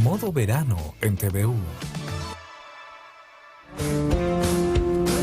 Modo verano en TVU.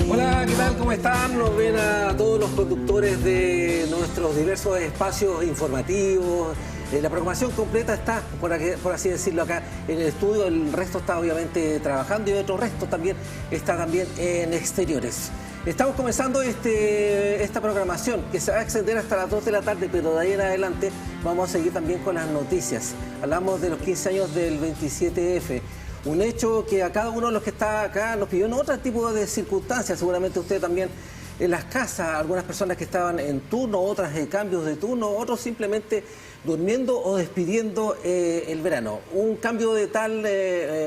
Hola, ¿qué tal? ¿Cómo están? Nos ven a todos los conductores de nuestros diversos espacios informativos. La programación completa está, por así decirlo, acá en el estudio. El resto está obviamente trabajando y otro resto también está también en exteriores. Estamos comenzando esta programación que se va a extender hasta las 2 de la tarde, pero de ahí en adelante vamos a seguir también con las noticias. Hablamos de los 15 años del 27F. Un hecho que a cada uno de los que está acá nos pidió en otro tipo de circunstancias. Seguramente usted también en las casas, algunas personas que estaban en turno, otras en cambios de turno, otros simplemente durmiendo o despidiendo el verano. Un cambio de tal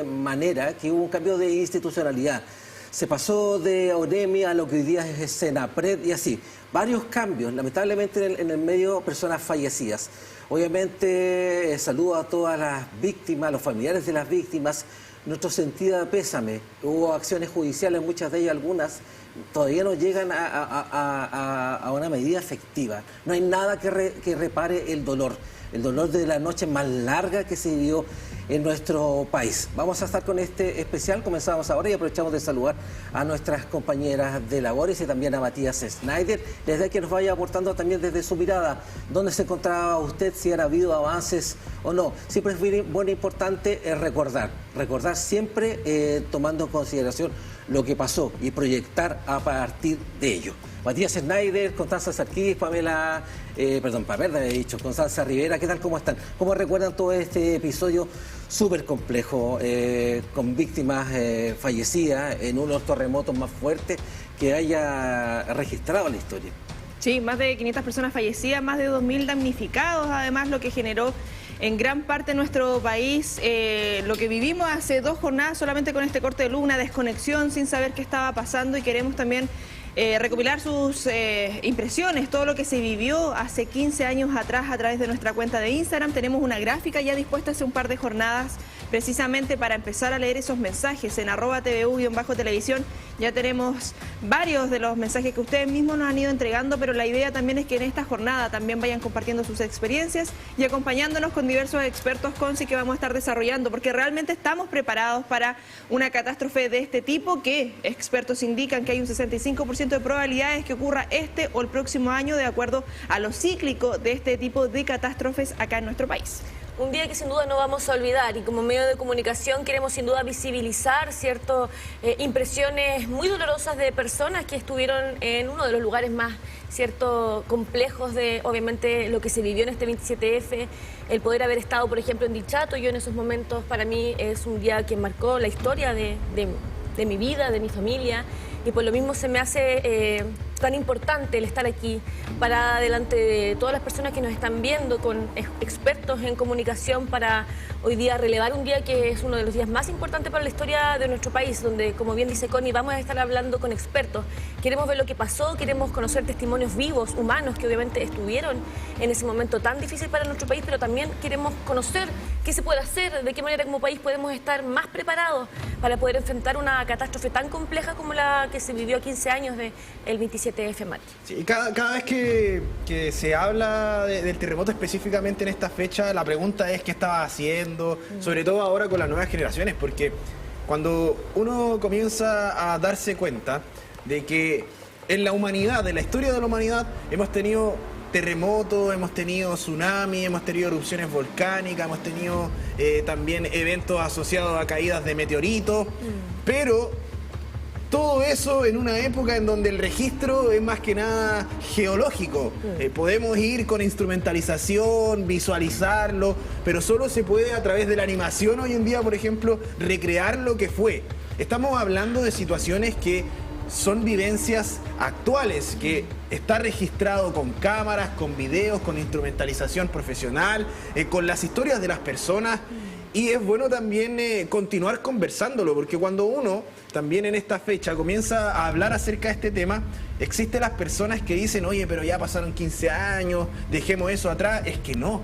manera que hubo un cambio de institucionalidad. Se pasó de ONEMI a lo que hoy día es Senapred y así. Varios cambios, lamentablemente en el medio personas fallecidas. Obviamente saludo a todas las víctimas, a los familiares de las víctimas, nuestro sentido pésame. Hubo acciones judiciales, muchas de ellas, algunas, todavía no llegan a una medida efectiva. No hay nada que repare el dolor de la noche más larga que se vivió en nuestro país. Vamos a estar con este especial, comenzamos ahora y aprovechamos de saludar a nuestras compañeras de labores y también a Matías Schneider, desde que nos vaya aportando también desde su mirada, dónde se encontraba usted, si ha habido avances o no. Siempre es bueno e importante recordar siempre tomando en consideración lo que pasó y proyectar a partir de ello. Matías Schneider, Constanza Sarquís, Pamela Constanza Rivera, ¿qué tal? ¿Cómo están? ¿Cómo recuerdan todo este episodio súper complejo, con víctimas fallecidas en uno de los terremotos más fuertes que haya registrado la historia? Sí, más de 500 personas fallecidas, más de 2.000 damnificados, además lo que generó en gran parte de nuestro país lo que vivimos hace 2 jornadas solamente con este corte de luz, una desconexión sin saber qué estaba pasando, y queremos también recopilar sus impresiones, todo lo que se vivió hace 15 años atrás a través de nuestra cuenta de Instagram. Tenemos una gráfica ya dispuesta hace un par de jornadas precisamente para empezar a leer esos mensajes en @tvu_televisión. Ya tenemos varios de los mensajes que ustedes mismos nos han ido entregando, pero la idea también es que en esta jornada también vayan compartiendo sus experiencias y acompañándonos con diversos expertos que vamos a estar desarrollando, porque realmente estamos preparados para una catástrofe de este tipo que expertos indican que hay un 65% de probabilidades que ocurra este o el próximo año, de acuerdo a lo cíclico de este tipo de catástrofes acá en nuestro país. Un día que sin duda no vamos a olvidar, y como medio de comunicación queremos sin duda visibilizar impresiones muy dolorosas de personas que estuvieron en uno de los lugares más complejos de obviamente lo que se vivió en este 27F. El poder haber estado, por ejemplo, en Dichato, yo en esos momentos, para mí es un día que marcó la historia de mi vida, de mi familia, y por lo mismo se me hace tan importante el estar aquí para delante de todas las personas que nos están viendo, con expertos en comunicación, para hoy día relevar un día que es uno de los días más importantes para la historia de nuestro país, donde, como bien dice Connie, vamos a estar hablando con expertos. Queremos ver lo que pasó, queremos conocer testimonios vivos, humanos, que obviamente estuvieron en ese momento tan difícil para nuestro país, pero también queremos conocer qué se puede hacer, de qué manera como país podemos estar más preparados para poder enfrentar una catástrofe tan compleja como la que se vivió a 15 años del 27F, Mati. Sí, cada vez que se habla del terremoto específicamente en esta fecha, la pregunta es qué estaba haciendo, sobre todo ahora con las nuevas generaciones, porque cuando uno comienza a darse cuenta de que en la humanidad, en la historia de la humanidad, hemos tenido terremotos, hemos tenido tsunamis, hemos tenido erupciones volcánicas, hemos tenido también eventos asociados a caídas de meteoritos, pero todo eso en una época en donde el registro es más que nada geológico. Podemos ir con instrumentalización, visualizarlo, pero solo se puede a través de la animación hoy en día, por ejemplo, recrear lo que fue. Estamos hablando de situaciones que son vivencias actuales, que está registrado con cámaras, con videos, con instrumentalización profesional, con las historias de las personas. Y es bueno también continuar conversándolo, porque cuando uno también en esta fecha comienza a hablar acerca de este tema, existen las personas que dicen, oye, pero ya pasaron 15 años, dejemos eso atrás. Es que no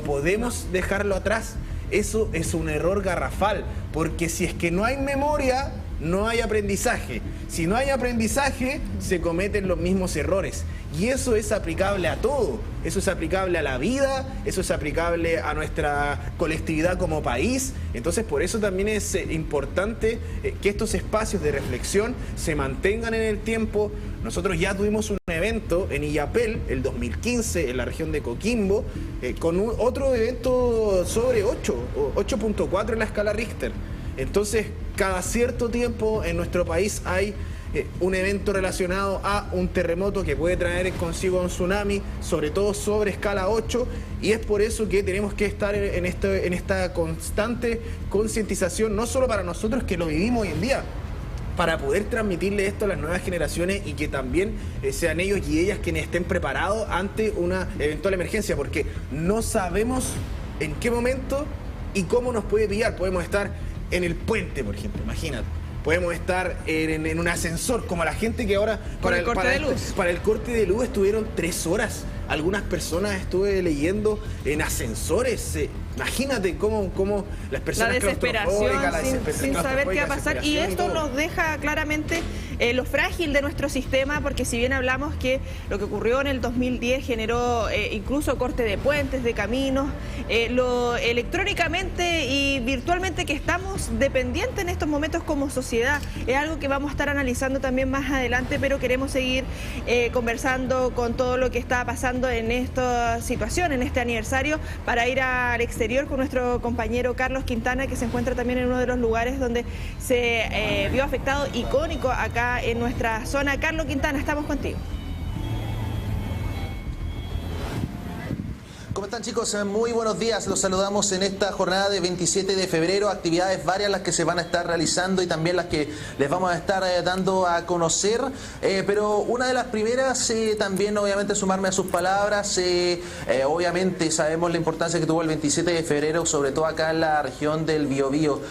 podemos dejarlo atrás. Eso es un error garrafal, porque si es que no hay memoria, no hay aprendizaje. Si no hay aprendizaje, se cometen los mismos errores. Y eso es aplicable a todo. Eso es aplicable a la vida, eso es aplicable a nuestra colectividad como país. Entonces, por eso también es importante que estos espacios de reflexión se mantengan en el tiempo. Nosotros ya tuvimos un evento en Illapel, el 2015, en la región de Coquimbo, con otro evento sobre 8.4 en la escala Richter. Entonces, cada cierto tiempo en nuestro país hay un evento relacionado a un terremoto que puede traer consigo un tsunami, sobre todo sobre escala 8, y es por eso que tenemos que estar en esta constante concientización, no solo para nosotros que lo vivimos hoy en día, para poder transmitirle esto a las nuevas generaciones y que también sean ellos y ellas quienes estén preparados ante una eventual emergencia, porque no sabemos en qué momento y cómo nos puede pillar. Podemos estar en el puente, por ejemplo, imagínate. Podemos estar en un ascensor, como la gente que ahora para el corte de luz estuvieron 3 horas. Algunas personas estuve leyendo en ascensores. Imagínate cómo las personas la desesperación sin saber qué va a pasar. Y esto nos deja claramente lo frágil de nuestro sistema, porque si bien hablamos que lo que ocurrió en el 2010 generó incluso corte de puentes, de caminos, lo electrónicamente y virtualmente que estamos dependientes en estos momentos como sociedad, es algo que vamos a estar analizando también más adelante, pero queremos seguir conversando con todo lo que está pasando en esta situación, en este aniversario, para ir al exterior con nuestro compañero Carlos Quintana, que se encuentra también en uno de los lugares donde se vio afectado, icónico acá en nuestra zona. Carlos Quintana, estamos contigo. ¿Cómo están, chicos? Muy buenos días. Los saludamos en esta jornada de 27 de febrero. Actividades varias las que se van a estar realizando y también las que les vamos a estar dando a conocer. Pero una de las primeras, también obviamente sumarme a sus palabras. Obviamente sabemos la importancia que tuvo el 27 de febrero, sobre todo acá en la región del Biobío.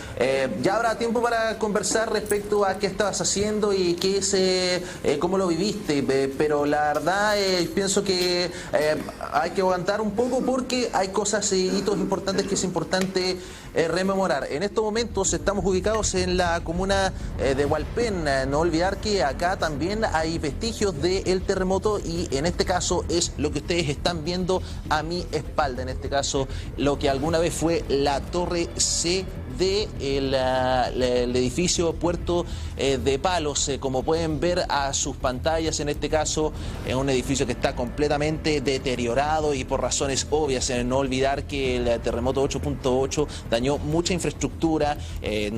Ya habrá tiempo para conversar respecto a qué estabas haciendo y cómo lo viviste. Pero la verdad, pienso que hay que aguantar un poco, porque hay cosas y hitos importantes que es importante rememorar. En estos momentos estamos ubicados en la comuna de Hualpén. No olvidar que acá también hay vestigios del terremoto, y en este caso es lo que ustedes están viendo a mi espalda. En este caso, lo que alguna vez fue la Torre C del edificio Puerto de Palos. Como pueden ver a sus pantallas, en este caso es un edificio que está completamente deteriorado y por razones obvias. No olvidar que el terremoto 8.8 dañó mucha infraestructura,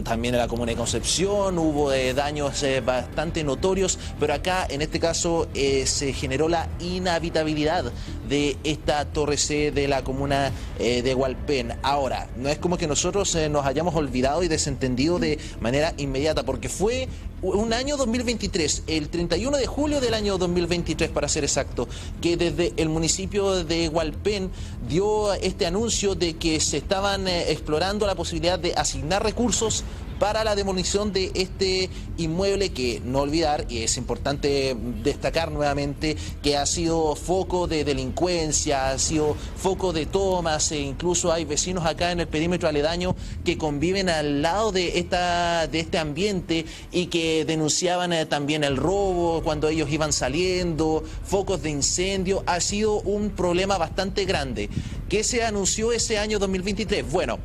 también en la comuna de Concepción hubo daños bastante notorios, pero acá en este caso se generó la inhabitabilidad de esta Torre C de la comuna de Hualpén. Ahora, no es como que nosotros nos hayamos olvidado y desentendido de manera inmediata, porque fue un año 2023, el 31 de julio del año 2023 para ser exacto, que desde el municipio de Hualpén dio este anuncio de que se estaban explorando la posibilidad de asignar recursos para la demolición de este inmueble, que no olvidar, y es importante destacar nuevamente, que ha sido foco de delincuencia, ha sido foco de tomas, e incluso hay vecinos acá en el perímetro aledaño que conviven al lado de este ambiente y que denunciaban también el robo cuando ellos iban saliendo, focos de incendio. Ha sido un problema bastante grande. ¿Qué se anunció ese año 2023? Bueno,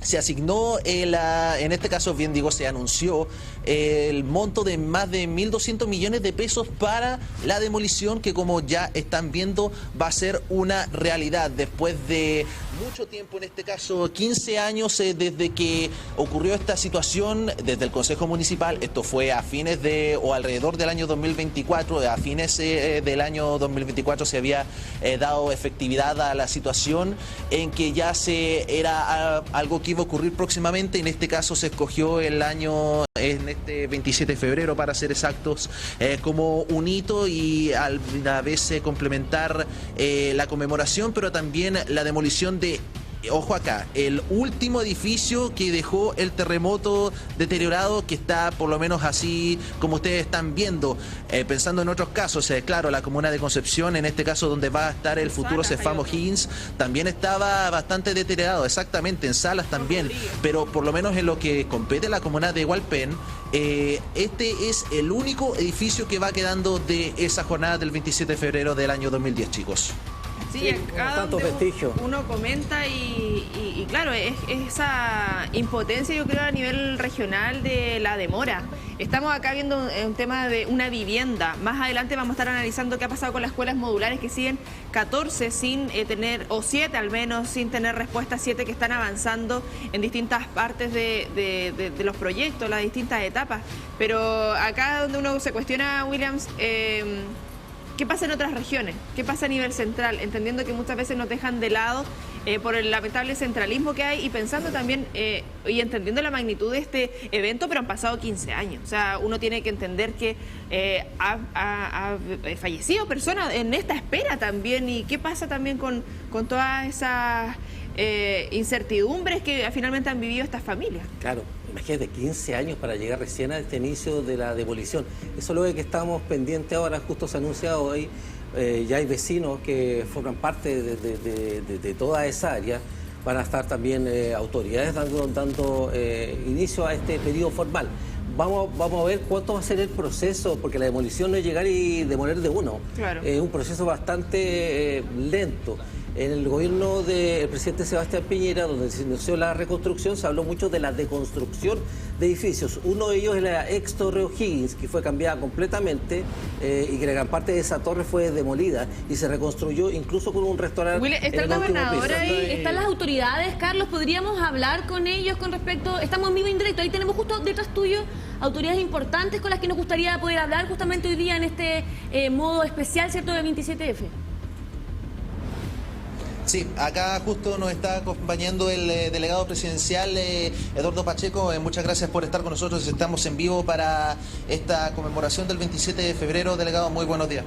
se asignó, en este caso, bien digo, se anunció el monto de más de 1.200 millones de pesos para la demolición, que como ya están viendo va a ser una realidad después de mucho tiempo, en este caso 15 años desde que ocurrió esta situación, desde el Consejo Municipal. Esto fue a fines o alrededor del año 2024, a fines del año 2024 se había dado efectividad a la situación en que ya era algo que iba a ocurrir próximamente. En este caso se escogió el año, en este 27 de febrero para ser exactos, como un hito, y a la vez complementar la conmemoración, pero también la demolición de ojo acá, el último edificio que dejó el terremoto deteriorado, que está por lo menos así como ustedes están viendo, pensando en otros casos, claro, la comuna de Concepción, en este caso donde va a estar el futuro Cefam O'Higgins, también estaba bastante deteriorado, exactamente, en Salas también, pero por lo menos en lo que compete a la comuna de Hualpén, este es el único edificio que va quedando de esa jornada del 27 de febrero del año 2010, chicos. Sí, acá donde uno comenta y claro, es esa impotencia, yo creo, a nivel regional de la demora. Estamos acá viendo un tema de una vivienda. Más adelante vamos a estar analizando qué ha pasado con las escuelas modulares, que siguen 14 sin tener, o 7 al menos, sin tener respuesta, 7 que están avanzando en distintas partes de los proyectos, las distintas etapas. Pero acá donde uno se cuestiona, Williams, ¿qué pasa en otras regiones? ¿Qué pasa a nivel central? Entendiendo que muchas veces nos dejan de lado por el lamentable centralismo que hay y pensando también y entendiendo la magnitud de este evento, pero han pasado 15 años. O sea, uno tiene que entender que ha fallecido personas en esta espera también. ¿Y qué pasa también con todas esas incertidumbres que finalmente han vivido estas familias? Claro, imagínate, 15 años para llegar recién a este inicio de la demolición. Eso es lo que estamos pendientes ahora, justo se ha anunciado hoy. Ya hay vecinos que forman parte de toda esa área. Van a estar también autoridades dando inicio a este pedido formal. Vamos a ver cuánto va a ser el proceso, porque la demolición no es llegar y demoler de uno. Claro. Es un proceso bastante lento. En el gobierno del presidente Sebastián Piñera, donde se inició la reconstrucción, se habló mucho de la deconstrucción de edificios. Uno de ellos es la ex Torre O'Higgins, que fue cambiada completamente y que la gran parte de esa torre fue demolida y se reconstruyó incluso con un restaurante. Willy, ¿está el gobernador ahí? ¿Están las autoridades, Carlos? ¿Podríamos hablar con ellos con respecto? Estamos en vivo indirecto, ahí tenemos justo detrás tuyo autoridades importantes con las que nos gustaría poder hablar justamente hoy día en este modo especial, ¿cierto?, del 27F. Sí, acá justo nos está acompañando el delegado presidencial Eduardo Pacheco. Muchas gracias por estar con nosotros. Estamos en vivo para esta conmemoración del 27 de febrero. Delegado, muy buenos días.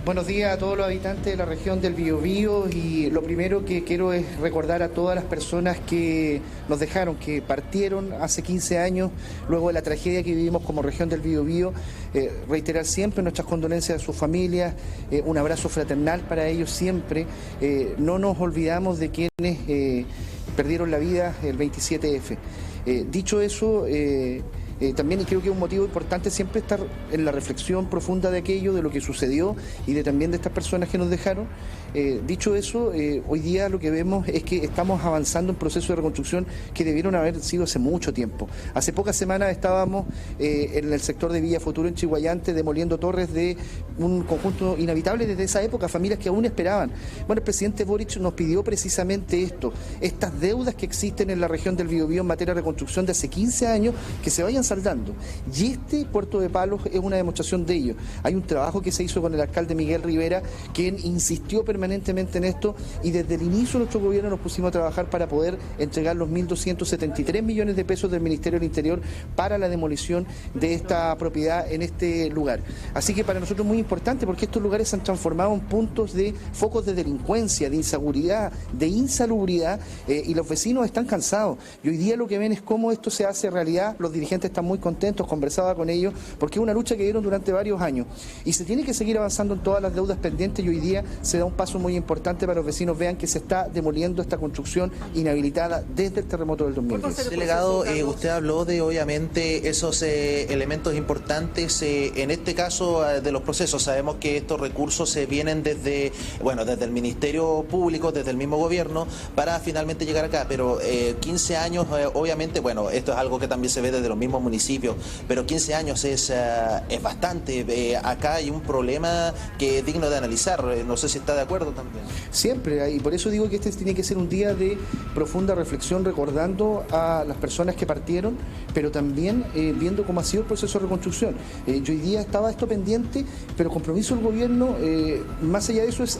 Buenos días a todos los habitantes de la región del Biobío, y lo primero que quiero es recordar a todas las personas que nos dejaron, que partieron hace 15 años luego de la tragedia que vivimos como región del Biobío. Reiterar siempre nuestras condolencias a sus familias, un abrazo fraternal para ellos siempre. No nos olvidamos de quienes perdieron la vida el 27F. Dicho eso, también creo que es un motivo importante siempre estar en la reflexión profunda de aquello, de lo que sucedió y también de estas personas que nos dejaron. Dicho eso, hoy día lo que vemos es que estamos avanzando en procesos de reconstrucción que debieron haber sido hace mucho tiempo. Hace pocas semanas estábamos en el sector de Villa Futuro, en Chihuayante, demoliendo torres de un conjunto inhabitable desde esa época, familias que aún esperaban. Bueno, el presidente Boric nos pidió precisamente esto, estas deudas que existen en la región del Biobío en materia de reconstrucción de hace 15 años, que se vayan saldando. Y este Puerto de Palos es una demostración de ello. Hay un trabajo que se hizo con el alcalde Miguel Rivera, quien insistió permanentemente en esto, y desde el inicio de nuestro gobierno nos pusimos a trabajar para poder entregar los 1.273 millones de pesos del Ministerio del Interior para la demolición de esta propiedad en este lugar. Así que para nosotros es muy importante, porque estos lugares se han transformado en puntos de focos de delincuencia, de inseguridad, de insalubridad, y los vecinos están cansados. Y hoy día lo que ven es cómo esto se hace realidad. Los dirigentes están muy contentos, conversaba con ellos, porque es una lucha que dieron durante varios años y se tiene que seguir avanzando en todas las deudas pendientes, y hoy día se da un paso muy importante para que los vecinos vean que se está demoliendo esta construcción inhabilitada desde el terremoto del 2010. Delegado, usted habló de obviamente esos elementos importantes, en este caso de los procesos. Sabemos que estos recursos vienen desde el Ministerio Público, desde el mismo gobierno, para finalmente llegar acá, pero 15 años, obviamente, esto es algo que también se ve desde los mismos municipios, pero 15 años es bastante. Acá hay un problema que es digno de analizar. No sé si está de acuerdo también. Siempre, y por eso digo que este tiene que ser un día de profunda reflexión, recordando a las personas que partieron, pero también viendo cómo ha sido el proceso de reconstrucción. Yo hoy día estaba esto pendiente, pero el compromiso del gobierno, más allá de eso, es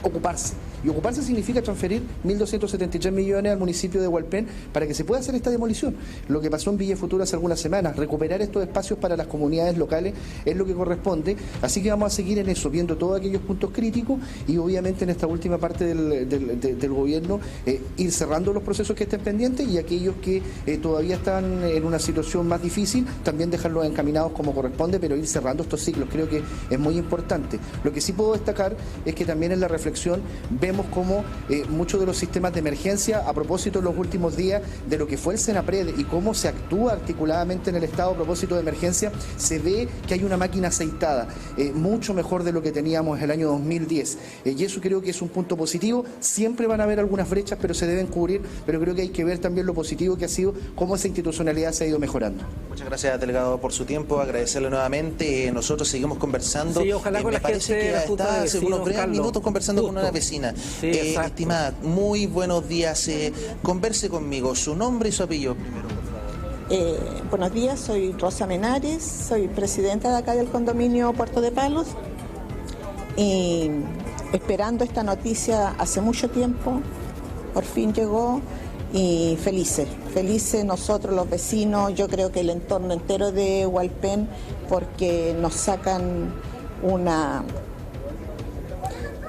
ocuparse. Y ocuparse significa transferir 1.273 millones al municipio de Hualpén para que se pueda hacer esta demolición. Lo que pasó en Villa Futuro hace algunas semanas, recuperar estos espacios para las comunidades locales es lo que corresponde. Así que vamos a seguir en eso, viendo todos aquellos puntos críticos y obviamente en esta última parte del gobierno ir cerrando los procesos que estén pendientes y aquellos que todavía están en una situación más difícil, también dejarlos encaminados como corresponde, pero ir cerrando estos ciclos. Creo que es muy importante. Lo que sí puedo destacar es que también en la reflexión vemos cómo muchos de los sistemas de emergencia, a propósito en los últimos días de lo que fue el Senapred y cómo se actúa articuladamente en el Estado a propósito de emergencia, se ve que hay una máquina aceitada, mucho mejor de lo que teníamos el año 2010. Y eso creo que es un punto positivo. Siempre van a haber algunas brechas, pero se deben cubrir, pero creo que hay que ver también lo positivo que ha sido, cómo esa institucionalidad se ha ido mejorando. Muchas gracias, delegado, por su tiempo, agradecerle nuevamente. Nosotros seguimos conversando. Sí, ojalá con me la parece gente que de la Junta está de hace Vecinos, unos breves Carlos. minutos conversando con Justo. una vecina. Sí, exacto. Estimada, muy buenos días. Converse conmigo, su nombre y su apellido primero, por favor. Buenos días, soy Rosa Menares, soy presidenta de acá del condominio Puerto de Palos y esperando esta noticia hace mucho tiempo, por fin llegó y felices nosotros los vecinos, yo creo que el entorno entero de Hualpén, porque nos sacan una,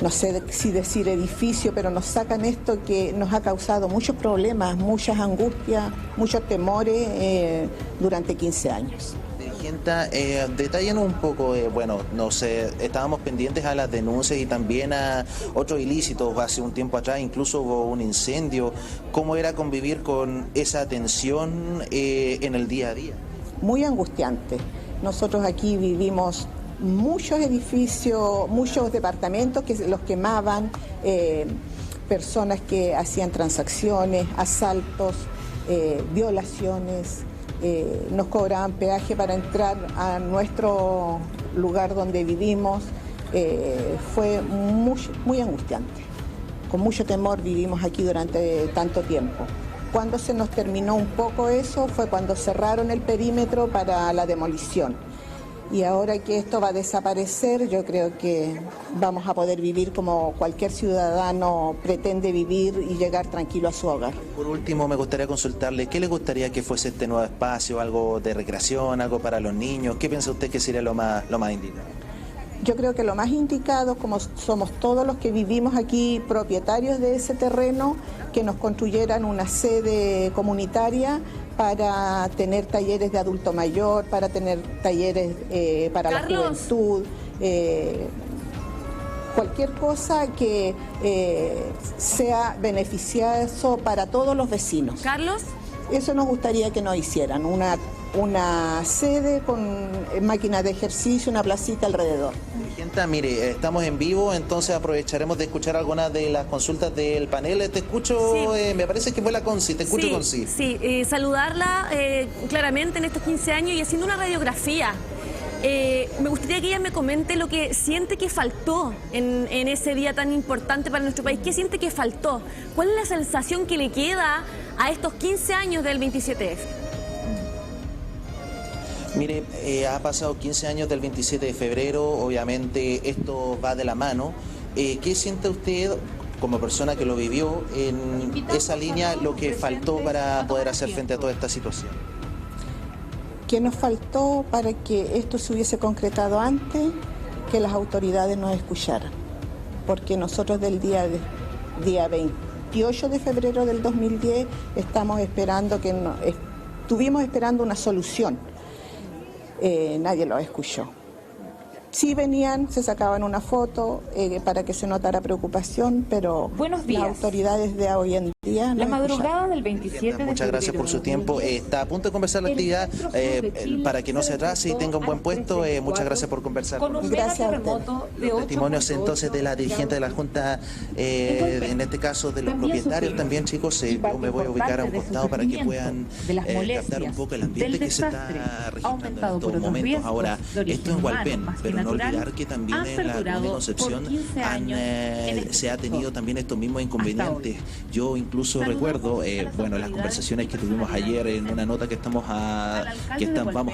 no sé si decir edificio, pero nos sacan esto que nos ha causado muchos problemas, muchas angustias, muchos temores durante 15 años. Dirigenta, detállanos un poco, bueno, no sé, estábamos pendientes a las denuncias y también a otros ilícitos. Hace un tiempo atrás incluso hubo un incendio. ¿Cómo era convivir con esa tensión en el día a día? Muy angustiante. Nosotros aquí vivimos muchos edificios, muchos departamentos que los quemaban, personas que hacían transacciones, asaltos, violaciones. Nos cobraban peaje para entrar a nuestro lugar donde vivimos. Fue muy angustiante. Con mucho temor vivimos aquí durante tanto tiempo. Cuando se nos terminó un poco eso fue cuando cerraron el perímetro para la demolición. Y ahora que esto va a desaparecer, yo creo que vamos a poder vivir como cualquier ciudadano pretende vivir y llegar tranquilo a su hogar. Por último, me gustaría consultarle, ¿qué le gustaría que fuese este nuevo espacio? ¿Algo de recreación, algo para los niños? ¿Qué piensa usted que sería lo más indicado? Yo creo que lo más indicado, como somos todos los que vivimos aquí propietarios de ese terreno, que nos construyeran una sede comunitaria para tener talleres de adulto mayor, para tener talleres para la juventud, cualquier cosa que sea beneficioso para todos los vecinos. Carlos. Eso nos gustaría que nos hicieran, una sede con máquinas de ejercicio, una placita alrededor. Dirigenta, mire, estamos en vivo, entonces aprovecharemos de escuchar algunas de las consultas del panel. Te escucho, sí. Me parece que fue la Conci, te escucho, Conci. Sí, saludarla claramente en estos 15 años y haciendo una radiografía. Me gustaría que ella me comente lo que siente que faltó en ese día tan importante para nuestro país. ¿Qué siente que faltó? ¿Cuál es la sensación que le queda a estos 15 años del 27F? Mire, ha pasado 15 años del 27 de febrero, obviamente esto va de la mano. ¿Qué siente usted como persona que lo vivió en esa línea, lo que faltó para poder hacer frente a toda esta situación? ¿Qué nos faltó para que esto se hubiese concretado antes? Que las autoridades nos escucharan. Porque nosotros del día 28 de febrero del 2010 estuvimos esperando una solución. Nadie lo escuchó. Sí venían, se sacaban una foto para que se notara preocupación, pero las autoridades de hoy en día no la madrugada del 27 de febrero. Muchas gracias por su tiempo. Está a punto de comenzar la actividad para que no se atrase y tenga un buen puesto. Muchas gracias por conversar con nosotros. Gracias a usted. Los testimonios entonces de la dirigente de la Junta, en este caso de los propietarios también, chicos. Yo me voy a ubicar a un costado para que puedan captar un poco el ambiente que se está registrando en estos momentos. Ahora, esto en Hualpén, pero no olvidar que también en la Concepción se ha tenido también estos mismos inconvenientes. Yo incluso incluso recuerdo, bueno, las conversaciones que tuvimos ayer en una nota que vamos a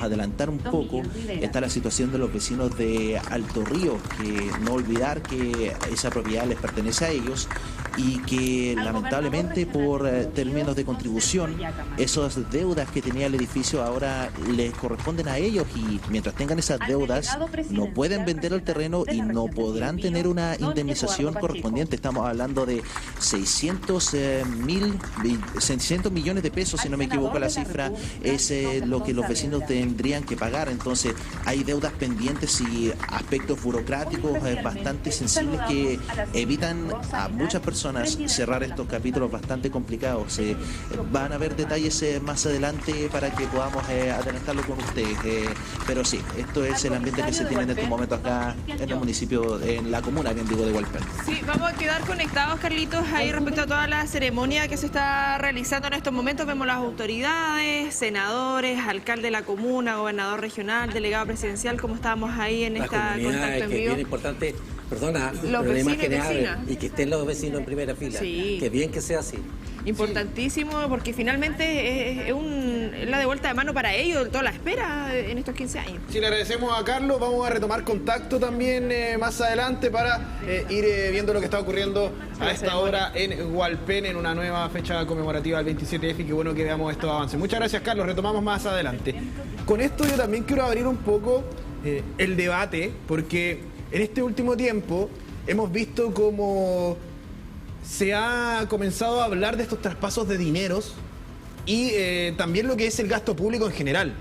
adelantar un poco, está la situación de los vecinos de Alto Río, que no olvidar que esa propiedad les pertenece a ellos y que lamentablemente por términos de contribución, esas deudas que tenía el edificio ahora les corresponden a ellos, y mientras tengan esas deudas no pueden vender el terreno y no podrán tener una indemnización correspondiente. Estamos hablando de 600 millones de pesos, si no me equivoco la cifra, es lo que los vecinos tendrían que pagar. Entonces hay deudas pendientes y aspectos burocráticos bastante sensibles que evitan a muchas personas cerrar estos capítulos bastante complicados. Van a haber detalles más adelante para que podamos adelantarlo con ustedes, pero sí, esto es el ambiente que se tiene en estos momentos acá en el municipio, en la comuna, bien digo, de Hualpén. Sí, vamos a quedar conectados, Carlitos, ahí respecto a toda la ceremonia que se está realizando en estos momentos. Vemos las autoridades, senadores, alcalde de la comuna, gobernador regional, delegado presidencial, como estábamos ahí en esta contacto en vivo. Es bien importante, perdona, los pero la vecinos imagen y abre vecinas. y que estén los vecinos en primera fila. Sí. Que bien que sea así. Importantísimo, porque finalmente es la de vuelta de mano para ellos, toda la espera en estos 15 años. Sí, le agradecemos a Carlos. Vamos a retomar contacto también más adelante para ir viendo lo que está ocurriendo a esta hora en Hualpén, en una nueva fecha conmemorativa del 27F, y qué bueno que veamos estos avances. Muchas gracias, Carlos. Retomamos más adelante. Con esto yo también quiero abrir un poco el debate, porque en este último tiempo hemos visto cómo se ha comenzado a hablar de estos traspasos de dineros y también lo que es el gasto público en general.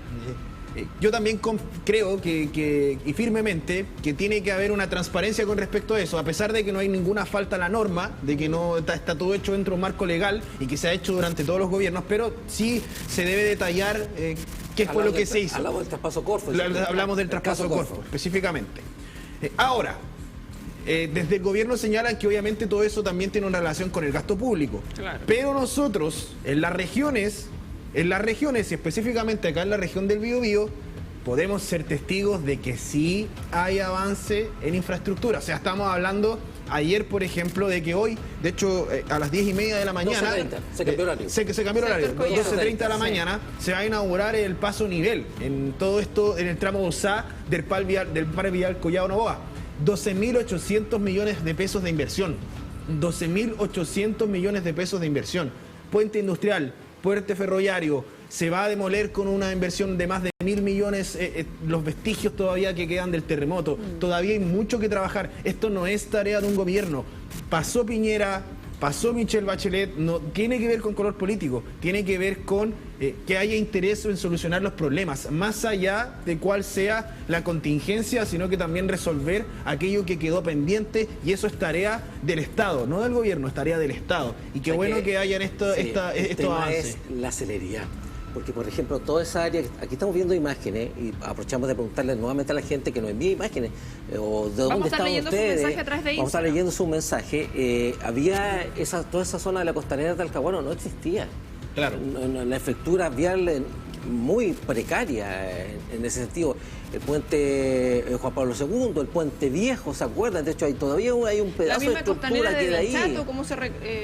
Yo también creo y firmemente que tiene que haber una transparencia con respecto a eso, a pesar de que no hay ninguna falta a la norma, de que no está todo hecho dentro de un marco legal y que se ha hecho durante todos los gobiernos, pero sí se debe detallar qué fue lo que se hizo. Hablamos del traspaso Corfo. Hablamos del traspaso Corfo, específicamente. Ahora, desde el gobierno señalan que obviamente todo eso también tiene una relación con el gasto público. Claro. Pero nosotros, en las regiones y específicamente acá en la región del Biobío, podemos ser testigos de que sí hay avance en infraestructura. O sea, estamos hablando ayer, por ejemplo, de que hoy, de hecho, a las 10:30 de la mañana... 12:30, se cambió el horario. Se cambió el horario. 12:30 de la mañana se va a inaugurar el paso nivel en todo esto, en el tramo Osá del Parque Vial Collado Novoa. 12.800 millones de pesos de inversión. 12.800 millones de pesos de inversión. Puente industrial, puente ferroviario, se va a demoler con una inversión de más de 1.000 millones, los vestigios todavía que quedan del terremoto. Todavía hay mucho que trabajar. Esto no es tarea de un gobierno. Pasó Piñera, pasó Michelle Bachelet, no tiene que ver con color político, tiene que ver con que haya interés en solucionar los problemas, más allá de cuál sea la contingencia, sino que también resolver aquello que quedó pendiente, y eso es tarea del Estado, no del gobierno, es tarea del Estado. Y qué bueno que hayan estos avances. Es la celeridad. Porque, por ejemplo, toda esa área, aquí estamos viendo imágenes y aprovechamos de preguntarle nuevamente a la gente que nos envíe imágenes o de dónde estaban ustedes. Vamos a estar leyendo su mensaje. Toda esa zona de la costanera de Talcahuano no existía. Claro. La infraestructura vial muy precaria en ese sentido. El puente Juan Pablo II, el puente viejo, ¿se acuerdan? De hecho, todavía hay un pedazo de estructura que de ahí. Chato, ¿cómo se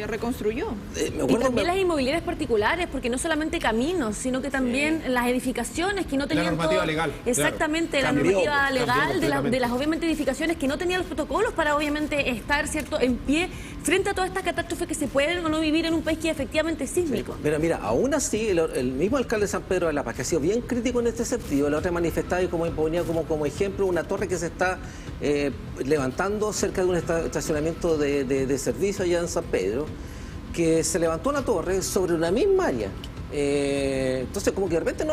reconstruyó? Y también las inmobiliarias particulares, porque no solamente caminos, sino que también las edificaciones que no tenían la normativa legal. Exactamente, claro. La normativa legal de las obviamente edificaciones que no tenían los protocolos para obviamente estar en pie frente a todas estas catástrofes que se pueden o no vivir en un país que es efectivamente sísmico. Sí. Pero mira, aún así, el mismo alcalde de San Pedro de la Paz, que ha sido bien crítico en este sentido, la otra manifestada y ponía como ejemplo una torre que se está levantando cerca de un estacionamiento de servicio allá en San Pedro, que se levantó la torre sobre una misma área. Entonces, como que de repente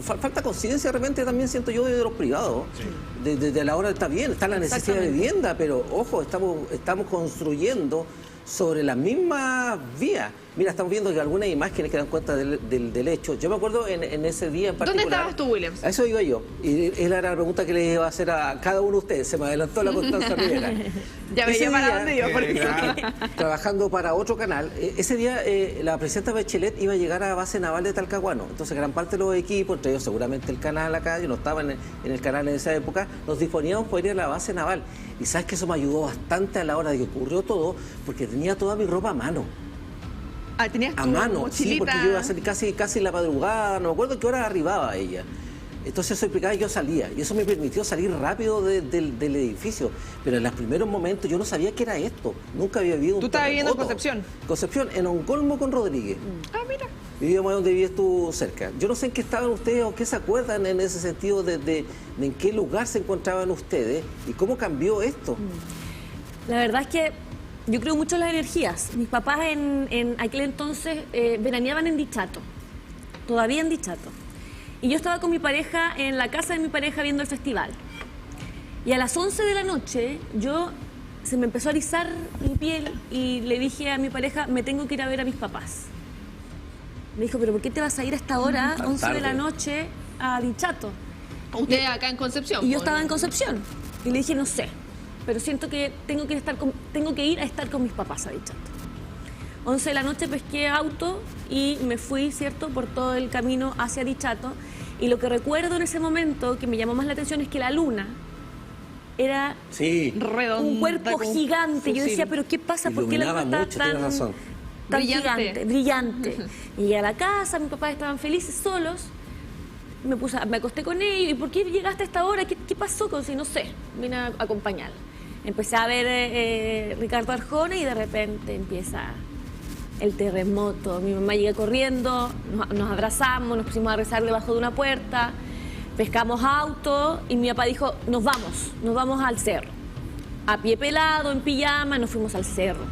falta conciencia, de repente también siento yo de los privados. Sí. De la hora está bien, está la necesidad de vivienda, pero ojo, estamos construyendo sobre las mismas vías. Mira, estamos viendo que algunas imágenes que dan cuenta del hecho. Yo me acuerdo en ese día en particular... ¿Dónde estabas tú, Williams? A eso iba yo. Y era la pregunta que les iba a hacer a cada uno de ustedes. Se me adelantó la Constanza Rivera. Ya veía para dónde iba. Trabajando para otro canal. Ese día la presidenta Bachelet iba a llegar a la base naval de Talcahuano. Entonces gran parte de los equipos, entre ellos seguramente el canal acá, yo no estaba en el canal en esa época, nos disponíamos para ir a la base naval. Y sabes que eso me ayudó bastante a la hora de que ocurrió todo, porque tenía toda mi ropa a mano. Ah, tenías a tu mano, mochilita. sí, porque yo iba a salir casi la madrugada, no me acuerdo qué hora arribaba ella. Entonces eso implicaba que yo salía, y eso me permitió salir rápido del edificio. Pero en los primeros momentos yo no sabía qué era esto, nunca había vivido un ¿Tú estabas viviendo en terremoto. Concepción? Concepción, en Oncolmo con Rodríguez. Ah, mira. Vivíamos donde vivías tú cerca. Yo no sé en qué estaban ustedes o qué se acuerdan en ese sentido de en qué lugar se encontraban ustedes y cómo cambió esto. La verdad es que yo creo mucho en las energías. Mis papás en aquel entonces veraneaban en Dichato, todavía en Dichato. Y yo estaba con mi pareja en la casa de mi pareja viendo el festival. Y a las 11 de la noche se me empezó a erizar mi piel y le dije a mi pareja, me tengo que ir a ver a mis papás. Me dijo, ¿pero por qué te vas a ir a esta hora, 11 de la noche, a Dichato? Usted acá en Concepción. Y yo estaba en Concepción. Y le dije, no sé, pero siento que tengo que ir a estar con mis papás a Dichato. 11 de la noche pesqué auto y me fui, ¿cierto?, por todo el camino hacia Dichato. Y lo que recuerdo en ese momento que me llamó más la atención es que la luna era redonda, un cuerpo gigante. Yo fusil. decía, ¿pero qué pasa? ¿Por qué la luna Iluminaba está mucho, tienes razón. tan Brillante. gigante, brillante? Y llegué a la casa, mis papás estaban felices, solos. Me acosté con ellos. ¿Y por qué llegaste a esta hora? ¿Qué pasó? Si no sé, vine a acompañar. Empecé a ver Ricardo Arjona y de repente empieza el terremoto. Mi mamá llega corriendo, nos abrazamos, nos pusimos a rezar debajo de una puerta, pescamos auto y mi papá dijo, nos vamos al cerro. A pie pelado, en pijama, nos fuimos al cerro.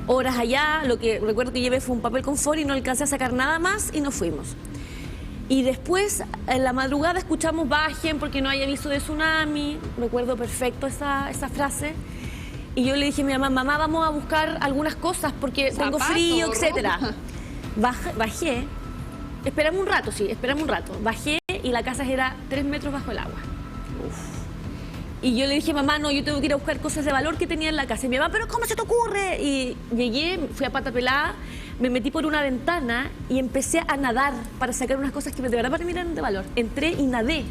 Horas allá, lo que recuerdo que llevé fue un papel confort y no alcancé a sacar nada más y nos fuimos. Y después, en la madrugada, escuchamos bajen porque no hay aviso de tsunami. Recuerdo perfecto esa frase. Y yo le dije a mi mamá, vamos a buscar algunas cosas porque tengo frío, etcétera. Bajé, esperame un rato. Bajé y la casa era 3 metros bajo el agua. Y yo le dije, mamá, no, yo tengo que ir a buscar cosas de valor que tenía en la casa. Y mi mamá, ¿pero cómo se te ocurre? Y llegué, fui a pata pelada, me metí por una ventana y empecé a nadar para sacar unas cosas que de verdad para mí eran de valor. Entré y nadé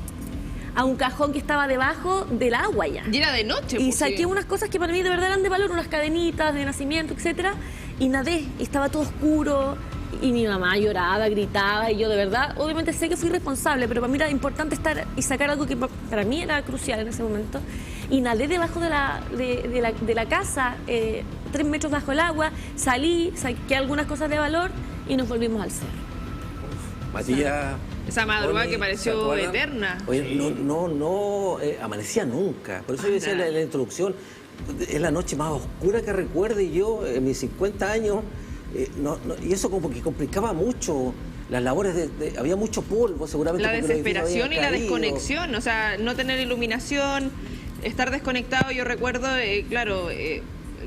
a un cajón que estaba debajo del agua ya. Y era de noche. Y pues, saqué unas cosas que para mí de verdad eran de valor, unas cadenitas de nacimiento, etcétera. Y nadé, y estaba todo oscuro. Y mi mamá lloraba, gritaba, y yo de verdad, obviamente sé que fui responsable, pero para mí era importante estar y sacar algo que para mí era crucial en ese momento. Y nadé debajo de la casa, 3 metros bajo el agua, salí, saqué algunas cosas de valor y nos volvimos al cerro. Matías... Esa madrugada que ¿se pareció acuerdan? eterna. Oye, no amanecía nunca. Por eso yo decía en la introducción, es la noche más oscura que recuerde yo en mis 50 años. Y eso como que complicaba mucho las labores había mucho polvo, seguramente. La porque los edificios desesperación y habían la caído. desconexión, o sea, no tener iluminación, estar desconectado. Yo recuerdo,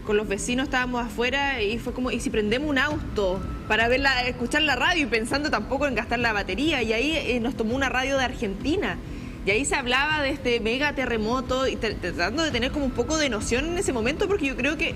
con los vecinos estábamos afuera y fue como, ¿y si prendemos un auto para escuchar la radio? Y pensando tampoco en gastar la batería. Y ahí nos tomó una radio de Argentina. Y ahí se hablaba de este mega terremoto y tratando de tener como un poco de noción en ese momento, porque yo creo que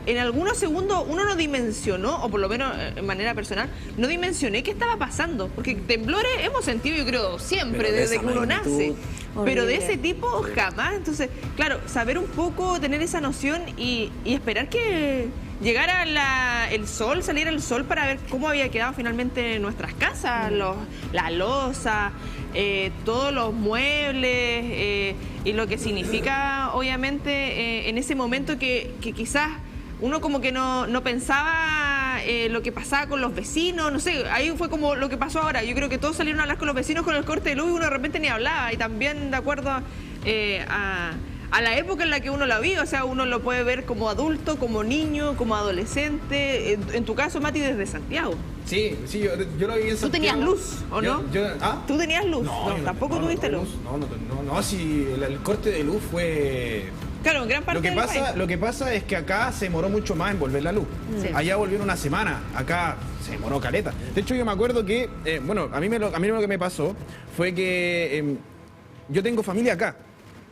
en algunos segundos uno no dimensionó, o por lo menos en manera personal, no dimensioné qué estaba pasando. Porque temblores hemos sentido, yo creo, siempre, Pero de desde esa que uno nace. magnitud. Pero de Horrible. ese tipo jamás. Entonces, claro, saber un poco, tener esa noción y esperar que llegara el sol, saliera el sol para ver cómo había quedado finalmente nuestras casas, la loza, todos los muebles y lo que significa, obviamente, en ese momento que quizás uno como que no pensaba lo que pasaba con los vecinos, no sé, ahí fue como lo que pasó ahora. Yo creo que todos salieron a hablar con los vecinos con el corte de luz y uno de repente ni hablaba. Y también de acuerdo a la época en la que uno la vive, o sea, uno lo puede ver como adulto, como niño, como adolescente. En tu caso, Mati, desde Santiago. Sí, yo lo vi en Santiago. ¿Tú tenías luz o no? ¿Ah? ¿Tú tenías luz? No, tampoco tuviste luz. No, sí, el corte de luz fue... Claro, en gran parte del país. Lo que pasa es que acá se demoró mucho más en volver la luz. Sí. Allá volvieron una semana, acá se demoró caleta. De hecho, yo me acuerdo que, a mí lo que me pasó fue que yo tengo familia acá.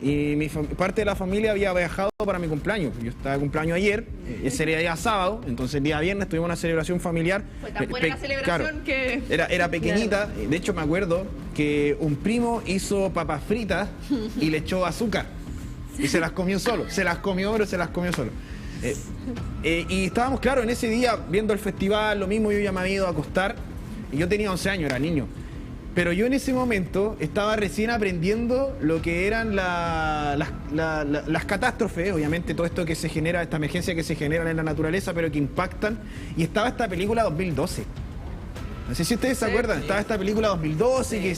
Y parte de la familia había viajado para mi cumpleaños. Yo estaba de cumpleaños ayer, ese era día sábado, entonces el día viernes tuvimos una celebración familiar. Fue tan buena la celebración claro, que... Era pequeñita, de hecho me acuerdo que un primo hizo papas fritas y le echó azúcar. Y se las comió solo, se las comió solo. Y estábamos, claro, en ese día viendo el festival, lo mismo, yo ya me había ido a acostar, y yo tenía 11 años, era niño. Pero yo en ese momento estaba recién aprendiendo lo que eran las catástrofes, obviamente todo esto que se genera, esta emergencia que se generan en la naturaleza, pero que impactan. Y estaba esta película 2012. No sé si ustedes se acuerdan, estaba esta película 2012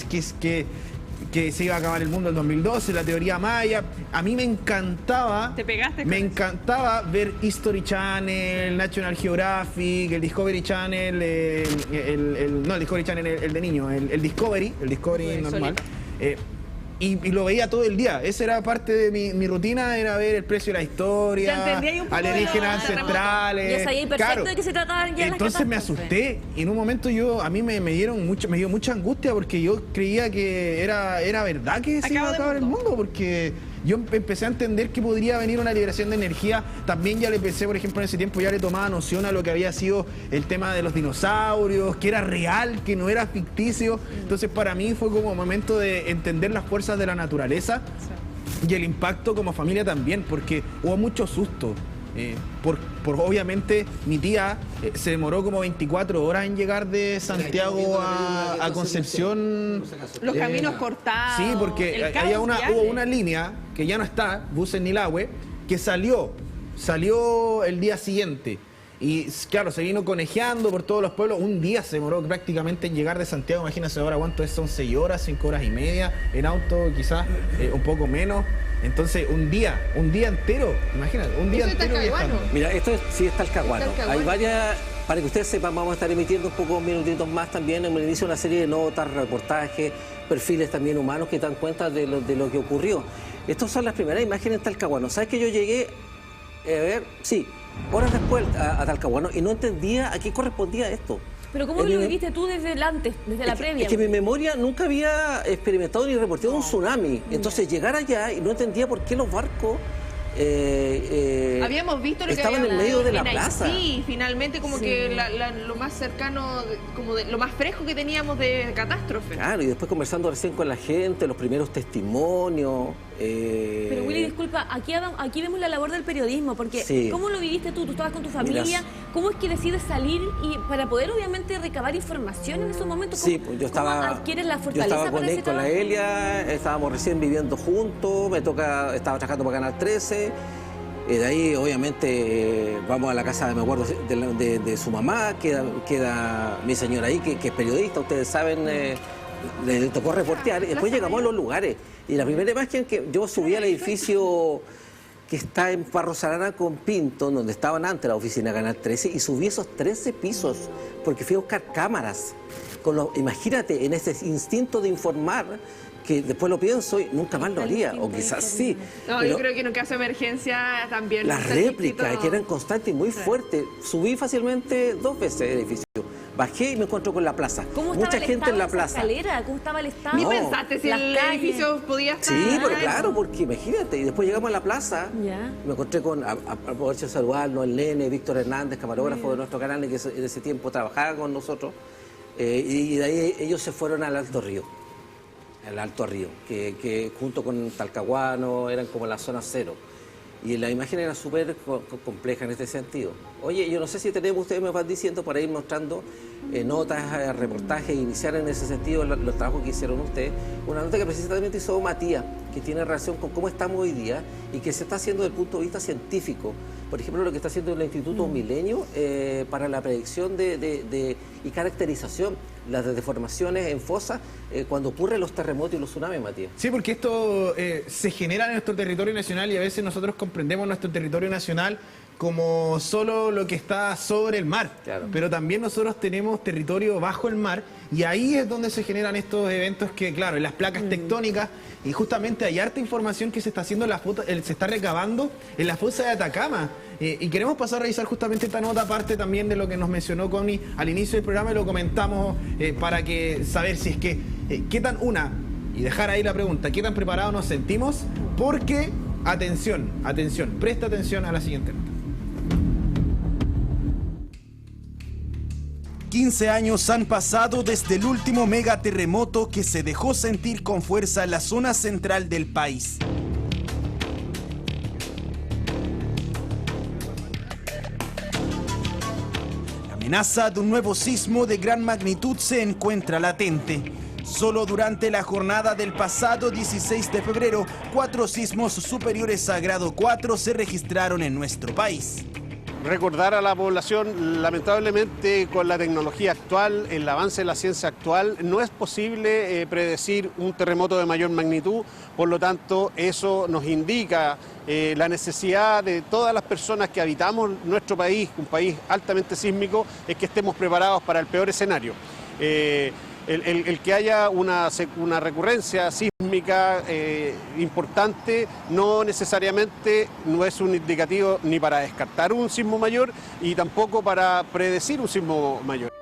que se iba a acabar el mundo en 2012, la teoría maya. A mí me encantaba. ¿Te pegaste con Me eso? encantaba ver History Channel, National Geographic, el Discovery Channel, no el Discovery Channel, el de niño, el Discovery normal. Y lo veía todo el día. Esa era parte de mi rutina, era ver el precio de la historia, Ya entendí ahí un poco alienígenas de los ancestrales. Ya sabía perfecto Claro. de qué se trataban ya Entonces las me catástrofes. asusté y en un momento a mí me dio mucha angustia porque yo creía que era verdad que se iba a acabar el mundo, porque yo empecé a entender que podría venir una liberación de energía. También ya le pensé, por ejemplo, en ese tiempo ya le tomaba noción a lo que había sido el tema de los dinosaurios, que era real, que no era ficticio. Entonces para mí fue como un momento de entender las fuerzas de la naturaleza y el impacto como familia también, porque hubo mucho susto. Por obviamente mi tía se demoró como 24 horas en llegar de Santiago a Concepción. Los caminos cortados. Sí, porque el caos hubo vial. una línea que ya no está, Buses Nilahue, que salió el día siguiente. Y claro, se vino conejeando por todos los pueblos. Un día se demoró prácticamente en llegar de Santiago. Imagínense ahora cuánto es, son 6 horas, 5 horas y media. En auto quizás un poco menos. Entonces un día entero, imagínate, un día entero viajando. Mira, esto sí es Talcahuano. Talcahuano. Hay varias, para que ustedes sepan, vamos a estar emitiendo un poco minutitos más también en el inicio de una serie de notas, reportajes, perfiles también humanos que dan cuenta de lo que ocurrió. Estas son las primeras imágenes en Talcahuano. ¿Sabes que yo llegué, horas después a Talcahuano y no entendía a qué correspondía esto? Pero ¿cómo lo viviste tú desde antes, desde la previa? Es que mi memoria nunca había experimentado ni reportado un tsunami. Entonces llegar allá y no entendía por qué los barcos Habíamos visto lo que estaban había en medio de la en plaza. Haití, finalmente como Sí. que lo más cercano, como de lo más fresco que teníamos de catástrofe. Claro, y después conversando recién con la gente, los primeros testimonios. Pero Willy, disculpa, aquí vemos la labor del periodismo, porque Sí. ¿cómo lo viviste tú? Tú estabas con tu familia, Mira, ¿cómo es que decides salir y para poder obviamente recabar información en esos momentos? Sí, ¿Cómo, pues yo cómo estaba, adquieres la yo fortaleza estaba para ese con la trabajo? Elia, estábamos recién viviendo juntos, estaba trabajando para Canal 13. De ahí, obviamente, vamos a la casa, me acuerdo, de su mamá, queda mi señora ahí, que es periodista, ustedes saben, le tocó reportear. Y después llegamos a los lugares. Y la primera imagen que yo subí al edificio que está en Parros Arana con Pinto, donde estaban antes la oficina de Canal 13, y subí esos 13 pisos, porque fui a buscar cámaras. Imagínate, en ese instinto de informar, que después lo pienso y nunca más lo haría, o quizás sí. No, pero yo creo que en un caso de emergencia también. las está réplicas, distinto. que eran constantes y muy fuertes. Subí fácilmente 2 veces el edificio. Bajé y me encuentro con la plaza. ¿Cómo estaba Mucha el gente estado en la de esa plaza. escalera? ¿Cómo estaba el estado? Ni No. pensaste si Las el calles. edificio podía estar. Sí, pero claro, porque imagínate, y después llegamos a la plaza, Ya. me encontré con, aprovecho de saludarnos, el nene, Víctor Hernández, camarógrafo de nuestro canal, que en ese tiempo trabajaba con nosotros, y de ahí ellos se fueron al Alto Río, que junto con Talcahuano eran como la zona cero. Y la imagen era súper compleja en este sentido. Oye, yo no sé si tenemos, ustedes me van diciendo para ir mostrando notas, reportajes, iniciar en ese sentido los trabajos que hicieron ustedes. Una nota que precisamente hizo Matías, que tiene relación con cómo estamos hoy día y que se está haciendo desde el punto de vista científico. Por ejemplo, lo que está haciendo el Instituto Milenio para la predicción y caracterización las deformaciones en fosas cuando ocurren los terremotos y los tsunamis, Matías. Sí, porque esto se genera en nuestro territorio nacional y a veces nosotros comprendemos nuestro territorio nacional como solo lo que está sobre el mar. Claro. Pero también nosotros tenemos territorio bajo el mar y ahí es donde se generan estos eventos que, claro, en las placas tectónicas, y justamente hay harta información que se está haciendo se está recabando en la fosa de Atacama. Y queremos pasar a revisar justamente esta nota, aparte también de lo que nos mencionó Connie al inicio del programa, y lo comentamos para que saber si es que, qué tan y dejar ahí la pregunta, ¿qué tan preparados nos sentimos? Porque, atención, presta atención a la siguiente nota. 15 años han pasado desde el último megaterremoto que se dejó sentir con fuerza en la zona central del país. amenaza de un nuevo sismo de gran magnitud se encuentra latente. Solo durante la jornada del pasado 16 de febrero, 4 sismos superiores a grado 4 se registraron en nuestro país. Recordar a la población, lamentablemente con la tecnología actual, el avance de la ciencia actual, no es posible predecir un terremoto de mayor magnitud, por lo tanto eso nos indica la necesidad de todas las personas que habitamos nuestro país, un país altamente sísmico, es que estemos preparados para el peor escenario. El que haya una recurrencia sísmica importante no necesariamente no es un indicativo ni para descartar un sismo mayor y tampoco para predecir un sismo mayor.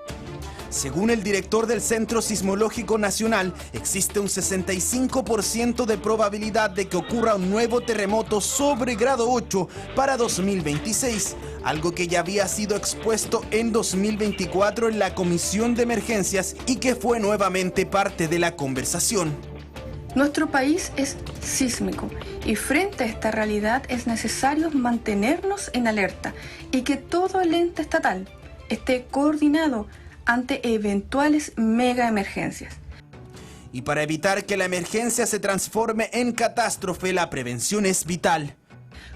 Según el director del Centro Sismológico Nacional, existe un 65% de probabilidad de que ocurra un nuevo terremoto sobre grado 8 para 2026, algo que ya había sido expuesto en 2024 en la Comisión de Emergencias y que fue nuevamente parte de la conversación. Nuestro país es sísmico y frente a esta realidad es necesario mantenernos en alerta y que todo el ente estatal esté coordinado ante eventuales mega emergencias. Y para evitar que la emergencia se transforme en catástrofe, la prevención es vital.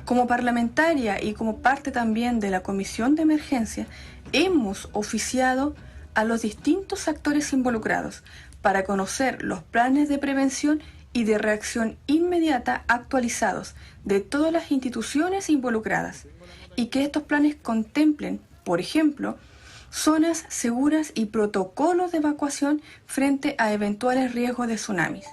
Como parlamentaria y como parte también de la Comisión de Emergencia, hemos oficiado a los distintos actores involucrados para conocer los planes de prevención y de reacción inmediata actualizados de todas las instituciones involucradas y que estos planes contemplen, por ejemplo, zonas seguras y protocolos de evacuación frente a eventuales riesgos de tsunamis.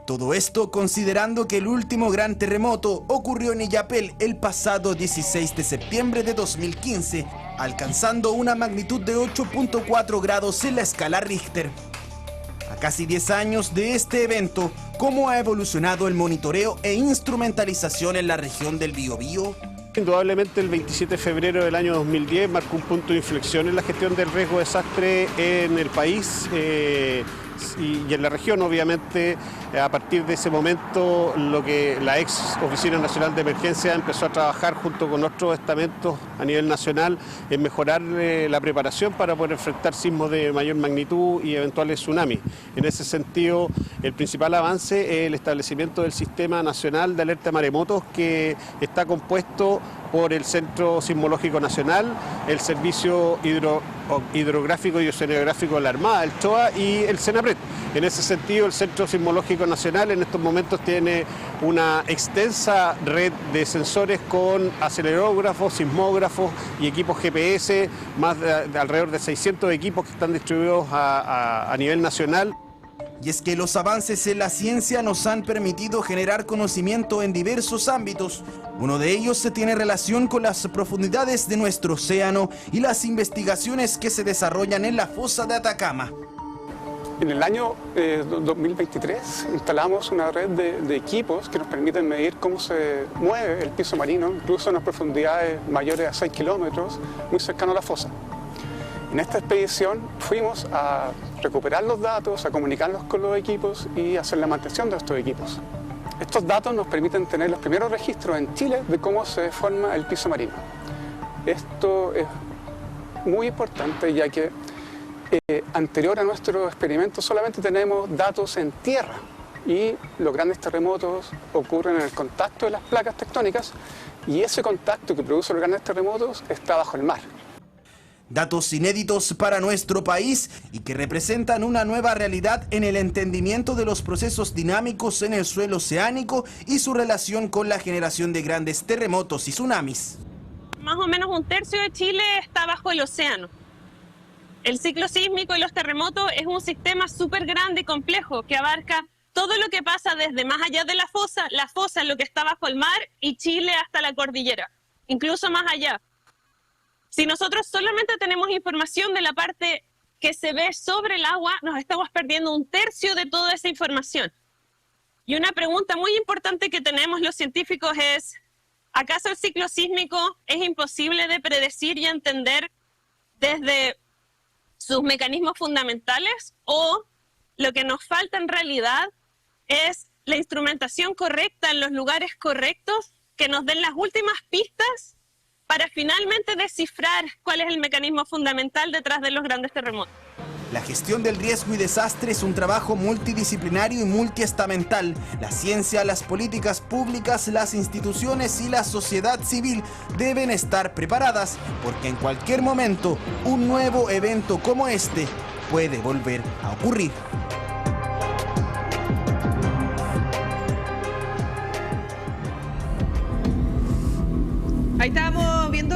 Todo esto considerando que el último gran terremoto ocurrió en Illapel el pasado 16 de septiembre de 2015, alcanzando una magnitud de 8.4 grados en la escala Richter. A casi 10 años de este evento, ¿cómo ha evolucionado el monitoreo e instrumentalización en la región del Biobío? Indudablemente el 27 de febrero del año 2010 marcó un punto de inflexión en la gestión del riesgo de desastre en el país y en la región. Obviamente, a partir de ese momento, lo que la ex Oficina Nacional de Emergencia empezó a trabajar junto con otros estamentos a nivel nacional en mejorar la preparación para poder enfrentar sismos de mayor magnitud y eventuales tsunamis. En ese sentido, el principal avance es el establecimiento del Sistema Nacional de Alerta Maremotos, que está compuesto por el Centro Sismológico Nacional, el Servicio Hidrográfico y Oceanográfico de la Armada, el CHOA, y el CENAPRED. En ese sentido, el Centro Sismológico Nacional en estos momentos tiene una extensa red de sensores con acelerógrafos, sismógrafos y equipos GPS, más de alrededor de 600 equipos que están distribuidos a nivel nacional. Y es que los avances en la ciencia nos han permitido generar conocimiento en diversos ámbitos. Uno de ellos tiene relación con las profundidades de nuestro océano y las investigaciones que se desarrollan en la fosa de Atacama. En el año 2023 instalamos una red de equipos que nos permiten medir cómo se mueve el piso marino, incluso en las profundidades mayores a 6 kilómetros, muy cercano a la fosa. En esta expedición fuimos a recuperar los datos, a comunicarlos con los equipos y hacer la mantención de estos equipos. Estos datos nos permiten tener los primeros registros en Chile de cómo se forma el piso marino. Esto es muy importante ya que anterior a nuestro experimento solamente tenemos datos en tierra y los grandes terremotos ocurren en el contacto de las placas tectónicas y ese contacto que produce los grandes terremotos está bajo el mar. Datos inéditos para nuestro país y que representan una nueva realidad en el entendimiento de los procesos dinámicos en el suelo oceánico y su relación con la generación de grandes terremotos y tsunamis. Más o menos un tercio de Chile está bajo el océano. El ciclo sísmico y los terremotos es un sistema súper grande y complejo que abarca todo lo que pasa desde más allá de la fosa es lo que está bajo el mar y Chile hasta la cordillera, incluso más allá. Si nosotros solamente tenemos información de la parte que se ve sobre el agua, nos estamos perdiendo un tercio de toda esa información. Y una pregunta muy importante que tenemos los científicos es, ¿acaso el ciclo sísmico es imposible de predecir y entender desde sus mecanismos fundamentales? ¿O lo que nos falta en realidad es la instrumentación correcta en los lugares correctos que nos den las últimas pistas para finalmente descifrar cuál es el mecanismo fundamental detrás de los grandes terremotos. La gestión del riesgo y desastre es un trabajo multidisciplinario y multiestamental. La ciencia, las políticas públicas, las instituciones y la sociedad civil deben estar preparadas, porque en cualquier momento un nuevo evento como este puede volver a ocurrir. Ahí estábamos viendo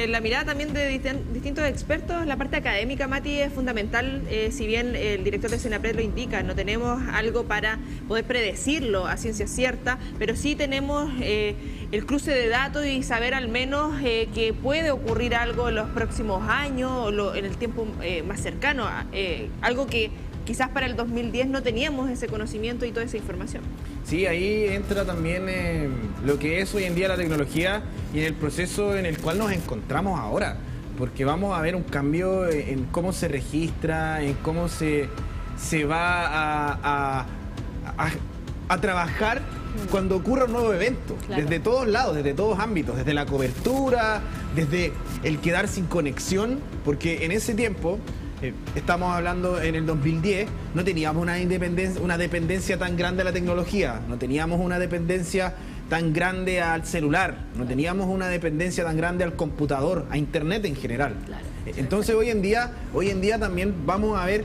la mirada también de distintos expertos. La parte académica, Mati, es fundamental. Si bien el director de Senapred lo indica, no tenemos algo para poder predecirlo a ciencia cierta, pero sí tenemos el cruce de datos y saber al menos que puede ocurrir algo en los próximos años o en el tiempo más cercano. Algo que quizás para el 2010 no teníamos ese conocimiento y toda esa información. Sí, ahí entra también lo que es hoy en día la tecnología y en el proceso en el cual nos encontramos ahora, porque vamos a ver un cambio en cómo se registra, en cómo se va a trabajar cuando ocurra un nuevo evento, claro, desde todos lados, desde todos ámbitos, desde la cobertura, desde el quedar sin conexión, porque en ese tiempo... estamos hablando en el 2010, no teníamos una dependencia tan grande a la tecnología, no teníamos una dependencia tan grande al celular, no teníamos una dependencia tan grande al computador, a internet en general. Claro. Entonces hoy en día también vamos a ver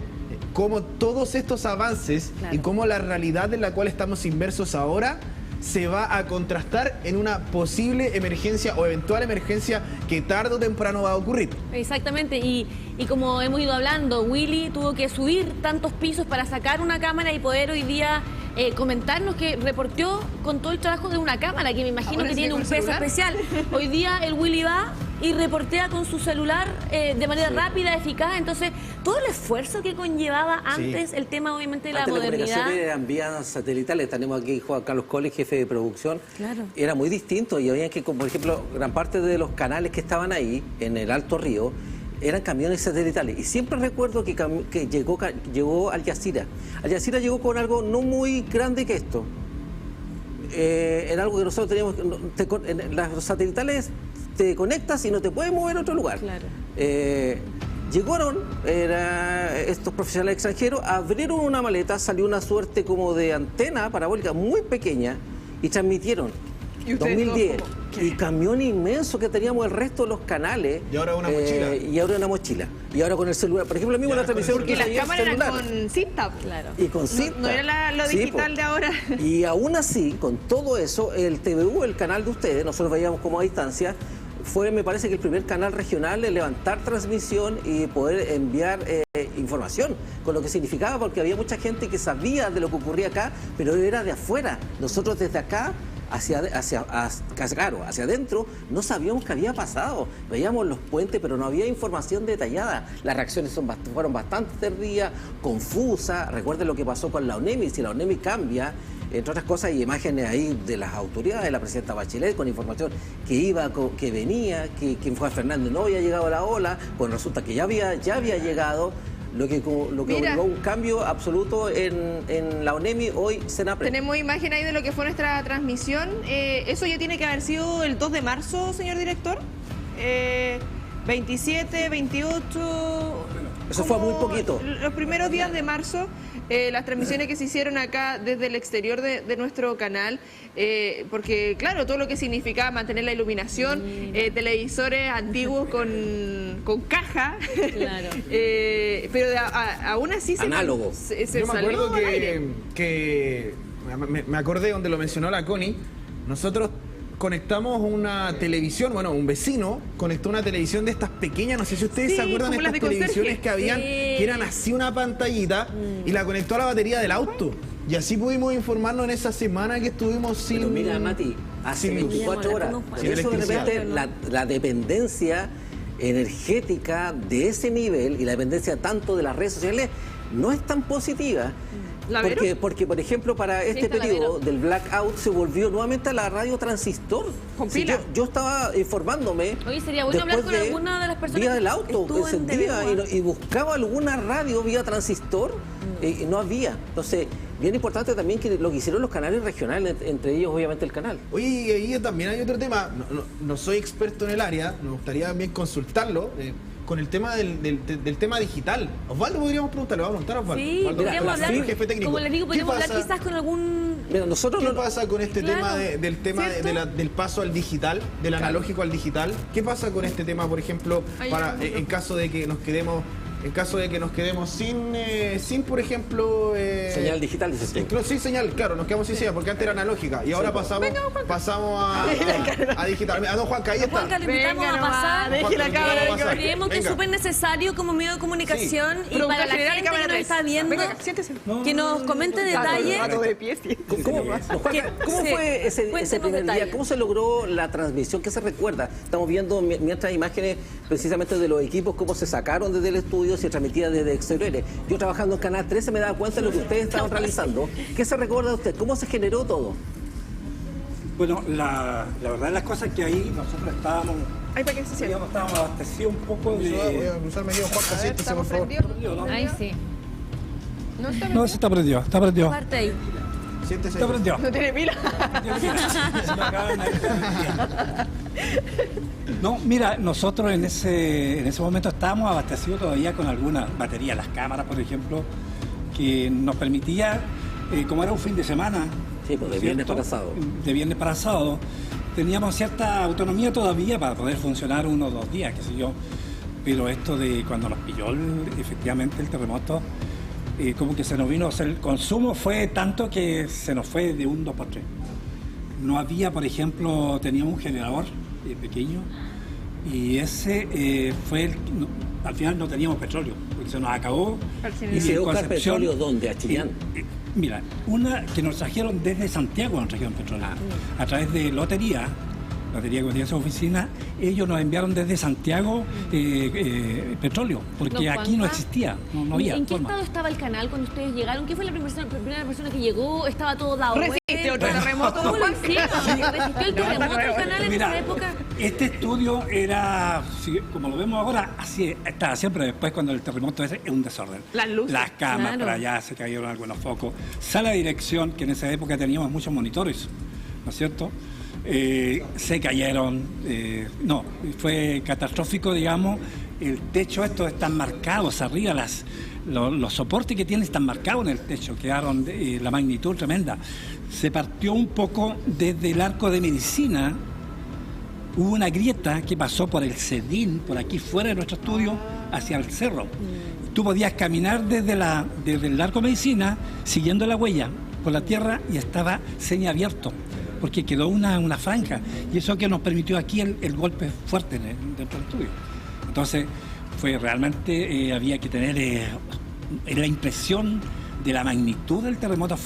cómo todos estos avances, claro, y cómo la realidad en la cual estamos inmersos ahora se va a contrastar en una posible emergencia o eventual emergencia que tarde o temprano va a ocurrir. Exactamente, y como hemos ido hablando, Willy tuvo que subir tantos pisos para sacar una cámara y poder hoy día comentarnos que reporteó con todo el trabajo de una cámara, que me imagino que tiene un peso especial. Hoy día el Willy va y reportea con su celular de manera rápida, eficaz. Entonces, todo el esfuerzo que conllevaba antes, el tema obviamente de la modernidad. Las comunicaciones eran vías satelitales. Tenemos aquí Juan Carlos Coles, jefe de producción. Claro. Era muy distinto y había que, como por ejemplo, gran parte de los canales que estaban ahí, en el Alto Río, eran camiones satelitales. Y siempre recuerdo que llegó Al Jazeera. Al Jazeera llegó con algo no muy grande que esto. Era algo que nosotros teníamos... Los satelitales te conectas y no te puedes mover a otro lugar. Claro. Llegaron estos profesionales extranjeros, abrieron una maleta, salió una suerte como de antena parabólica muy pequeña y transmitieron. 2010. Y camión inmenso que teníamos el resto de los canales. Y ahora una mochila. Y ahora una mochila. Y ahora con el celular. Por ejemplo, mismo la transmisión. Porque las cámaras eran con cinta. Claro. Y con cinta. No era lo digital de ahora. Y aún así, con todo eso, el TVU, el canal de ustedes, nosotros veíamos como a distancia, fue, me parece que el primer canal regional en levantar transmisión y poder enviar información, con lo que significaba, porque había mucha gente que sabía de lo que ocurría acá, pero era de afuera. Nosotros desde acá, hacia adentro, no sabíamos qué había pasado. Veíamos los puentes, pero no había información detallada. Las reacciones fueron bastante tardías, confusas. Recuerden lo que pasó con la ONEMI. Si la ONEMI cambia, entre otras cosas, hay imágenes ahí de las autoridades, de la presidenta Bachelet, con información que venía, que Juan Fernández no había llegado a la ola, pues resulta que ya había llegado. Lo que obligó un cambio absoluto en la ONEMI, hoy Senapred. Tenemos imagen ahí de lo que fue nuestra transmisión. Eso ya tiene que haber sido el 2 de marzo, señor director. 27, 28... Eso fue muy poquito. Los primeros días de marzo, las transmisiones que se hicieron acá desde el exterior de nuestro canal, porque claro, todo lo que significaba mantener la iluminación, televisores antiguos con caja, claro. Pero aún así análogo. Yo me acuerdo que me acordé donde lo mencionó la Connie, nosotros conectamos una televisión, bueno, un vecino conectó una televisión de estas pequeñas, no sé si ustedes se acuerdan de estas televisiones que habían, que eran así una pantallita, y la conectó a la batería del auto. Y así pudimos informarnos en esa semana que estuvimos sin... Pero mira, Mati, hace 24 horas. Por eso de repente la dependencia energética de ese nivel y la dependencia tanto de las redes sociales no es tan positiva. Porque, por ejemplo, para este periodo del blackout se volvió nuevamente a la radio transistor. Si yo estaba informándome. Oye, sería bueno hablar con alguna de las personas vía del auto, encendía y buscaba alguna radio vía transistor y no había. Entonces, bien importante también que lo que hicieron los canales regionales, entre ellos obviamente el canal. Oye, y ahí también hay otro tema, no soy experto en el área, me gustaría también consultarlo, con el tema del tema digital. Osvaldo, podríamos preguntarle, vamos a preguntar a Osvaldo. Sí, Osvaldo, podríamos hablar, jefe técnico. como les digo, podríamos hablar quizás con algún... Mira, nosotros ¿Qué pasa con este tema del tema del paso al digital, del analógico al digital? ¿Qué pasa con este tema, por ejemplo, en caso de que nos quedemos sin por ejemplo... señal digital, dices tú. Sí, señal, claro, nos quedamos sin señal, porque antes era analógica, y ahora pasamos a digital. A don Juanca, ahí está. Juanca, le invitamos a pasar. Deje la cámara. Creemos que es súper necesario como medio de comunicación y para la gente que nos está viendo, que nos comente detalles. ¿Cómo fue ese primer día? ¿Cómo se logró la transmisión? ¿Qué se recuerda? Estamos viendo mientras imágenes precisamente de los equipos, cómo se sacaron desde el estudio, se transmitía desde exteriores. Yo trabajando en Canal 13 me daba cuenta de lo que ustedes estaban realizando. ¿Qué se recuerda de usted? ¿Cómo se generó todo? Bueno, la verdad de las cosas que ahí nosotros estábamos abastecidos un poco de... Voy a cruzar medio, Juanca, siéntese, por favor. Ahí sí. No, se está prendido, está prendido. Parte ahí. Siéntese. Está prendido. No tiene pila. No, mira, nosotros en ese momento estábamos abastecidos todavía con algunas baterías, las cámaras, por ejemplo, que nos permitía, como era un fin de semana, sí, pues de viernes para sábado. De viernes para sábado, teníamos cierta autonomía todavía para poder funcionar 1 o 2 días, qué sé yo. Pero esto de cuando nos pilló efectivamente el terremoto, como que se nos vino, o sea, el consumo fue tanto que se nos fue de un 2x3. No había, por ejemplo, teníamos un generador pequeño y ese al final no teníamos petróleo, porque se nos acabó. ¿Y se busca petróleo dónde? ¿A Chillán? Mira, una que nos trajeron desde Santiago, nos trajeron petróleo, a través de Lotería que tenía esa oficina, ellos nos enviaron desde Santiago petróleo, porque aquí no existía, no había. ¿En qué estado estaba el canal cuando ustedes llegaron? ¿Qué fue la primera persona que llegó? ¿Estaba todo dado vuelta? ¿Resiste otro terremoto? ¿Cómo lo hicieron? ¿Resistió el terremoto el canal en esa época? Este estudio era, como lo vemos ahora, así estaba siempre. Después, cuando el terremoto es un desorden. Las luces. Las camas, claro. para allá se cayeron algunos focos. Sala de dirección, que en esa época teníamos muchos monitores, ¿no es cierto? Se cayeron, no, fue catastrófico, digamos. El techo, estos están marcados arriba, los soportes que tiene están marcados en el techo, quedaron la magnitud tremenda. Se partió un poco desde el arco de medicina, hubo una grieta que pasó por el Cedín, por aquí fuera de nuestro estudio, hacia el cerro. Tú podías caminar desde el arco de medicina, siguiendo la huella por la tierra, y estaba semiabierto, porque quedó una franja, y eso que nos permitió aquí el golpe fuerte dentro del estudio. Entonces, fue realmente, había que tener la impresión de la magnitud del terremoto.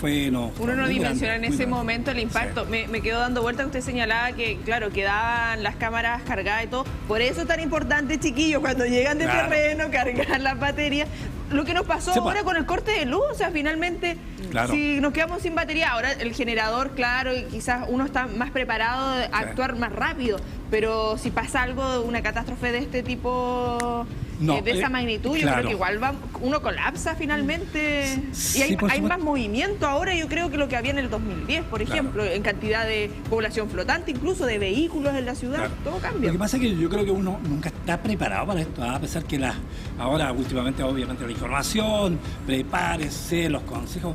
Uno no dimensiona en ese momento el impacto. Sí. Me quedo dando vuelta que usted señalaba que, claro, quedaban las cámaras cargadas y todo. Por eso es tan importante, chiquillos, cuando llegan de terreno, cargar las baterías. Lo que nos pasó ahora con el corte de luz, o sea, finalmente, si nos quedamos sin batería, ahora el generador, claro, y quizás uno está más preparado a actuar más rápido, pero si pasa algo, una catástrofe de este tipo, de esa magnitud, yo creo que igual uno colapsa finalmente. Y hay más movimiento ahora, yo creo, que lo que había en el 2010, por ejemplo, en cantidad de población flotante, incluso de vehículos en la ciudad, todo cambia. Lo que pasa es que yo creo que uno nunca está preparado para esto, a pesar que ahora últimamente, obviamente, la información, prepárese, los consejos,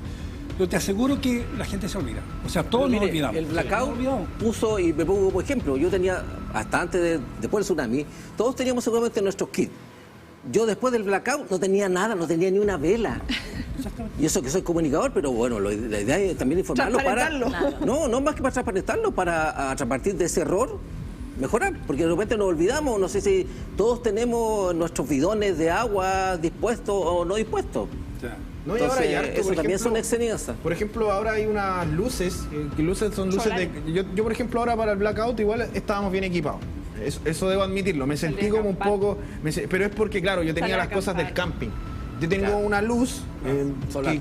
pero te aseguro que la gente se olvida. O sea, todos nos olvidamos. El blackout puso, y me pongo como ejemplo, yo tenía, hasta antes después del tsunami, todos teníamos seguramente nuestros kits. Yo después del blackout no tenía nada, no tenía ni una vela. Y eso que soy comunicador, pero bueno, la idea es también informarlo para... No más que para transparentarlo, para a partir de ese error mejorar, porque de repente nos olvidamos, no sé si todos tenemos nuestros bidones de agua dispuestos o no dispuestos. No, y ahora hay harto, eso también son enseñanzas. Por ejemplo, ahora hay unas luces, que luces son luces de... Yo, por ejemplo, ahora para el blackout igual estábamos bien equipados. Eso debo admitirlo. Me sentí como un poco... Pero es porque, claro, yo tenía las cosas del camping. Yo tengo una luz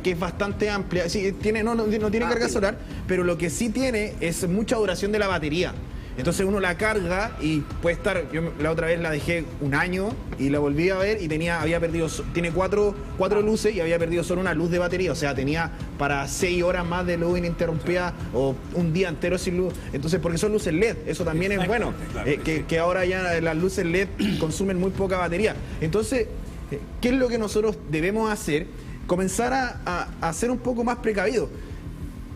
que es bastante amplia. Sí, no tiene carga solar, pero lo que sí tiene es mucha duración de la batería. Entonces uno la carga y puede estar, yo la otra vez la dejé un año y la volví a ver y tiene cuatro luces y había perdido solo una luz de batería, o sea, tenía para 6 horas más de luz ininterrumpida o un día entero sin luz. Entonces, porque son luces LED, eso también es bueno, que ahora ya las luces LED consumen muy poca batería. Entonces, ¿qué es lo que nosotros debemos hacer? Comenzar a ser un poco más precavidos.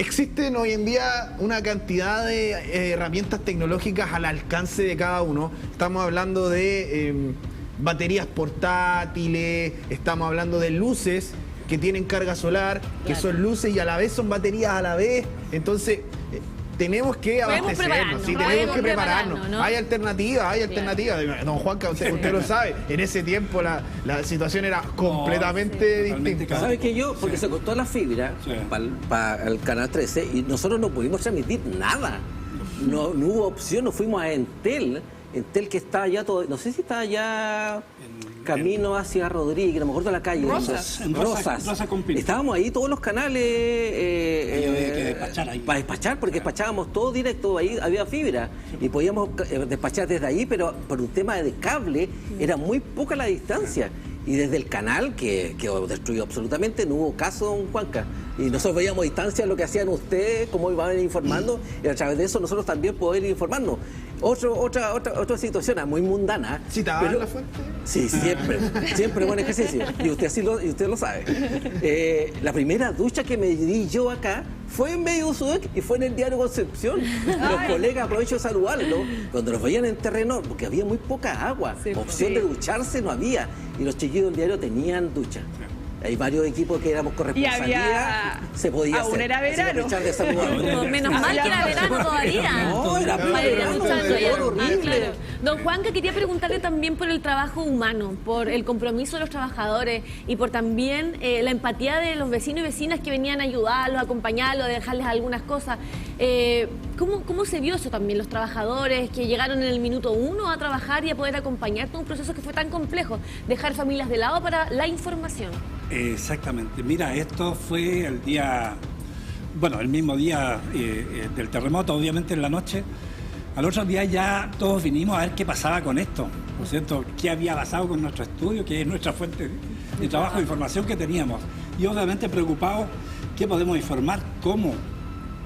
Existen hoy en día una cantidad de herramientas tecnológicas al alcance de cada uno. Estamos hablando de baterías portátiles, estamos hablando de luces que tienen carga solar, que son luces y a la vez son baterías a la vez. Entonces, tenemos que abastecernos, tenemos que prepararnos. ¿No? Hay alternativas. Don Juanca, usted lo sabe, en ese tiempo la situación era completamente distinta. ¿Sabe qué yo? Porque se cortó la fibra para el Canal 13 y nosotros no pudimos transmitir nada. No hubo opción, nos fuimos a Entel que está allá todo, no sé si está allá camino hacia Rodríguez, no me acuerdo la calle. Rosas. Estábamos ahí todos los canales para despachar, porque despachábamos todo directo, ahí había fibra y podíamos despachar desde ahí, pero por un tema de cable era muy poca la distancia. Y desde el canal, que quedó destruido absolutamente, no hubo caso, don Juanca. Y nosotros veíamos a distancia lo que hacían ustedes, cómo iban informando, y a través de eso nosotros también poder ir informarnos. Otra situación muy mundana. ¿Citaban la fuente? Sí, siempre buen ejercicio. Y usted lo sabe. La primera ducha que me di yo acá fue en Medio Sudec y fue en el diario Concepción. Los colegas, aprovecho de saludarlos, cuando nos veían en terreno, porque había muy poca agua, opción de ducharse no había, y los chiquillos del diario tenían ducha. Hay varios equipos que éramos corresponsalía, se podía aún hacer. Era verano. Menos mal que era verano todavía. No, era horrible. Don Juanca, quería preguntarle también por el trabajo humano, por el compromiso de los trabajadores y por también la empatía de los vecinos y vecinas que venían a ayudarlos, a acompañarlos, a dejarles algunas cosas. ¿Cómo se vio eso también, los trabajadores que llegaron en el minuto 1 a trabajar y a poder acompañar todo un proceso que fue tan complejo, dejar familias de lado para la información? Exactamente. Mira, esto fue el mismo día del terremoto, obviamente en la noche. Al otro día ya todos vinimos a ver qué pasaba con esto, ¿no es cierto? ¿Qué había pasado con nuestro estudio, que es nuestra fuente de trabajo de información que teníamos? Y obviamente preocupados, ¿qué podemos informar? ¿Cómo?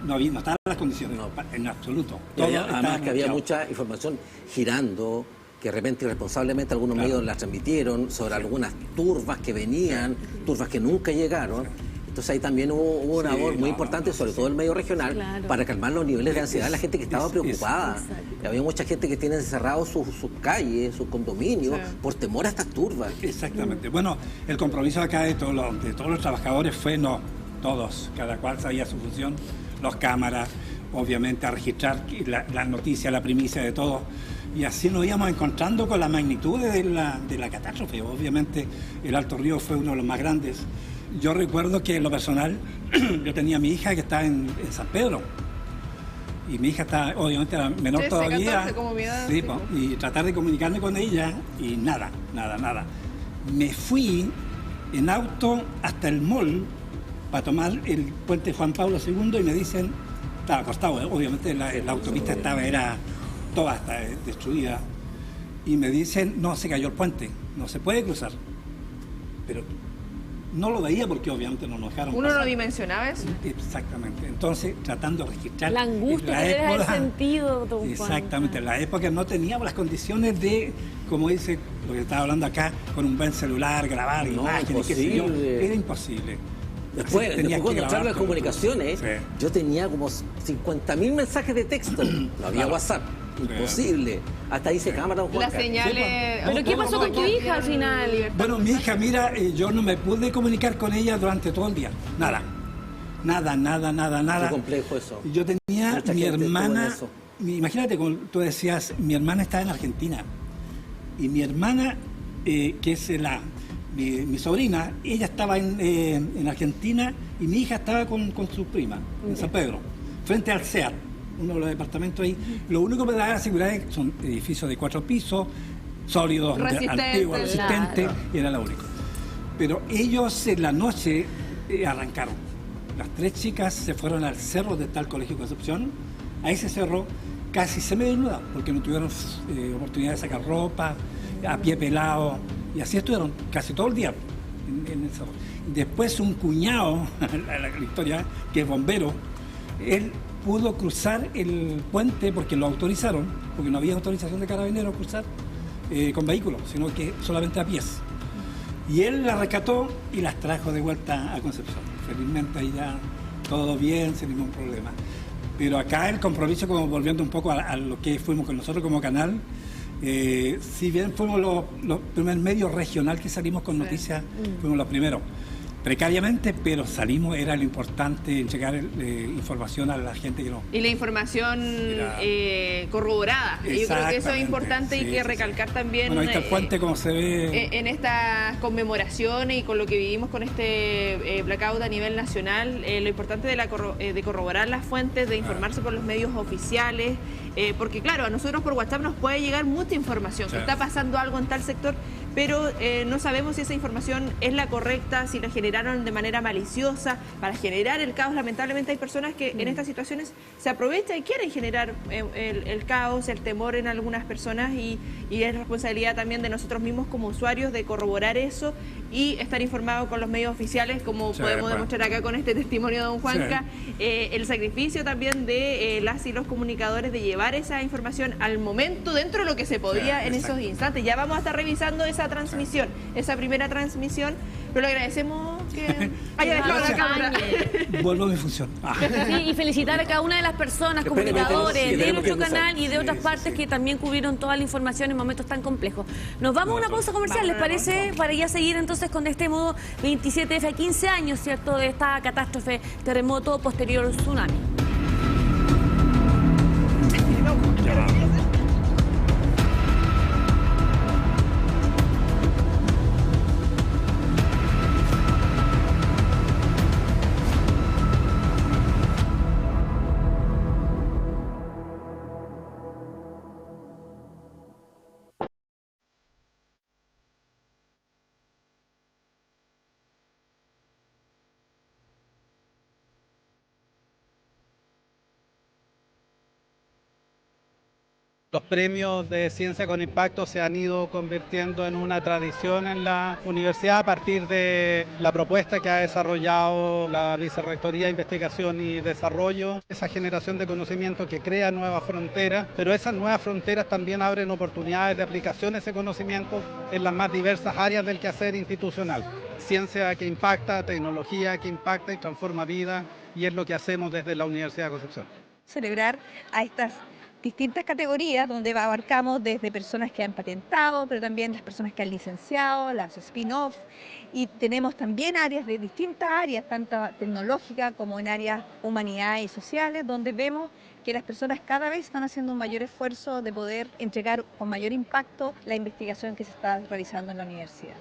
No estaban las condiciones, en absoluto. Además que había mucha información girando, que de repente irresponsablemente algunos medios las transmitieron sobre algunas turbas que venían, turbas que nunca llegaron. Entonces ahí también hubo una labor muy importante, sobre todo el medio regional, para calmar los niveles de ansiedad de la gente que estaba preocupada. Había mucha gente que tiene encerrados sus calles, sus condominios, por temor a estas turbas. Exactamente. Bueno, el compromiso acá de todos los trabajadores fue todos, cada cual sabía su función, los cámaras, obviamente a registrar la noticia, la primicia de todo. Y así nos íbamos encontrando con la magnitud de la catástrofe. Obviamente el Alto Río fue uno de los más grandes. Yo recuerdo que en lo personal, yo tenía a mi hija que estaba en San Pedro. Y mi hija está, obviamente, era menor 13, todavía. 14, como mi edad, sí, y tratar de comunicarme con ella y nada. Me fui en auto hasta el mall para tomar el puente Juan Pablo II y me dicen, estaba acostado, obviamente la autopista era toda destruida. Y me dicen, no, se cayó el puente, no se puede cruzar. Pero no lo veía porque obviamente no nos dejaron Uno pasar. no dimensionaba eso. Exactamente. Entonces, tratando de registrar... La angustia que era el sentido, don Juan. Exactamente. En la época no teníamos las condiciones de, como dice lo que estaba hablando acá, con un buen celular, grabar imágenes, qué sé yo. Era imposible. Después cuando entraron las comunicaciones, yo tenía como 50.000 mensajes de texto. No había WhatsApp. Imposible. Hasta ahí se cámara, don Juan. Las señales... ¿Pero qué pasó con tu hija al final? Bueno, mi hija, mira, yo no me pude comunicar con ella durante todo el día. Nada. Qué complejo eso. Yo tenía mi hermana... Imagínate, como tú decías, mi hermana estaba en Argentina. Y mi hermana, que es mi sobrina, ella estaba en Argentina y mi hija estaba con su prima, en San Pedro, frente al CEAT. Uno de los departamentos ahí. Lo único que me da la seguridad es que son edificios de 4 pisos, sólidos, antiguos, resistentes, y era lo único. Pero ellos en la noche arrancaron. Las 3 chicas se fueron al cerro de tal Colegio Concepción, a ese cerro, casi semidesnudas, porque no tuvieron oportunidad de sacar ropa, a pie pelado, y así estuvieron casi todo el día en el cerro. Después un cuñado, la historia, que es bombero, él pudo cruzar el puente porque lo autorizaron, porque no había autorización de carabineros cruzar con vehículos, sino que solamente a pies. Y él las rescató y las trajo de vuelta a Concepción. Felizmente ahí ya todo bien, sin ningún problema. Pero acá el compromiso, como volviendo un poco a lo que fuimos con nosotros como canal, si bien fuimos los primer medio regional que salimos con noticias, fuimos los primeros. Precariamente, pero salimos, era lo importante, entregar información a la gente que no. Y la información corroborada. Yo creo que eso es importante y que recalcar también. Bueno, ahí está el puente, como se ve. En estas conmemoraciones y con lo que vivimos con este blackout a nivel nacional, lo importante de corroborar las fuentes, de informarse por los medios oficiales, porque claro, a nosotros por WhatsApp nos puede llegar mucha información, que está pasando algo en tal sector, pero no sabemos si esa información es la correcta, si la generaron de manera maliciosa para generar el caos. Lamentablemente hay personas que en estas situaciones se aprovechan y quieren generar el caos, el temor en algunas personas, y es responsabilidad también de nosotros mismos como usuarios de corroborar eso y estar informados con los medios oficiales, como podemos demostrar acá con este testimonio de don Juanca, el sacrificio también de las y los comunicadores de llevar esa información al momento dentro de lo que se podía en esos instantes. Ya vamos a estar revisando esa transmisión, esa primera transmisión, pero le agradecemos que haya dejado la cámara. Vuelvo a mi función. Sí, y felicitar a cada una de las personas, comunicadores de nuestro canal y de otras partes que también cubrieron toda la información en momentos tan complejos. Nos vamos a una pausa comercial, ¿les parece? Para ya seguir entonces con este modo 27F a 15 años, ¿cierto?, de esta catástrofe, terremoto posterior al tsunami. Los premios de Ciencia con Impacto se han ido convirtiendo en una tradición en la universidad a partir de la propuesta que ha desarrollado la Vicerrectoría de Investigación y Desarrollo, esa generación de conocimiento que crea nuevas fronteras, pero esas nuevas fronteras también abren oportunidades de aplicación de ese conocimiento en las más diversas áreas del quehacer institucional. Ciencia que impacta, tecnología que impacta y transforma vidas, y es lo que hacemos desde la Universidad de Concepción. Celebrar a estas distintas categorías donde abarcamos desde personas que han patentado, pero también las personas que han licenciado, las spin-off, y tenemos también áreas de distintas áreas, tanto tecnológicas como en áreas humanidades y sociales, donde vemos que las personas cada vez están haciendo un mayor esfuerzo de poder entregar con mayor impacto la investigación que se está realizando en la universidad.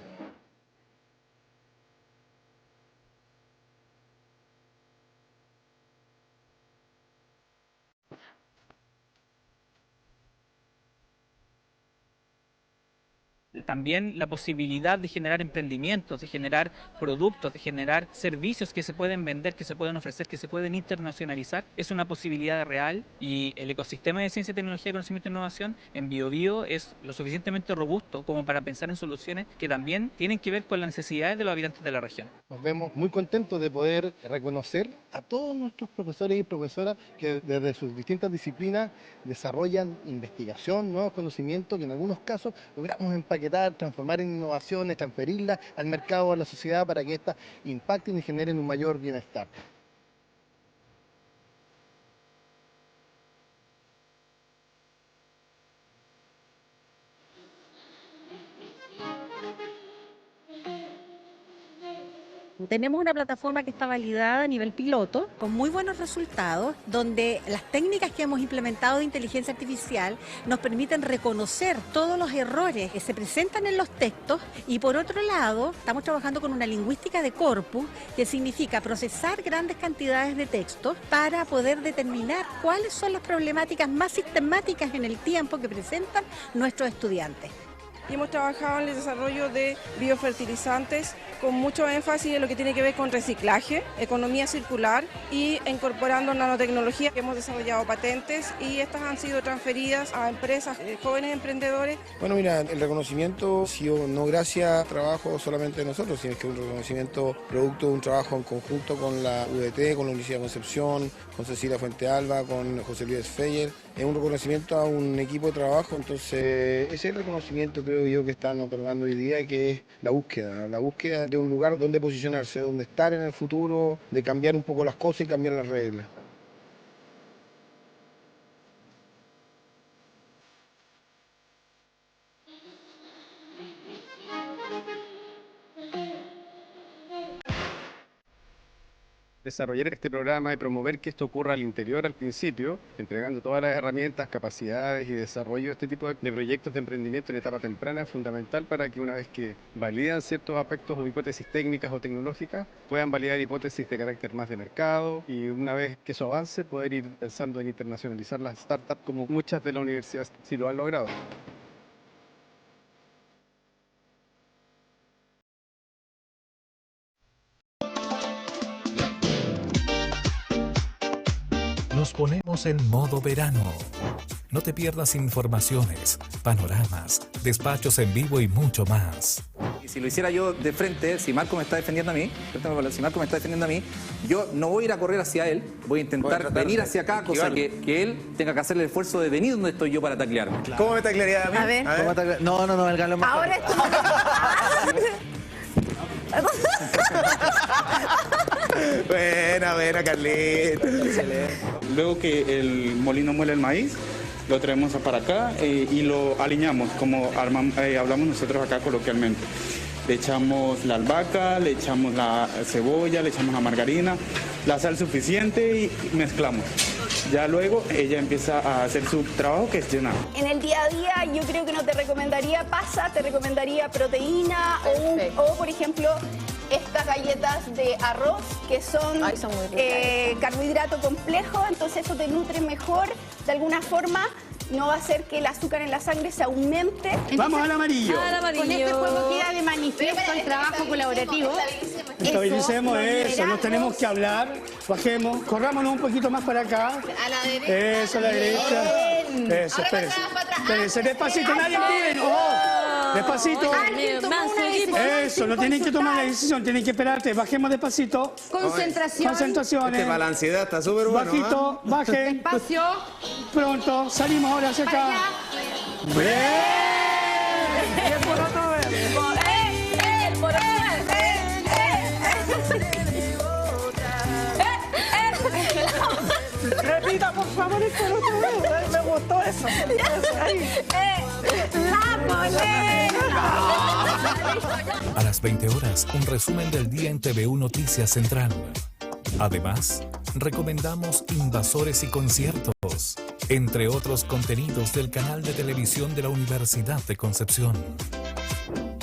También la posibilidad de generar emprendimientos, de generar productos, de generar servicios que se pueden vender, que se pueden ofrecer, que se pueden internacionalizar, es una posibilidad real, y el ecosistema de ciencia, tecnología, conocimiento e innovación en Biobío es lo suficientemente robusto como para pensar en soluciones que también tienen que ver con las necesidades de los habitantes de la región. Nos vemos muy contentos de poder reconocer a todos nuestros profesores y profesoras que desde sus distintas disciplinas desarrollan investigación, nuevos conocimientos que en algunos casos logramos empaquetar, transformar en innovaciones, transferirlas al mercado, a la sociedad, para que éstas impacten y generen un mayor bienestar. Tenemos una plataforma que está validada a nivel piloto, con muy buenos resultados, donde las técnicas que hemos implementado de inteligencia artificial nos permiten reconocer todos los errores que se presentan en los textos, y por otro lado, estamos trabajando con una lingüística de corpus, que significa procesar grandes cantidades de textos para poder determinar cuáles son las problemáticas más sistemáticas en el tiempo que presentan nuestros estudiantes. Y hemos trabajado en el desarrollo de biofertilizantes con mucho énfasis en lo que tiene que ver con reciclaje, economía circular y incorporando nanotecnología. Hemos desarrollado patentes y estas han sido transferidas a empresas, jóvenes emprendedores. Bueno, mira, el reconocimiento ha sido no gracias a trabajo solamente de nosotros, sino que un reconocimiento producto de un trabajo en conjunto con la UDT, con la Universidad de Concepción, con Cecilia Fuentealba, con José Luis Feyer. Es un reconocimiento a un equipo de trabajo, entonces ese es el reconocimiento, creo yo, que están otorgando hoy día, que es la búsqueda de un lugar donde posicionarse, donde estar en el futuro, de cambiar un poco las cosas y cambiar las reglas. Desarrollar este programa y promover que esto ocurra al interior al principio, entregando todas las herramientas, capacidades y desarrollo de este tipo de proyectos de emprendimiento en etapa temprana es fundamental para que una vez que validan ciertos aspectos o hipótesis técnicas o tecnológicas, puedan validar hipótesis de carácter más de mercado y una vez que eso avance, poder ir pensando en internacionalizar las startups como muchas de la universidad sí lo han logrado. Nos ponemos en modo verano. No te pierdas informaciones, panoramas, despachos en vivo y mucho más. Y si lo hiciera yo de frente, si Marco me está defendiendo a mí, yo no voy a ir a correr hacia él, voy a intentar venir hacia acá, cosa que él tenga que hacer el esfuerzo de venir donde estoy yo para taclearme. Claro. ¿Cómo me taclearía a mí? A ver. No, el Galo más. Ahora esto. Buena, Carlito. Excelente. Luego que el molino muele el maíz, lo traemos para acá y lo aliñamos, como hablamos nosotros acá coloquialmente. Le echamos la albahaca, le echamos la cebolla, le echamos la margarina, la sal suficiente y mezclamos. Ya luego ella empieza a hacer su trabajo, que es llenar. En el día a día yo creo que no te recomendaría pasa, te recomendaría proteína o por ejemplo, estas galletas de arroz que son carbohidrato complejo, entonces eso te nutre mejor de alguna forma. No va a hacer que el azúcar en la sangre se aumente. Vamos al amarillo. Con este juego queda de manifiesto el trabajo colaborativo. Estabilicemos eso, nos tenemos que hablar, bajemos, corrámonos un poquito más para acá. A la derecha. Eso, a la derecha. Eso, espérense. Despacito, nadie pide, no. Despacito. Eso, no tienen que tomar la decisión, tienen que esperarte. Bajemos despacito. Concentraciones. Para la ansiedad está súper bueno. Bajito, baje. Despacio. Pronto, salimos ahora hacia acá. ¡Bien! Repita, por favor, esto no te me gustó eso. A las 20 horas, un resumen del día en TVU Noticias Central. Además, recomendamos Invasores y Conciertos, entre otros contenidos del canal de televisión de la Universidad de Concepción.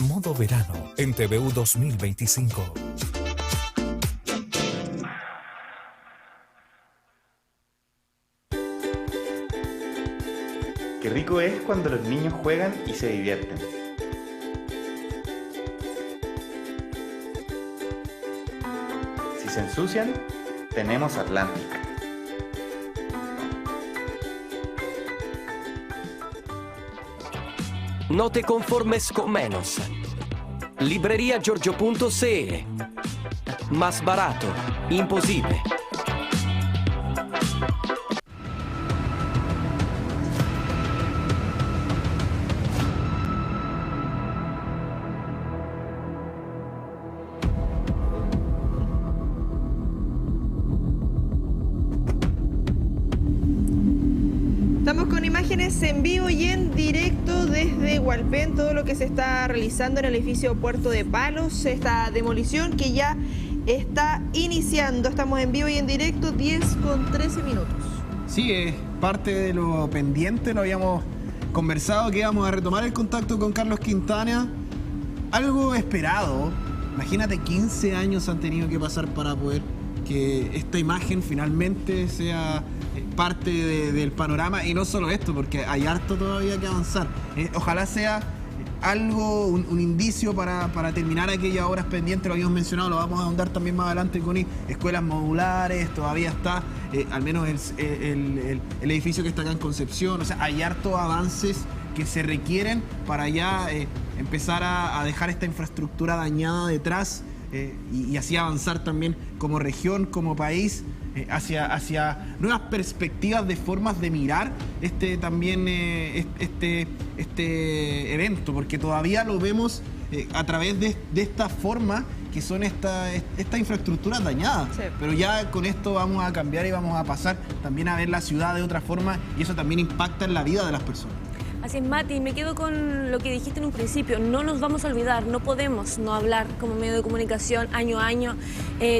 Modo verano en TVU 2025. Qué rico es cuando los niños juegan y se divierten. Si se ensucian, tenemos Atlantic. No te conformes con menos. Librería Giorgio.cl. Más barato, imposible. Estamos con imágenes en vivo y en directo desde Hualpén, todo lo que se está realizando en el edificio Puerto de Palos, esta demolición que ya está iniciando. Estamos en vivo y en directo, 10:13 minutos. Sí, es parte de lo pendiente, lo habíamos conversado, que íbamos a retomar el contacto con Carlos Quintana. Algo esperado. Imagínate, 15 años han tenido que pasar para poder que esta imagen finalmente sea parte del panorama, y no solo esto, porque hay harto todavía que avanzar. Ojalá sea algo, un indicio para terminar aquellas obras pendientes? Lo habíamos mencionado, lo vamos a ahondar también más adelante con escuelas modulares, todavía está, al menos el edificio que está acá en Concepción, o sea, hay hartos avances que se requieren para ya empezar a dejar esta infraestructura dañada detrás y así avanzar también como región, como país, hacia nuevas perspectivas de formas de mirar este evento, porque todavía lo vemos a través de esta forma que son esta infraestructura dañada. Sí. Pero ya con esto vamos a cambiar y vamos a pasar también a ver la ciudad de otra forma, y eso también impacta en la vida de las personas. Así es, Mati, me quedo con lo que dijiste en un principio. No nos vamos a olvidar, no podemos no hablar como medio de comunicación año a año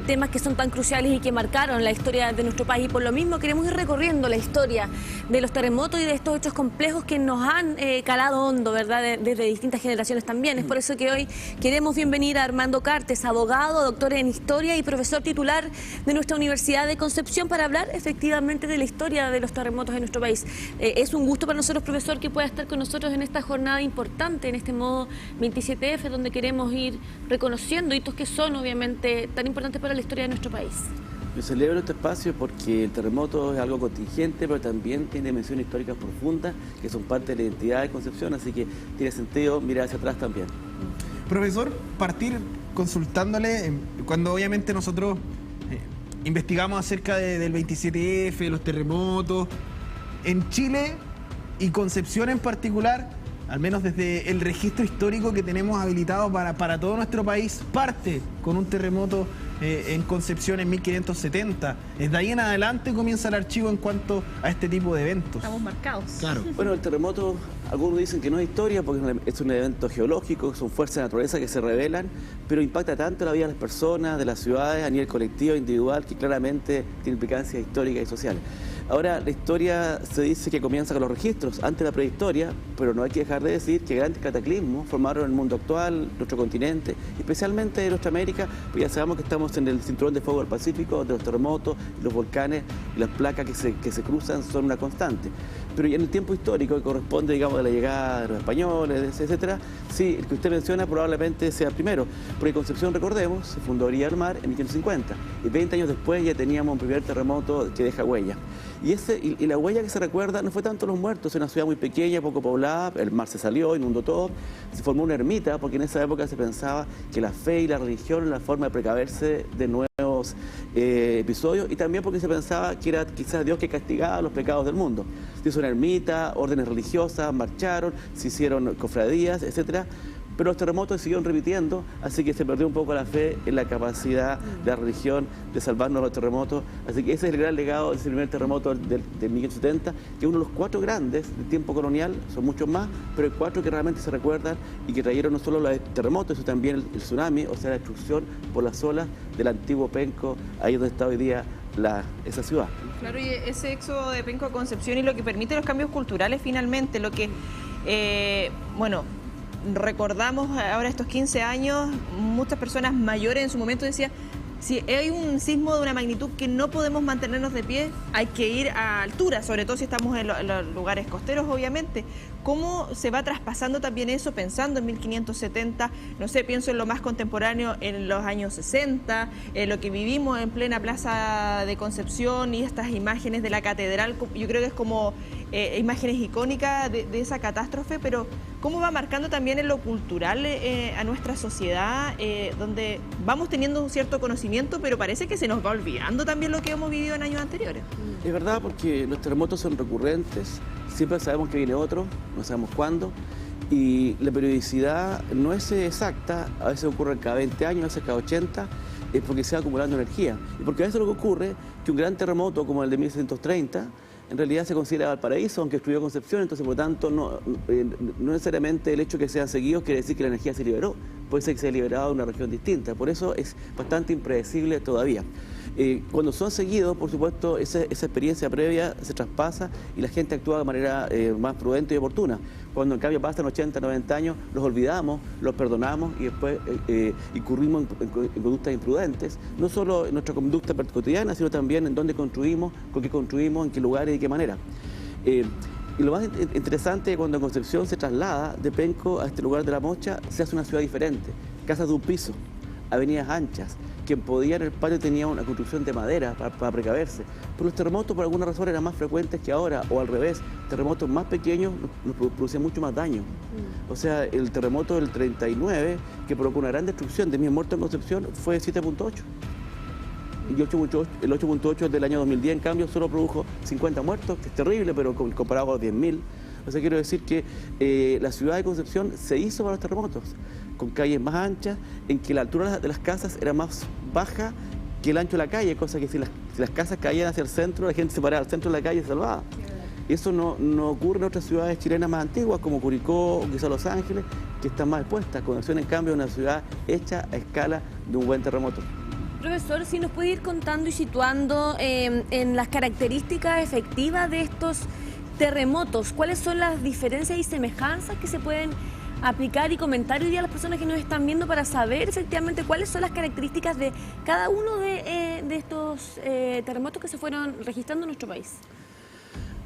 temas que son tan cruciales y que marcaron la historia de nuestro país. Y por lo mismo queremos ir recorriendo la historia de los terremotos y de estos hechos complejos que nos han calado hondo, ¿verdad? Desde distintas generaciones también. Es por eso que hoy queremos bienvenir a Armando Cartes, abogado, doctor en historia y profesor titular de nuestra Universidad de Concepción, para hablar efectivamente de la historia de los terremotos en nuestro país. Es un gusto para nosotros, profesor, que pueda estar con nosotros en esta jornada importante, en este modo 27F, donde queremos ir reconociendo hitos que son obviamente tan importantes para la historia de nuestro país. Yo celebro este espacio porque el terremoto es algo contingente, pero también tiene dimensiones históricas profundas que son parte de la identidad de Concepción, así que tiene sentido mirar hacia atrás también. Profesor, partir consultándole, cuando obviamente nosotros investigamos acerca del 27F, de los terremotos, en Chile y Concepción en particular, al menos desde el registro histórico que tenemos habilitado para todo nuestro país, parte con un terremoto en Concepción en 1570. Desde ahí en adelante comienza el archivo en cuanto a este tipo de eventos. Estamos marcados. Claro. Bueno, el terremoto, algunos dicen que no es historia porque es un evento geológico, son fuerzas de naturaleza que se revelan, pero impacta tanto la vida de las personas, de las ciudades, a nivel colectivo, individual, que claramente tiene implicancias históricas y sociales. Ahora, la historia se dice que comienza con los registros, antes de la prehistoria, pero no hay que dejar de decir que grandes cataclismos formaron el mundo actual, nuestro continente, especialmente de nuestra América, pues ya sabemos que estamos en el cinturón de fuego del Pacífico, donde los terremotos, los volcanes y las placas que se cruzan son una constante. Pero en el tiempo histórico, que corresponde, digamos, a la llegada de los españoles, etcétera, sí, el que usted menciona probablemente sea primero, porque Concepción, recordemos, se fundó a orilla del mar en 1550, y 20 años después ya teníamos un primer terremoto que deja huella. Y la huella que se recuerda no fue tanto los muertos, en una ciudad muy pequeña, poco poblada, el mar se salió, inundó todo, se formó una ermita, porque en esa época se pensaba que la fe y la religión era la forma de precaverse de nuevos episodios, y también porque se pensaba que era quizás Dios que castigaba los pecados del mundo. Se hizo una ermita, órdenes religiosas marcharon, se hicieron cofradías, etcétera. Pero los terremotos siguieron repitiendo, así que se perdió un poco la fe en la capacidad de la religión de salvarnos los terremotos. Así que ese es el gran legado de ese primer terremoto del 1570, que es uno de los 4 grandes del tiempo colonial, son muchos más, pero hay 4 que realmente se recuerdan y que trajeron no solo los terremotos, sino también el tsunami, o sea, la destrucción por las olas del antiguo Penco, ahí donde está hoy día esa ciudad. Claro, y ese éxodo de Penco a Concepción y lo que permite los cambios culturales finalmente, lo que, bueno, recordamos ahora estos 15 años, muchas personas mayores en su momento decían, si hay un sismo de una magnitud que no podemos mantenernos de pie, hay que ir a altura, sobre todo si estamos en los lugares costeros, obviamente. ¿Cómo se va traspasando también eso, pensando en 1570? No sé, pienso en lo más contemporáneo, en los años 60, lo que vivimos en plena Plaza de Concepción y estas imágenes de la catedral, yo creo que es como imágenes icónicas de esa catástrofe, pero ¿cómo va marcando también en lo cultural a nuestra sociedad, donde vamos teniendo un cierto conocimiento, pero parece que se nos va olvidando también lo que hemos vivido en años anteriores? Es verdad, porque los terremotos son recurrentes, siempre sabemos que viene otro, no sabemos cuándo, y la periodicidad no es exacta, a veces ocurre cada 20 años, a veces cada 80, es porque se va acumulando energía. Y porque a veces lo que ocurre es que un gran terremoto como el de 1730, en realidad se considera Valparaíso, aunque destruyó Concepción, entonces por lo tanto no necesariamente el hecho de que sean seguidos quiere decir que la energía se liberó, puede ser que se haya liberado de una región distinta, por eso es bastante impredecible todavía. Cuando son seguidos, por supuesto, esa experiencia previa se traspasa y la gente actúa de manera más prudente y oportuna. Cuando en cambio pasan 80, 90 años, los olvidamos, los perdonamos y después incurrimos en conductas imprudentes, no solo en nuestra conducta cotidiana, sino también en dónde construimos, con qué construimos, en qué lugares y de qué manera. Y lo más interesante es que cuando Concepción se traslada de Penco a este lugar de La Mocha, se hace una ciudad diferente. Casas de un piso, avenidas anchas. Quien podía en el patio tenía una construcción de madera para precaverse. Pero los terremotos por alguna razón eran más frecuentes que ahora, o al revés, terremotos más pequeños nos producían mucho más daño. O sea, el terremoto del 39, que provocó una gran destrucción de 1000 muertos en Concepción, fue 7.8. Y el 8.8 del año 2010, en cambio, solo produjo 50 muertos, que es terrible, pero comparado a los 10.000. O sea, quiero decir que la ciudad de Concepción se hizo para los terremotos, con calles más anchas, en que la altura de las casas era más baja que el ancho de la calle, cosa que si las casas caían hacia el centro, la gente se paraba al centro de la calle y se salvaba. Y eso no ocurre en otras ciudades chilenas más antiguas, como Curicó o quizá Los Ángeles, que están más expuestas. Concepción, en cambio, es una ciudad hecha a escala de un buen terremoto. Profesor, si nos puede ir contando y situando en las características efectivas de estos terremotos, ¿cuáles son las diferencias y semejanzas que se pueden aplicar y comentar hoy día a las personas que nos están viendo para saber efectivamente cuáles son las características de cada uno de estos terremotos que se fueron registrando en nuestro país?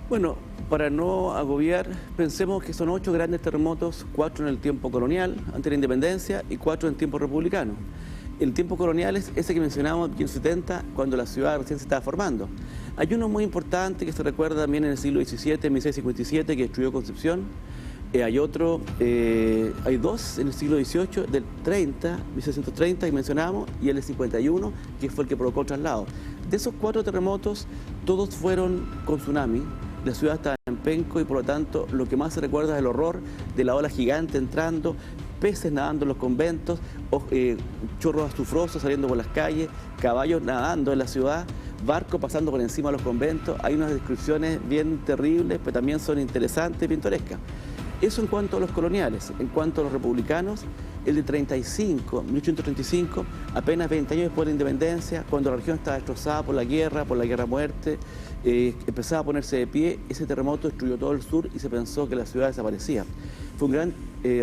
Bueno, para no agobiar, pensemos que son 8 grandes terremotos, 4 en el tiempo colonial, antes de la independencia, y 4 en tiempo republicano. El tiempo colonial es ese que mencionamos en los 70, cuando la ciudad recién se estaba formando. Hay uno muy importante que se recuerda también en el siglo XVII, en 1657, que destruyó Concepción. Hay dos en el siglo XVIII, del 30, 1630 que mencionamos, y el del 51, que fue el que provocó el traslado. De esos 4 terremotos, todos fueron con tsunami. La ciudad estaba en Penco y por lo tanto lo que más se recuerda es el horror de la ola gigante entrando, peces nadando en los conventos, chorros azufrosos saliendo por las calles, caballos nadando en la ciudad, barcos pasando por encima de los conventos. Hay unas descripciones bien terribles, pero también son interesantes y pintorescas. Eso en cuanto a los coloniales. En cuanto a los republicanos, el de 1835, apenas 20 años después de la independencia, cuando la región estaba destrozada por la guerra-muerte, empezaba a ponerse de pie, ese terremoto destruyó todo el sur y se pensó que la ciudad desaparecía. Fue un gran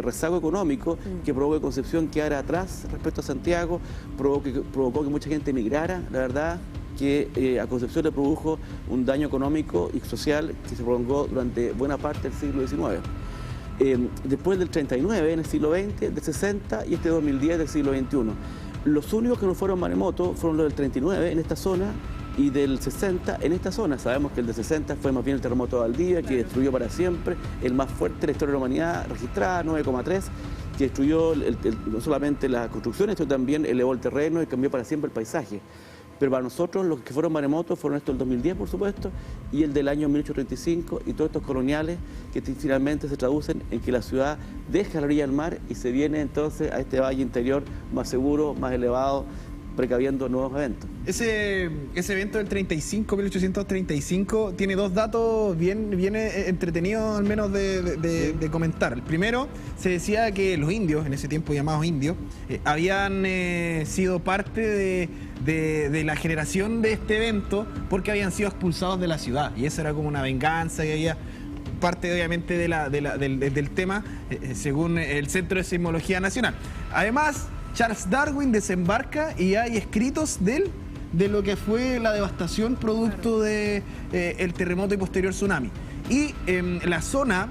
rezago económico que provocó que Concepción quedara atrás respecto a Santiago, provocó que mucha gente emigrara, la verdad, que a Concepción le produjo un daño económico y social que se prolongó durante buena parte del siglo XIX. Después del 39, en el siglo XX, del 60 y este 2010 del siglo XXI. Los únicos que no fueron maremotos fueron los del 39 en esta zona y del 60 en esta zona. Sabemos que el del 60 fue más bien el terremoto de Valdivia, que destruyó para siempre, el más fuerte de la historia de la humanidad registrada, 9,3, que destruyó no solamente las construcciones, sino también elevó el terreno y cambió para siempre el paisaje. Pero para nosotros los que fueron maremotos fueron estos del 2010, por supuesto, y el del año 1835 y todos estos coloniales que finalmente se traducen en que la ciudad deja la orilla del mar y se viene entonces a este valle interior más seguro, más elevado, precaviendo nuevos eventos. Ese evento del 1835, tiene 2 datos bien entretenidos al menos de comentar. El primero, se decía que los indios, en ese tiempo llamados indios, habían sido parte de la generación de este evento porque habían sido expulsados de la ciudad, y esa era como una venganza que había parte obviamente del tema, según el Centro de Sismología Nacional. Además, Charles Darwin desembarca y hay escritos de lo que fue la devastación producto de el terremoto y posterior tsunami. Y la zona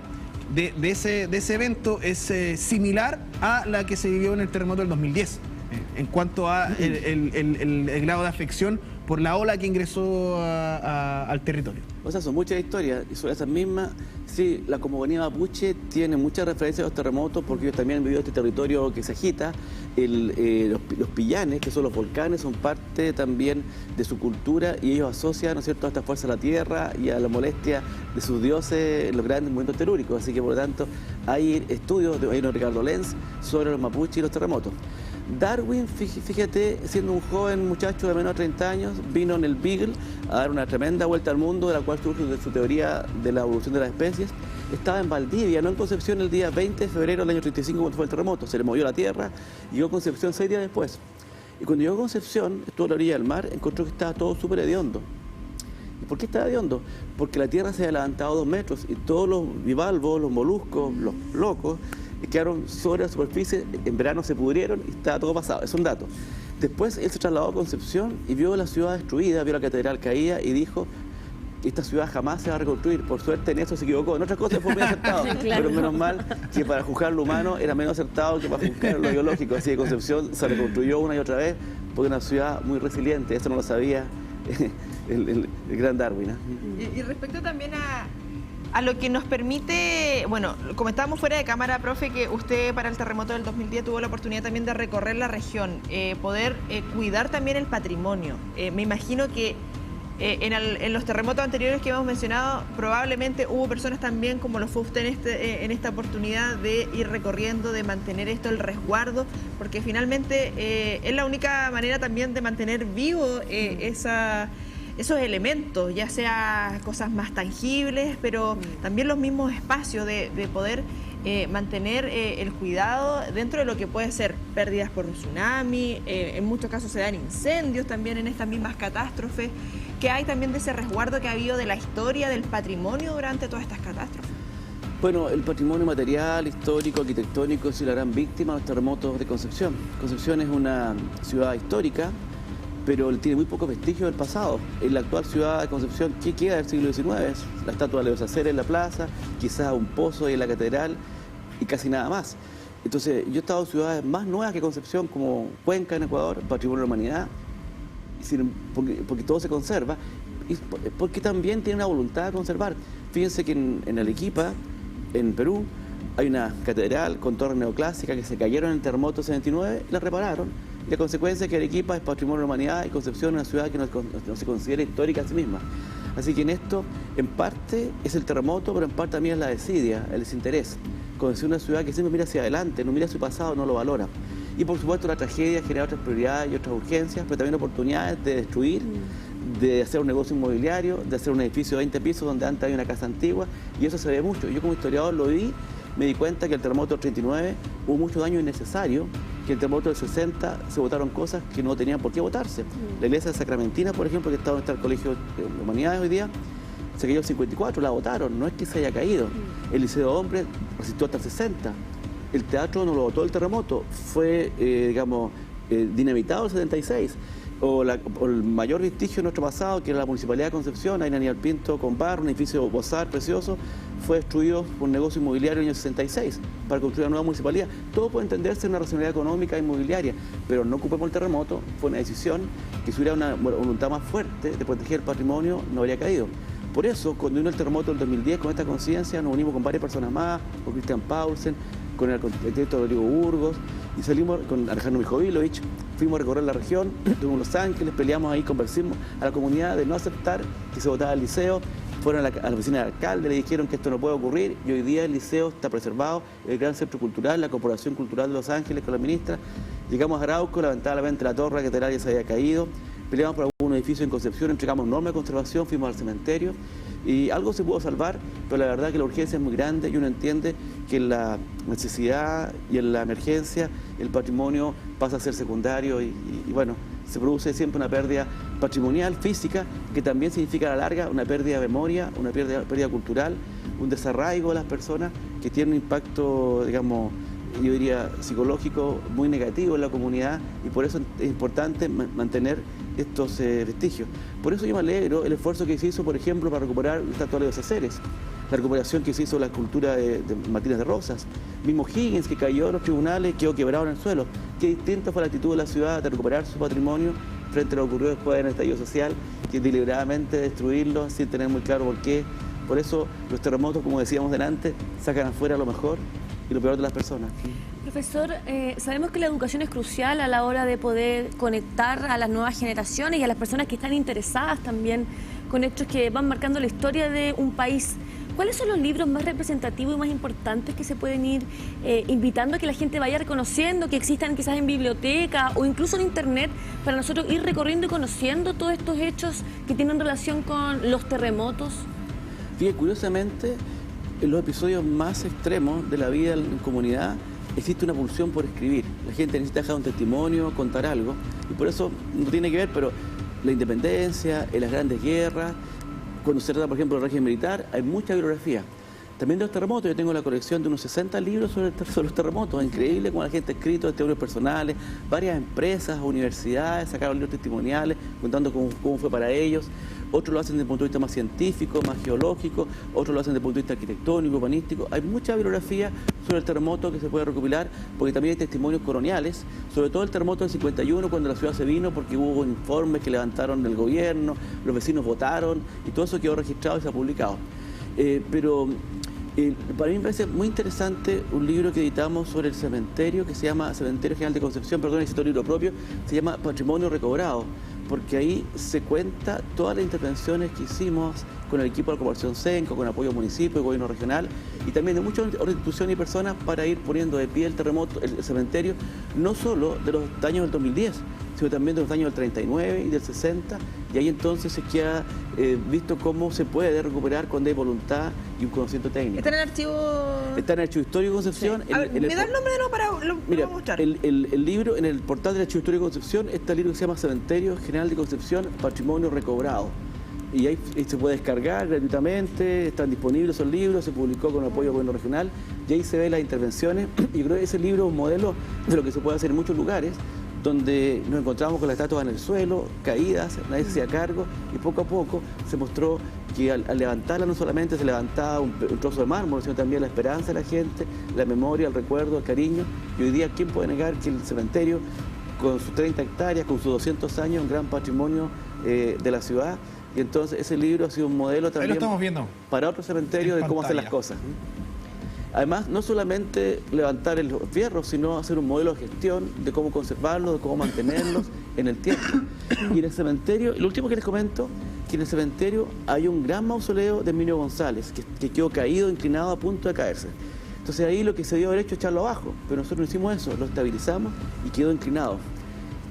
de ese evento es similar a la que se vivió en el terremoto del 2010, en cuanto a el grado de afección por la ola que ingresó al territorio. O sea, son muchas historias, y sobre esas mismas, sí, la cosmogonía mapuche tiene muchas referencias a los terremotos porque ellos también han vivido este territorio que se agita. Los pillanes, que son los volcanes, son parte también de su cultura y ellos asocian, ¿no es cierto?, a esta fuerza a la tierra y a la molestia de sus dioses en los grandes movimientos telúricos. Así que, por lo tanto, hay estudios de Ricardo Lenz sobre los mapuches y los terremotos. Darwin, fíjate, siendo un joven muchacho de menos de 30 años, vino en el Beagle a dar una tremenda vuelta al mundo, de la cual surge su teoría de la evolución de las especies. Estaba en Valdivia, no en Concepción, el día 20 de febrero del año 35, cuando fue el terremoto. Se le movió la tierra, llegó a Concepción 6 días después. Y cuando llegó a Concepción, estuvo a la orilla del mar, encontró que estaba todo súper hediondo. ¿Y por qué estaba hediondo? Porque la tierra se había levantado 2 metros y todos los bivalvos, los moluscos, los locos, quedaron sobre la superficie, en verano se pudrieron y estaba todo pasado. Es un dato. Después él se trasladó a Concepción y vio la ciudad destruida, vio la catedral caída y dijo: esta ciudad jamás se va a reconstruir. Por suerte en eso se equivocó. En otras cosas fue muy acertado, claro. Pero menos mal que para juzgar lo humano era menos acertado que para juzgar lo biológico. Así que Concepción se reconstruyó una y otra vez porque es una ciudad muy resiliente. Eso no lo sabía el gran Darwin. Y respecto también a lo que nos permite, bueno, comentábamos fuera de cámara, profe, que usted para el terremoto del 2010 tuvo la oportunidad también de recorrer la región, poder cuidar también el patrimonio. Me imagino que en los terremotos anteriores que hemos mencionado, probablemente hubo personas también, como lo fue usted en esta oportunidad, de ir recorriendo, de mantener esto, el resguardo, porque finalmente es la única manera también de mantener vivo esos elementos, ya sea cosas más tangibles, pero también los mismos espacios de poder mantener el cuidado dentro de lo que puede ser pérdidas por un tsunami, en muchos casos se dan incendios también en estas mismas catástrofes, que hay también de ese resguardo que ha habido de la historia, del patrimonio durante todas estas catástrofes. Bueno, el patrimonio material, histórico, arquitectónico es la gran víctima de los terremotos de Concepción. Concepción es una ciudad histórica, pero tiene muy pocos vestigios del pasado. En la actual ciudad de Concepción, ¿qué queda del siglo XIX? La estatua de los Aceres en la plaza, quizás un pozo ahí en la catedral y casi nada más. Entonces, yo he estado en ciudades más nuevas que Concepción, como Cuenca en Ecuador, Patrimonio de la Humanidad, porque todo se conserva, y porque también tiene una voluntad de conservar. Fíjense que en Arequipa, en Perú, hay una catedral con torre neoclásica que se cayeron en el terremoto 79 y la repararon. La consecuencia es que Arequipa es Patrimonio de la Humanidad y Concepción es una ciudad que no se considera histórica a sí misma. Así que en esto, en parte, es el terremoto, pero en parte también es la desidia, el desinterés. Concepción es una ciudad que siempre mira hacia adelante, no mira su pasado, no lo valora. Y por supuesto la tragedia genera otras prioridades y otras urgencias, pero también oportunidades de destruir, de hacer un negocio inmobiliario, de hacer un edificio de 20 pisos donde antes había una casa antigua, y eso se ve mucho. Yo como historiador lo vi, me di cuenta que el terremoto del 39 hubo mucho daño innecesario, que el terremoto del 60 se votaron cosas que no tenían por qué votarse. La iglesia de Sacramentina, por ejemplo, que está donde está el Colegio de Humanidades hoy día, se cayó en 54, la votaron, no es que se haya caído. El Liceo de Hombres resistió hasta el 60. El teatro no lo votó el terremoto, fue, dinamitado el 76. O el mayor vestigio de nuestro pasado, que era la Municipalidad de Concepción, ahí en Aníbal Pinto con Barro, un edificio Bozar precioso, fue destruido por un negocio inmobiliario en el año 66 para construir una nueva municipalidad. Todo puede entenderse en una racionalidad económica e inmobiliaria, pero no ocupemos el terremoto, fue una decisión que si hubiera una voluntad más fuerte de proteger el patrimonio, no habría caído. Por eso, cuando vino el terremoto del 2010, con esta conciencia, nos unimos con varias personas más, con Christian Paulsen, con el arquitecto Rodrigo Burgos, y salimos con Alejandro Mijovilovich, fuimos a recorrer la región, estuvimos en Los Ángeles, peleamos ahí, conversamos a la comunidad de no aceptar que se votara el liceo, fueron a la oficina del alcalde, le dijeron que esto no puede ocurrir, y hoy día el liceo está preservado, el gran centro cultural, la Corporación Cultural de Los Ángeles con la ministra, llegamos a Arauco, lamentablemente la torre catedral ya se había caído, peleamos por algún edificio en Concepción, entregamos norma de conservación, fuimos al cementerio, y algo se pudo salvar, pero la verdad que la urgencia es muy grande y uno entiende que en la necesidad y en la emergencia el patrimonio pasa a ser secundario y bueno, se produce siempre una pérdida patrimonial, física, que también significa a la larga una pérdida de memoria, una pérdida cultural, un desarraigo de las personas que tiene un impacto, digamos, yo diría psicológico muy negativo en la comunidad y por eso es importante mantener estos vestigios. Por eso yo me alegro el esfuerzo que se hizo, por ejemplo, para recuperar la estatua de los Aceres, la recuperación que se hizo de la escultura de Martínez de Rosas, mismo Higgins que cayó en los tribunales, quedó quebrado en el suelo. Qué distinta fue la actitud de la ciudad de recuperar su patrimonio frente a lo que ocurrió después en el estallido social, que deliberadamente destruirlo sin tener muy claro por qué. Por eso los terremotos, como decíamos delante, sacan afuera lo mejor y lo peor de las personas. Profesor, sabemos que la educación es crucial a la hora de poder conectar a las nuevas generaciones y a las personas que están interesadas también con hechos que van marcando la historia de un país. ¿Cuáles son los libros más representativos y más importantes que se pueden ir invitando a que la gente vaya reconociendo, que existan quizás en biblioteca o incluso en internet, para nosotros ir recorriendo y conociendo todos estos hechos que tienen relación con los terremotos? Fíjate, curiosamente, en los episodios más extremos de la vida en comunidad existe una pulsión por escribir. La gente necesita dejar un testimonio, contar algo, y por eso no tiene que ver, pero la independencia, en las grandes guerras, cuando se trata, por ejemplo, del régimen militar, hay mucha bibliografía. También de los terremotos, yo tengo la colección de unos 60 libros sobre los terremotos, increíble como la gente ha escrito testimonios personales, varias empresas, universidades sacaron libros testimoniales contando cómo fue para ellos. Otros lo hacen desde el punto de vista más científico, más geológico, otros lo hacen desde el punto de vista arquitectónico, urbanístico. Hay mucha bibliografía sobre el terremoto que se puede recopilar, porque también hay testimonios coloniales, sobre todo el terremoto del 51, cuando la ciudad se vino, porque hubo informes que levantaron del gobierno, los vecinos votaron, y todo eso quedó registrado y se ha publicado. Para mí me parece muy interesante un libro que editamos sobre el cementerio, que se llama Cementerio General de Concepción, perdón, es un libro propio, se llama Patrimonio Recobrado, porque ahí se cuenta todas las intervenciones que hicimos con el equipo de la Corporación Senco, con apoyo municipio y gobierno regional, y también de muchas instituciones y personas para ir poniendo de pie el cementerio, no solo de los daños del 2010, sino también de los daños del 39 y del 60, y ahí entonces se queda visto cómo se puede recuperar cuando hay voluntad y un conocimiento técnico. ¿Está en el archivo? Está en el Archivo Histórico de Concepción. Sí. ¿Me da el nombre de nuevo para lo mostrar? El libro, en el portal del Archivo Histórico de Concepción, está el libro que se llama Cementerio General de Concepción, Patrimonio Recobrado. Y ahí se puede descargar gratuitamente, están disponibles esos libros, se publicó con apoyo del gobierno regional, y ahí se ven las intervenciones. Y creo que ese libro es un modelo de lo que se puede hacer en muchos lugares, donde nos encontramos con las estatuas en el suelo, caídas, nadie se hacía cargo, y poco a poco se mostró que al levantarla no solamente se levantaba un trozo de mármol, sino también la esperanza de la gente, la memoria, el recuerdo, el cariño. Y hoy día, ¿quién puede negar que el cementerio, con sus 30 hectáreas, con sus 200 años, un gran patrimonio de la ciudad? Y entonces ese libro ha sido un modelo también para otros cementerios de cómo hacer las cosas. Además, no solamente levantar los fierros, sino hacer un modelo de gestión de cómo conservarlos, de cómo mantenerlos en el tiempo. Y en el cementerio, lo último que les comento, que en el cementerio hay un gran mausoleo de Emilio González, que quedó caído, inclinado, a punto de caerse. Entonces ahí lo que se dio derecho es echarlo abajo, pero nosotros no hicimos eso, lo estabilizamos y quedó inclinado.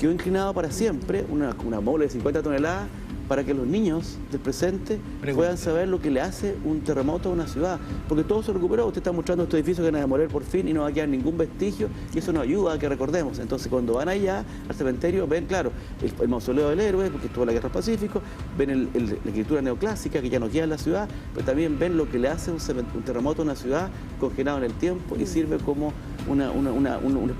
Quedó inclinado para siempre, una mole de 50 toneladas, para que los niños del presente puedan saber lo que le hace un terremoto a una ciudad. Porque todo se recuperó. Usted está mostrando este edificio que van a demoler por fin y no va a quedar ningún vestigio, y eso nos ayuda a que recordemos. Entonces, cuando van allá al cementerio, ven, claro, el mausoleo del héroe, porque estuvo en la Guerra del Pacífico, ven la escritura neoclásica, que ya no queda en la ciudad, pero también ven lo que le hace un terremoto a una ciudad congelado en el tiempo, y sirve como un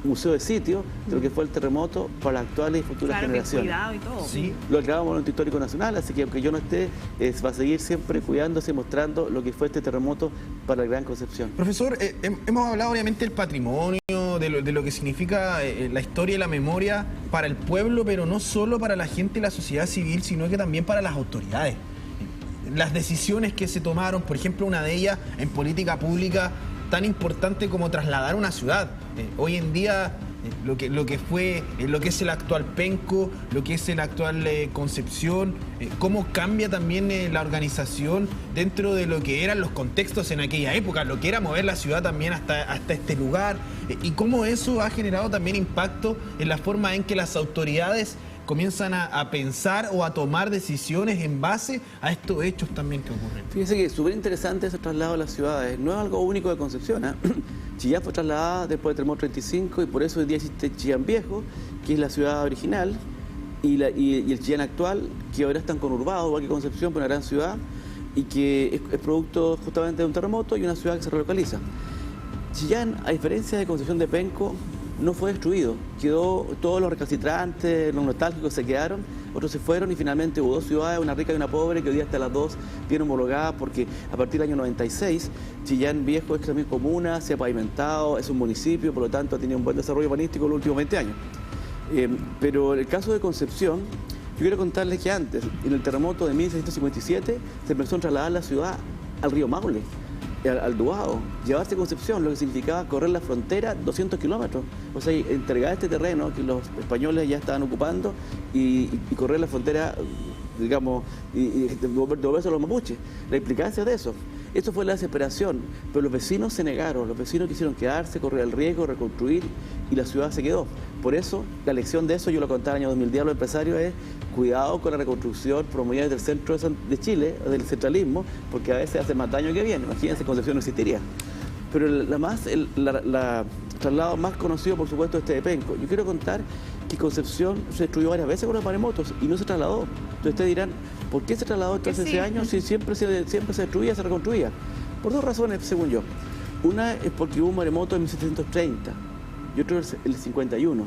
museo de sitio de lo que fue el terremoto para las actuales y futuras generaciones. Cuidado y todo. Sí. Lo acabamos en el Monumento Histórico Nacional, así que aunque yo no esté, va a seguir siempre cuidándose y mostrando lo que fue este terremoto para la Gran Concepción. Profesor, hemos hablado obviamente del patrimonio, de lo que significa la historia y la memoria para el pueblo, pero no solo para la gente y la sociedad civil, sino que también para las autoridades. Las decisiones que se tomaron, por ejemplo, una de ellas en política pública tan importante como trasladar una ciudad. Hoy en día lo que es el actual Penco, lo que es el actual Concepción, cómo cambia también la organización dentro de lo que eran los contextos en aquella época, lo que era mover la ciudad también hasta este lugar, y cómo eso ha generado también impacto en la forma en que las autoridades comienzan a pensar o a tomar decisiones en base a estos hechos también que ocurren. Fíjese que es súper interesante ese traslado a las ciudades. No es algo único de Concepción, ¿eh? Chillán fue trasladada después del terremoto 35, y por eso hoy día existe Chillán Viejo, que es la ciudad original, y el Chillán actual, que ahora es tan conurbado, igual que Concepción, pero una gran ciudad, y que es producto justamente de un terremoto y una ciudad que se relocaliza. Chillán, a diferencia de Concepción de Penco, no fue destruido. Quedó, todos los recalcitrantes, los nostálgicos se quedaron, otros se fueron, y finalmente hubo dos ciudades, una rica y una pobre, que hoy día hasta las dos vienen homologadas, porque a partir del año 96 Chillán Viejo es también comuna, se ha pavimentado, es un municipio, por lo tanto ha tenido un buen desarrollo urbanístico en los últimos 20 años. Pero en el caso de Concepción, yo quiero contarles que antes, en el terremoto de 1657, se empezó a trasladar la ciudad al río Maule, al Duado, llevarse a Concepción, lo que significaba correr la frontera 200 kilómetros. O sea, entregar este terreno que los españoles ya estaban ocupando y correr la frontera, digamos, y devolverse a los mapuches. La implicancia de eso. Eso fue la desesperación, pero los vecinos se negaron, los vecinos quisieron quedarse, correr el riesgo, reconstruir, y la ciudad se quedó. Por eso, la lección de eso, yo lo contaba en el año 2010 a los empresarios, es cuidado con la reconstrucción promovida desde el centro de Chile, del centralismo, porque a veces hace más daño que bien. Imagínense, Concepción no existiría. Pero el traslado más conocido, por supuesto, es este de Penco. Yo quiero contar que Concepción se destruyó varias veces con los maremotos y no se trasladó. Entonces ustedes dirán, ¿por qué se trasladó entonces ese año si siempre se destruía, se reconstruía? Por dos razones, según yo. Una es porque hubo un maremoto en 1730 y otro el 51.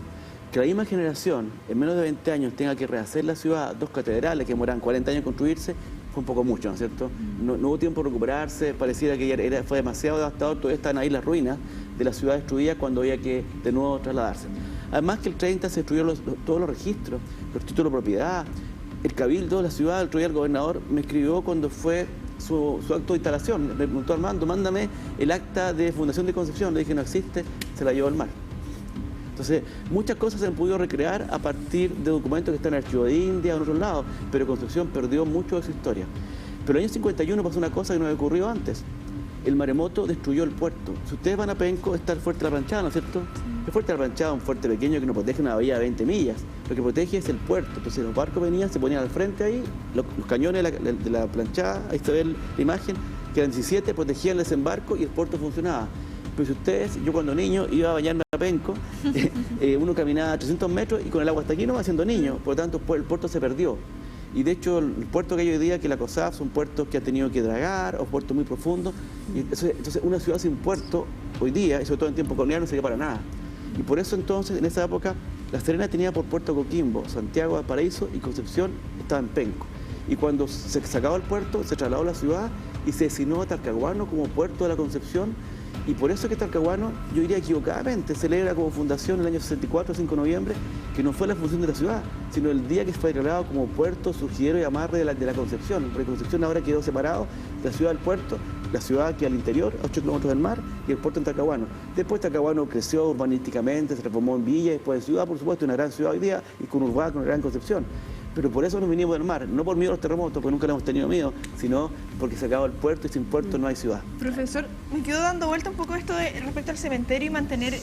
Que la misma generación, en menos de 20 años, tenga que rehacer la ciudad, dos catedrales que demoran 40 años en construirse, fue un poco mucho, ¿no es cierto? No hubo tiempo de recuperarse, pareciera que fue demasiado devastador, todavía están ahí las ruinas de la ciudad destruida cuando había que de nuevo trasladarse. Además que el 30 se destruyeron todos los registros, los títulos de propiedad, el cabildo de la ciudad, el otro día el gobernador me escribió cuando fue su acto de instalación, me preguntó: Armando, mándame el acta de fundación de Concepción. Le dije: no existe, se la llevó al mar. Entonces, muchas cosas se han podido recrear a partir de documentos que están en el Archivo de India o en otros lados, pero Concepción perdió mucho de su historia. Pero en el año 51 pasó una cosa que no había ocurrido antes. El maremoto destruyó el puerto. Si ustedes van a Penco, está el Fuerte de la Planchada, ¿no es cierto? El Fuerte de la Planchada es un fuerte pequeño que no protege una bahía de 20 millas. Lo que protege es el puerto. Entonces los barcos venían, se ponían al frente ahí, los cañones de la planchada, ahí se ve la imagen, que eran 17, protegían el desembarco y el puerto funcionaba. Pero si ustedes, yo cuando niño iba a bañarme a Penco, uno caminaba 300 metros y con el agua hasta aquí no va siendo niño, por lo tanto el puerto se perdió. Y de hecho el puerto que hay hoy día, que la COSAF, son puertos que han tenido que dragar o puertos muy profundos. Y entonces una ciudad sin puerto hoy día, y sobre todo en tiempo colonial, no sería para nada. Y por eso entonces en esa época La Serena tenía por puerto Coquimbo, Santiago, Valparaíso y Concepción estaba en Penco. Y cuando se sacaba el puerto, se trasladó a la ciudad y se designó a Talcahuano como puerto de la Concepción. Y por eso es que Talcahuano, yo diría equivocadamente, celebra como fundación el año 64, 5 de noviembre, que no fue la fundación de la ciudad, sino el día que fue declarado como puerto, surgidero y amarre de la Concepción. Porque Concepción ahora quedó separado de la ciudad del puerto, la ciudad que al interior, a 8 kilómetros del mar, y el puerto en Talcahuano. Después Talcahuano creció urbanísticamente, se transformó en villa, después de ciudad, por supuesto, una gran ciudad hoy día, y con Uruguay, con una gran Concepción. Pero por eso nos vinimos del mar, no por miedo a los terremotos, porque nunca le hemos tenido miedo, sino porque se acabó el puerto y sin puerto no hay ciudad. Profesor, me quedo dando vuelta un poco esto respecto al cementerio y mantener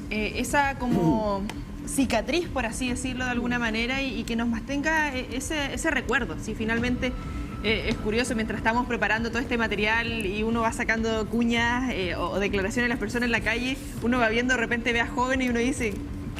esa como cicatriz, por así decirlo de alguna manera, y que nos mantenga ese recuerdo. Si finalmente es curioso, mientras estamos preparando todo este material y uno va sacando cuñas o declaraciones de las personas en la calle, uno va viendo, de repente ve a jóvenes y uno dice: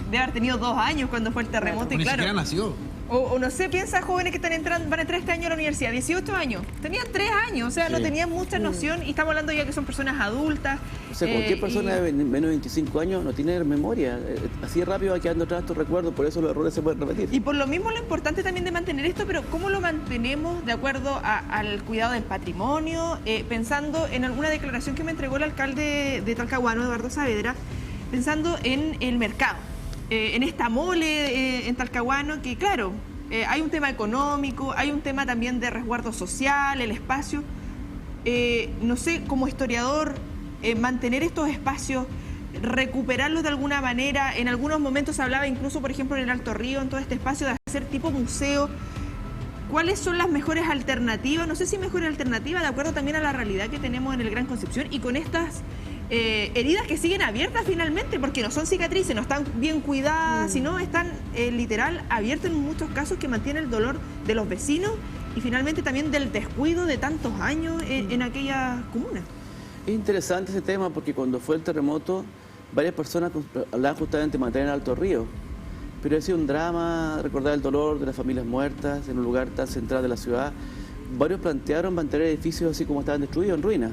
debe haber tenido 2 años cuando fue el terremoto. Y claro, nació. O no sé, piensa jóvenes que van a entrar este año a la universidad, 18 años, tenían 3 años, o sea, no tenían mucha noción, y estamos hablando ya que son personas adultas. O sea, cualquier persona de menos de 25 años no tiene memoria, así rápido va quedando atrás estos recuerdos, por eso los errores se pueden repetir. Y por lo mismo lo importante también de mantener esto, pero ¿cómo lo mantenemos de acuerdo al cuidado del patrimonio? Pensando en alguna declaración que me entregó el alcalde de Talcahuano, Eduardo Saavedra, pensando en el mercado. En esta mole en Talcahuano, que claro, hay un tema económico, hay un tema también de resguardo social, el espacio. No sé, como historiador, mantener estos espacios, recuperarlos de alguna manera. En algunos momentos se hablaba incluso, por ejemplo, en el Alto Río, en todo este espacio, de hacer tipo museo. ¿Cuáles son las mejores alternativas? No sé si mejores alternativas, de acuerdo también a la realidad que tenemos en el Gran Concepción y con estas heridas que siguen abiertas finalmente, porque no son cicatrices, no están bien cuidadas, sino están literal abiertas en muchos casos, que mantienen el dolor de los vecinos y finalmente también del descuido de tantos años en aquella comuna. Es interesante ese tema porque cuando fue el terremoto, varias personas hablaban justamente de mantener el Alto Río, pero ha sido un drama recordar el dolor de las familias muertas en un lugar tan central de la ciudad. Varios plantearon mantener edificios así como estaban destruidos, en ruinas.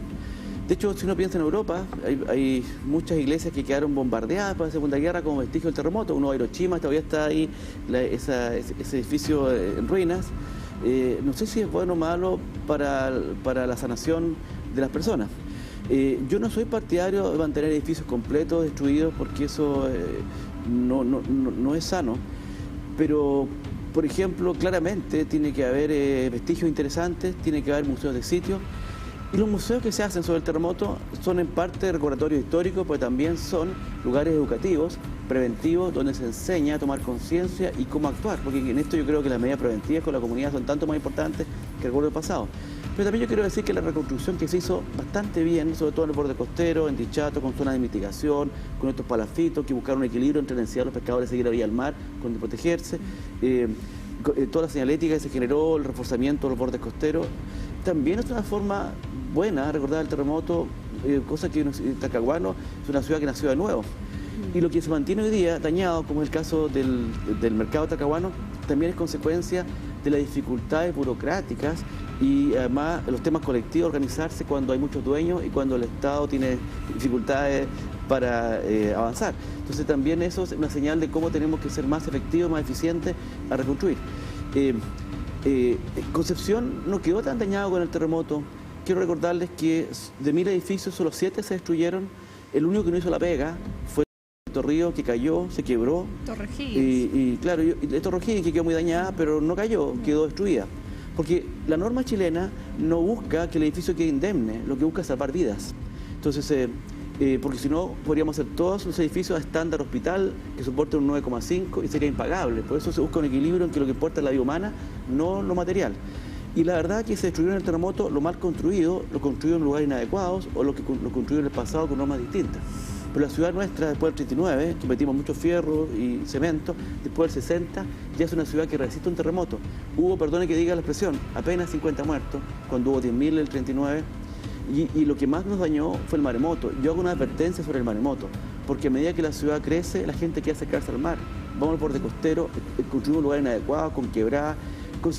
De hecho, si uno piensa en Europa, hay muchas iglesias que quedaron bombardeadas por la Segunda Guerra como vestigio del terremoto. Uno, Hiroshima, todavía está ahí ese edificio en ruinas. No sé si es bueno o malo para la sanación de las personas. Yo no soy partidario de mantener edificios completos destruidos porque eso no es sano. Pero, por ejemplo, claramente tiene que haber vestigios interesantes, tiene que haber museos de sitio. Y los museos que se hacen sobre el terremoto son en parte recordatorios históricos, pero también son lugares educativos, preventivos, donde se enseña a tomar conciencia y cómo actuar, porque en esto yo creo que las medidas preventivas con la comunidad son tanto más importantes que el recuerdo del pasado. Pero también yo quiero decir que la reconstrucción que se hizo bastante bien, sobre todo en el borde costero, en Dichato, con zonas de mitigación, con estos palafitos que buscaron un equilibrio entre la necesidad de los pescadores de seguir la vía al mar, con de protegerse, toda la señalética que se generó, el reforzamiento de los bordes costeros, también es una forma buena recordar el terremoto, cosa que Talcahuano es una ciudad que nació de nuevo. Y lo que se mantiene hoy día dañado, como es el caso del mercado talcahuano, también es consecuencia de las dificultades burocráticas y además los temas colectivos, organizarse cuando hay muchos dueños y cuando el Estado tiene dificultades para avanzar. Entonces también eso es una señal de cómo tenemos que ser más efectivos, más eficientes a reconstruir. Concepción no quedó tan dañado con el terremoto. Quiero recordarles que de 1000 edificios solo 7 se destruyeron. El único que no hizo la pega fue Torrío, que cayó, se quebró. Torre Higgins. Y claro, Torre Higgins, que quedó muy dañada, pero no cayó, quedó destruida. Porque la norma chilena no busca que el edificio quede indemne, lo que busca es salvar vidas. Entonces, porque si no, podríamos hacer todos los edificios a estándar hospital que soporten un 9,5 y sería impagable. Por eso se busca un equilibrio en que lo que importa es la vida humana, no lo material. Y la verdad que se destruyó en el terremoto lo mal construido, lo construido en lugares inadecuados o lo construido en el pasado con normas distintas. Pero la ciudad nuestra, después del 39, que metimos mucho fierro y cemento, después del 60, ya es una ciudad que resiste un terremoto. Hubo, perdone que diga la expresión, apenas 50 muertos, cuando hubo 10.000 en el 39. Y lo que más nos dañó fue el maremoto. Yo hago una advertencia sobre el maremoto, porque a medida que la ciudad crece, la gente quiere acercarse al mar. Vamos al borde costero, construimos lugares inadecuados, con quebradas.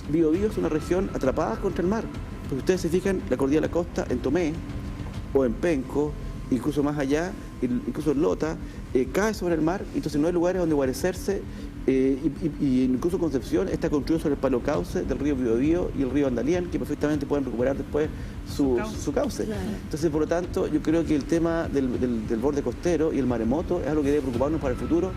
Biobío es una región atrapada contra el mar. Porque ustedes se fijan, la cordillera de la costa, en Tomé o en Penco, incluso más allá, incluso en Lota, cae sobre el mar, entonces no hay lugares donde guarecerse, y incluso Concepción está construido sobre el palo cauce del río Biobío y el río Andalián, que perfectamente pueden recuperar después su cauce. Claro. Entonces, por lo tanto, yo creo que el tema del borde costero y el maremoto es algo que debe preocuparnos para el futuro,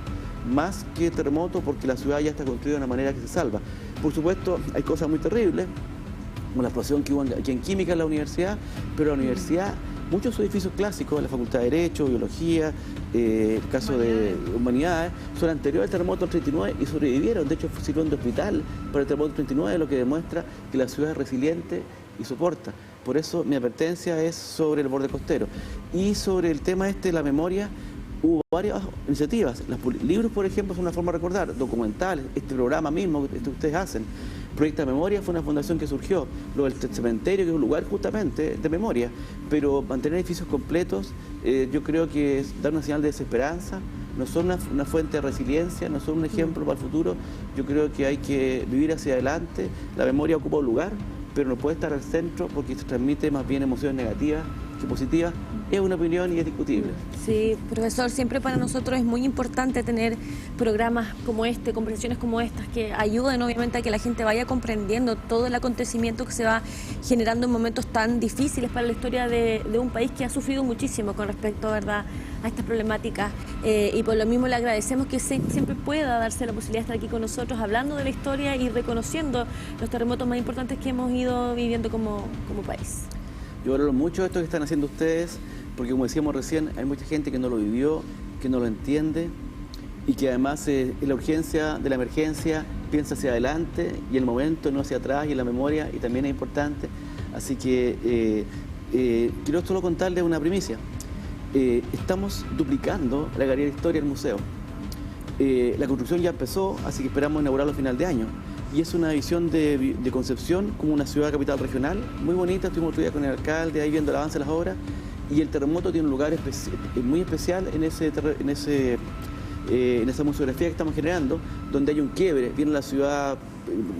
más que el terremoto, porque la ciudad ya está construida de una manera que se salva. Por supuesto, hay cosas muy terribles, como la explosión que hubo aquí en Química en la universidad, pero la universidad, muchos edificios clásicos, la Facultad de Derecho, Biología, el caso de Humanidades, son anteriores al terremoto del 39 y sobrevivieron. De hecho, sirvieron de hospital para el terremoto del 39, lo que demuestra que la ciudad es resiliente y soporta. Por eso mi advertencia es sobre el borde costero. Y sobre el tema de la memoria, hubo varias iniciativas. Los libros, por ejemplo, son una forma de recordar, documentales, este programa mismo que ustedes hacen. Proyecta Memoria fue una fundación que surgió, lo del cementerio, que es un lugar justamente de memoria, pero mantener edificios completos, yo creo que es dar una señal de desesperanza, no son una fuente de resiliencia, no son un ejemplo para el futuro. Yo creo que hay que vivir hacia adelante, la memoria ocupa un lugar, pero no puede estar al centro porque se transmite más bien emociones negativas que positivas. Es una opinión y es discutible. Sí, profesor, siempre para nosotros es muy importante tener programas como este, conversaciones como estas, que ayuden obviamente a que la gente vaya comprendiendo todo el acontecimiento que se va generando en momentos tan difíciles para la historia de un país que ha sufrido muchísimo con respecto, ¿verdad?, a estas problemáticas. Y por lo mismo le agradecemos que siempre pueda darse la posibilidad de estar aquí con nosotros hablando de la historia y reconociendo los terremotos más importantes que hemos ido viviendo como país. Yo valoro mucho esto que están haciendo ustedes, porque como decíamos recién, hay mucha gente que no lo vivió, que no lo entiende y que además en la urgencia de la emergencia piensa hacia adelante y el momento, no hacia atrás, y en la memoria, y también es importante. Así que quiero solo contarles una primicia. Estamos duplicando la Galería de Historia del museo. La construcción ya empezó, así que esperamos inaugurarlo a final de año. Y es una visión de Concepción como una ciudad capital regional, muy bonita. Estuvimos otro día con el alcalde ahí viendo el avance de las obras, y el terremoto tiene un lugar muy especial en esa museografía que estamos generando, donde hay un quiebre. Viene la ciudad,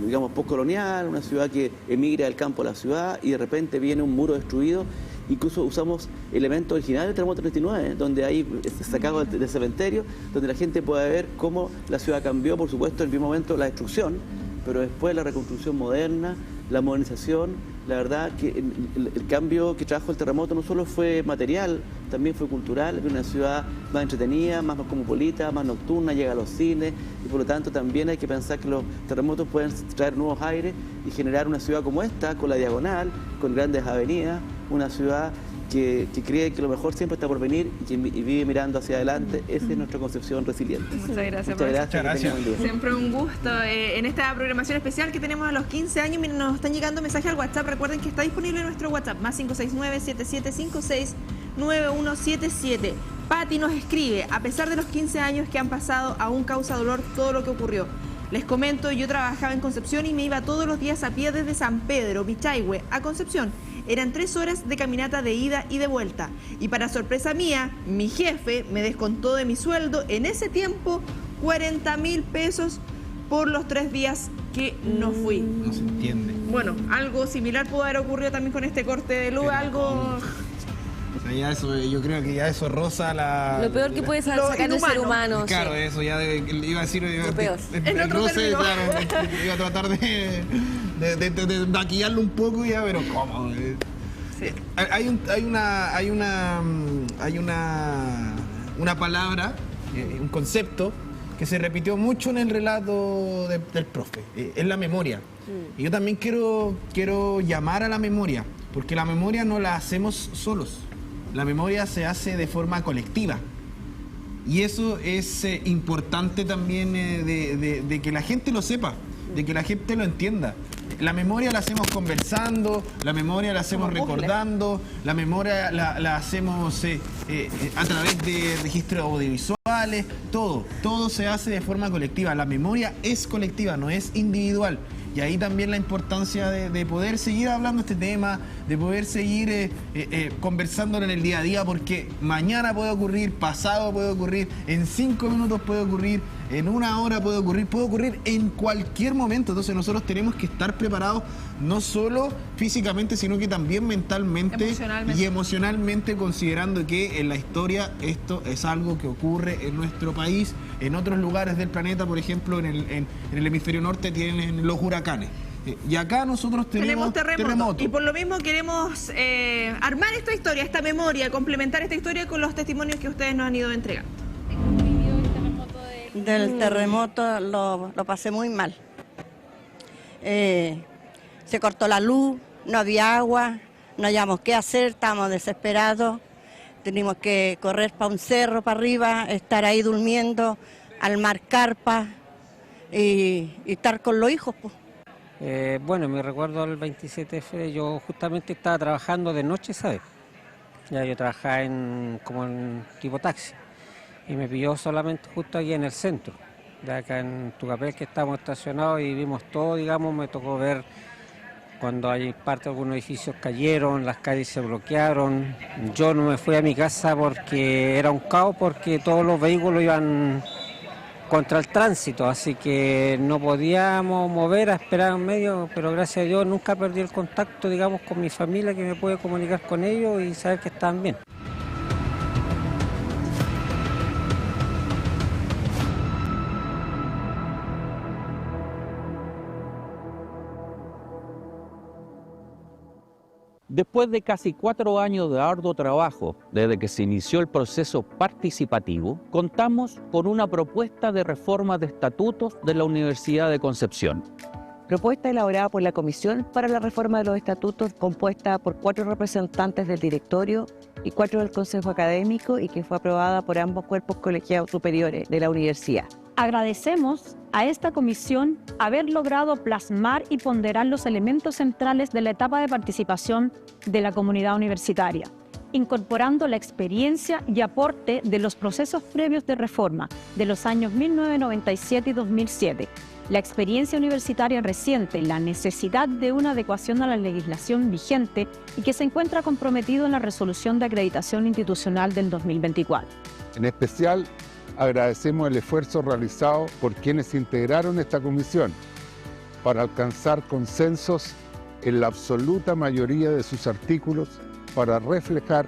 digamos, postcolonial, una ciudad que emigra del campo a la ciudad, y de repente viene un muro destruido. Incluso usamos elementos originales del terremoto 39, donde hay sacados del cementerio, donde la gente puede ver cómo la ciudad cambió, por supuesto, en el primer momento la destrucción, pero después la reconstrucción moderna, la modernización. La verdad que el cambio que trajo el terremoto no solo fue material, también fue cultural. Una ciudad más entretenida, más cosmopolita, más nocturna, llega a los cines, y por lo tanto también hay que pensar que los terremotos pueden traer nuevos aires y generar una ciudad como esta, con la diagonal, con grandes avenidas, una ciudad que cree que lo mejor siempre está por venir y vive mirando hacia adelante. Esa es nuestra concepción resiliente. Muchas gracias. Muchas gracias. Siempre un gusto. En esta programación especial que tenemos a los 15 años, miren, nos están llegando mensajes al WhatsApp. Recuerden que está disponible nuestro WhatsApp, más 569-7756-9177. Patti nos escribe: a pesar de los 15 años que han pasado, aún causa dolor todo lo que ocurrió. Les comento, yo trabajaba en Concepción y me iba todos los días a pie desde San Pedro, Pichahue, a Concepción. Eran 3 horas de caminata de ida y de vuelta. Y para sorpresa mía, mi jefe me descontó de mi sueldo en ese tiempo 40.000 pesos por los 3 días que no fui. No se entiende. Bueno, algo similar pudo haber ocurrido también con este corte de luz, algo... O sea, ya eso, yo creo que ya eso roza la... Lo peor que puede sacar el ser humano. Claro, sí. Eso ya iba a decir... Lo peor. El roce, claro, iba a tratar de maquillarlo un poco ya, pero ¿cómo? Sí. Hay una palabra, un concepto que se repitió mucho en el relato del profe, es la memoria. Y yo también quiero llamar a la memoria, porque la memoria no la hacemos solos, la memoria se hace de forma colectiva. Y eso es importante también de que la gente lo sepa, de que la gente lo entienda. La memoria la hacemos conversando, la memoria la hacemos recordando, la memoria la hacemos a través de registros audiovisuales, todo se hace de forma colectiva. La memoria es colectiva, no es individual. Y ahí también la importancia de poder seguir hablando este tema, de poder seguir conversándolo en el día a día, porque mañana puede ocurrir, pasado puede ocurrir, en 5 minutos puede ocurrir, en 1 hora puede ocurrir en cualquier momento. Entonces nosotros tenemos que estar preparados, no solo físicamente, sino que también mentalmente y emocionalmente, considerando que en la historia esto es algo que ocurre en nuestro país, en otros lugares del planeta. Por ejemplo, en el hemisferio norte tienen los huracanes. Y acá nosotros tenemos terremotos. Y por lo mismo queremos armar esta historia, esta memoria, complementar esta historia con los testimonios que ustedes nos han ido entregando. Del terremoto lo pasé muy mal. Se cortó la luz, no había agua, no habíamos qué hacer, estábamos desesperados. Teníamos que correr para un cerro, para arriba, estar ahí durmiendo, armar carpas y estar con los hijos, pues. Bueno, me recuerdo el 27 de febrero, yo justamente estaba trabajando de noche, ¿sabes? Ya yo trabajaba como en tipo taxi y me pilló solamente justo aquí en el centro, de acá en Tucapel, que estábamos estacionados y vimos todo, digamos. Me tocó ver cuando hay parte de algunos edificios cayeron, las calles se bloquearon. Yo no me fui a mi casa porque era un caos, porque todos los vehículos iban contra el tránsito, así que no podíamos mover, a esperar en medio, pero gracias a Dios nunca perdí el contacto, digamos, con mi familia, que me pude comunicar con ellos y saber que estaban bien. Después de casi 4 años de arduo trabajo, desde que se inició el proceso participativo, contamos con una propuesta de reforma de estatutos de la Universidad de Concepción. Propuesta elaborada por la Comisión para la Reforma de los Estatutos, compuesta por 4 representantes del directorio y 4 del Consejo Académico, y que fue aprobada por ambos cuerpos colegiados superiores de la universidad. Agradecemos a esta comisión haber logrado plasmar y ponderar los elementos centrales de la etapa de participación de la comunidad universitaria, incorporando la experiencia y aporte de los procesos previos de reforma de los años 1997 y 2007, la experiencia universitaria reciente, la necesidad de una adecuación a la legislación vigente y que se encuentra comprometido en la resolución de acreditación institucional del 2024. En especial, agradecemos el esfuerzo realizado por quienes integraron esta comisión para alcanzar consensos en la absoluta mayoría de sus artículos, para reflejar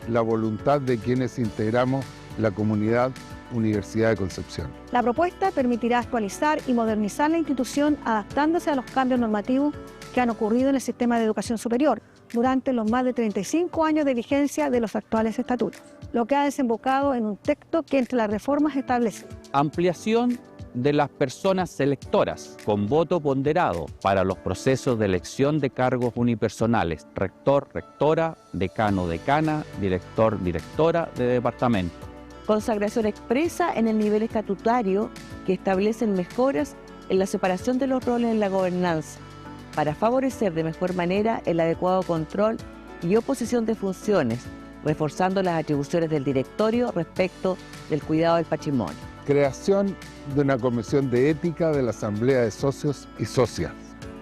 la voluntad de quienes integramos la comunidad Universidad de Concepción. La propuesta permitirá actualizar y modernizar la institución, adaptándose a los cambios normativos que han ocurrido en el sistema de educación superior durante los más de 35 años de vigencia de los actuales estatutos, lo que ha desembocado en un texto que entre las reformas establece Ampliación de las personas selectoras con voto ponderado para los procesos de elección de cargos unipersonales: rector, rectora, decano, decana, director, directora de departamento. Consagración expresa en el nivel estatutario que establecen mejoras en la separación de los roles en la gobernanza, para favorecer de mejor manera el adecuado control y oposición de funciones, reforzando las atribuciones del directorio respecto del cuidado del patrimonio. Creación de una comisión de ética de la Asamblea de Socios y Socias.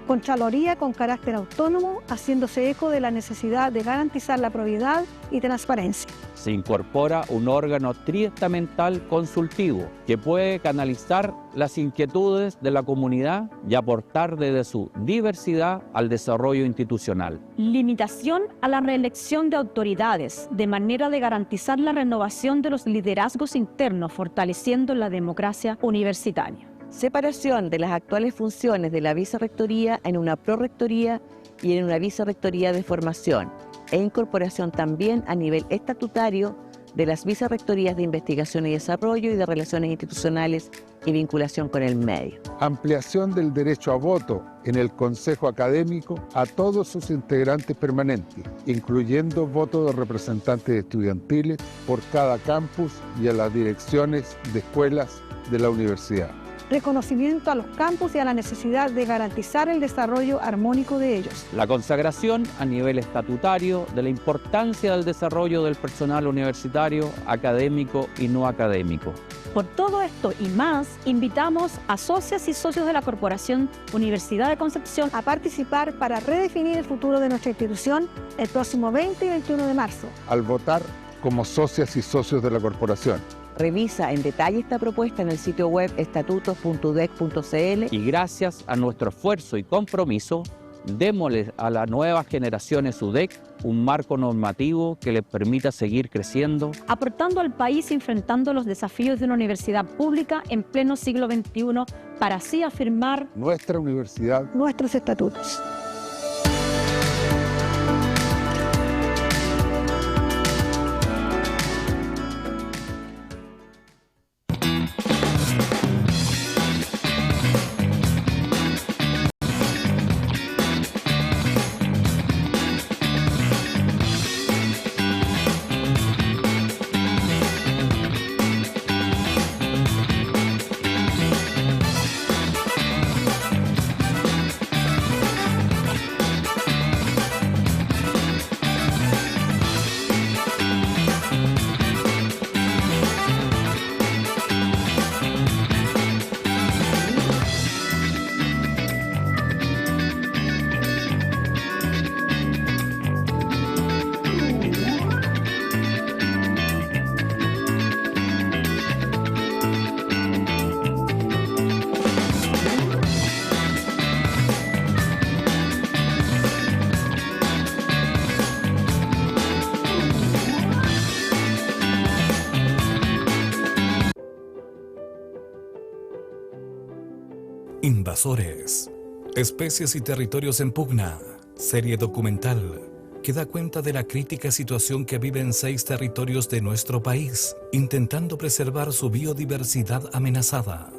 Contraloría con carácter autónomo, haciéndose eco de la necesidad de garantizar la probidad y transparencia. Se incorpora un órgano triestamental consultivo que puede canalizar las inquietudes de la comunidad y aportar desde su diversidad al desarrollo institucional. Limitación a la reelección de autoridades, de manera de garantizar la renovación de los liderazgos internos, fortaleciendo la democracia universitaria. Separación de las actuales funciones de la vicerrectoría en una prorrectoría y en una vicerrectoría de formación, e incorporación también a nivel estatutario de las vicerrectorías de investigación y desarrollo y de relaciones institucionales y vinculación con el medio. Ampliación del derecho a voto en el Consejo Académico a todos sus integrantes permanentes, incluyendo voto de representantes estudiantiles por cada campus y a las direcciones de escuelas de la universidad. Reconocimiento a los campus y a la necesidad de garantizar el desarrollo armónico de ellos. La consagración a nivel estatutario de la importancia del desarrollo del personal universitario, académico y no académico. Por todo esto y más, invitamos a socias y socios de la Corporación Universidad de Concepción a participar para redefinir el futuro de nuestra institución el próximo 20 y 21 de marzo. Al votar como socias y socios de la corporación. Revisa en detalle esta propuesta en el sitio web estatutos.udec.cl. Y gracias a nuestro esfuerzo y compromiso, démosle a las nuevas generaciones UDEC un marco normativo que les permita seguir creciendo, aportando al país y enfrentando los desafíos de una universidad pública en pleno siglo XXI para así afirmar nuestra universidad, nuestros estatutos. Invasores, especies y territorios en pugna, serie documental que da cuenta de la crítica situación que viven 6 territorios de nuestro país, intentando preservar su biodiversidad amenazada.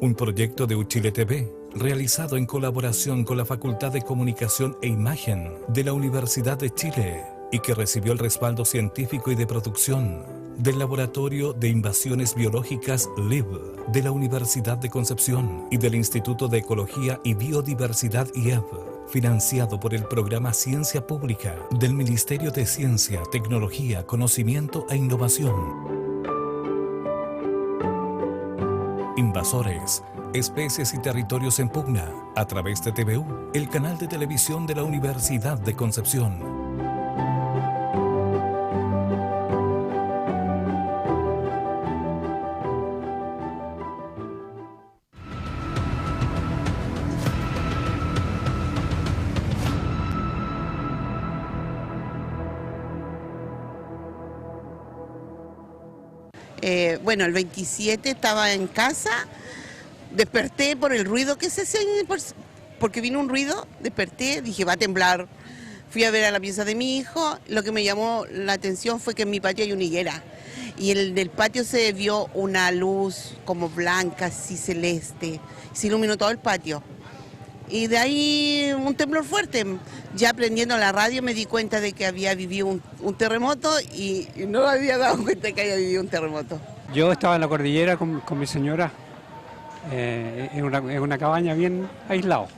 Un proyecto de Uchile TV, realizado en colaboración con la Facultad de Comunicación e Imagen de la Universidad de Chile y que recibió el respaldo científico y de producción del Laboratorio de Invasiones Biológicas LIB de la Universidad de Concepción y del Instituto de Ecología y Biodiversidad IEB, financiado por el programa Ciencia Pública del Ministerio de Ciencia, Tecnología, Conocimiento e Innovación. Invasores, especies y territorios en pugna, a través de TVU, el canal de televisión de la Universidad de Concepción. Bueno, el 27 estaba en casa, desperté por el ruido que se hacía, porque vino un ruido, desperté, dije va a temblar. Fui a ver a la pieza de mi hijo, lo que me llamó la atención fue que en mi patio hay una higuera y en el patio se vio una luz como blanca, así celeste, se iluminó todo el patio. Y de ahí un temblor fuerte. Ya prendiendo la radio me di cuenta de que había vivido un terremoto y no me había dado cuenta de que había vivido un terremoto. Yo estaba en la cordillera con mi señora, en una cabaña bien aislado.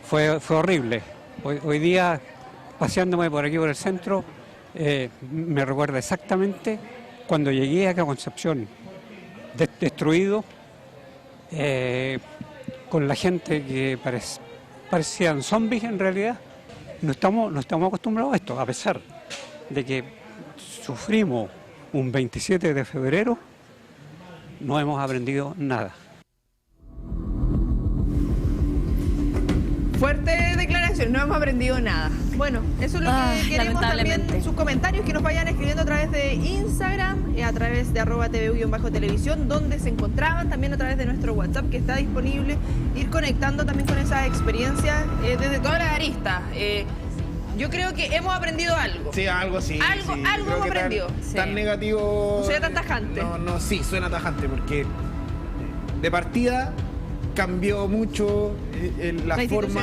Fue horrible. Hoy día, paseándome por aquí por el centro, me recuerda exactamente cuando llegué acá a Concepción. destruidos, con la gente que parecían zombies en realidad. No estamos acostumbrados a esto, a pesar de que sufrimos un 27 de febrero, no hemos aprendido nada. Fuerte declaración, no hemos aprendido nada. Bueno, eso es lo que queremos también, sus comentarios, que nos vayan escribiendo a través de Instagram, a través de @tvu_televisión, donde se encontraban, también a través de nuestro WhatsApp que está disponible, ir conectando también con esas experiencias desde todas las aristas. Yo creo que hemos aprendido algo. Sí, algo sí. Algo hemos aprendido. Tan negativo. No suena tan tajante. No, sí, suena tajante, porque de partida cambió mucho la forma.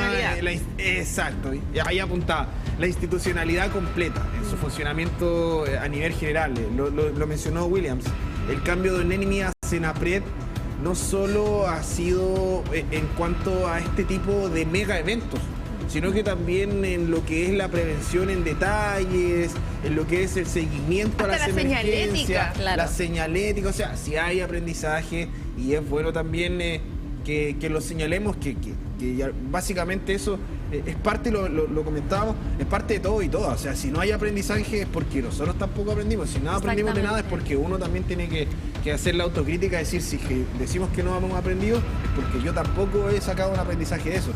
Exacto, ahí apuntaba. La institucionalidad completa en su funcionamiento a nivel general. Lo mencionó Williams. El cambio de Nemi a Senapred no solo ha sido en cuanto a este tipo de mega eventos, sino que también en lo que es la prevención en detalles, en lo que es el seguimiento hasta a las emergencias, la señalética, o sea, si hay aprendizaje, y es bueno también que lo señalemos, que ya, básicamente eso es parte, lo comentábamos, es parte de todo y todas. O sea, si no hay aprendizaje es porque nosotros tampoco aprendimos. Si no aprendimos de nada es porque uno también tiene que hacer la autocrítica, decir, si decimos que no hemos aprendido, es porque yo tampoco he sacado un aprendizaje de eso.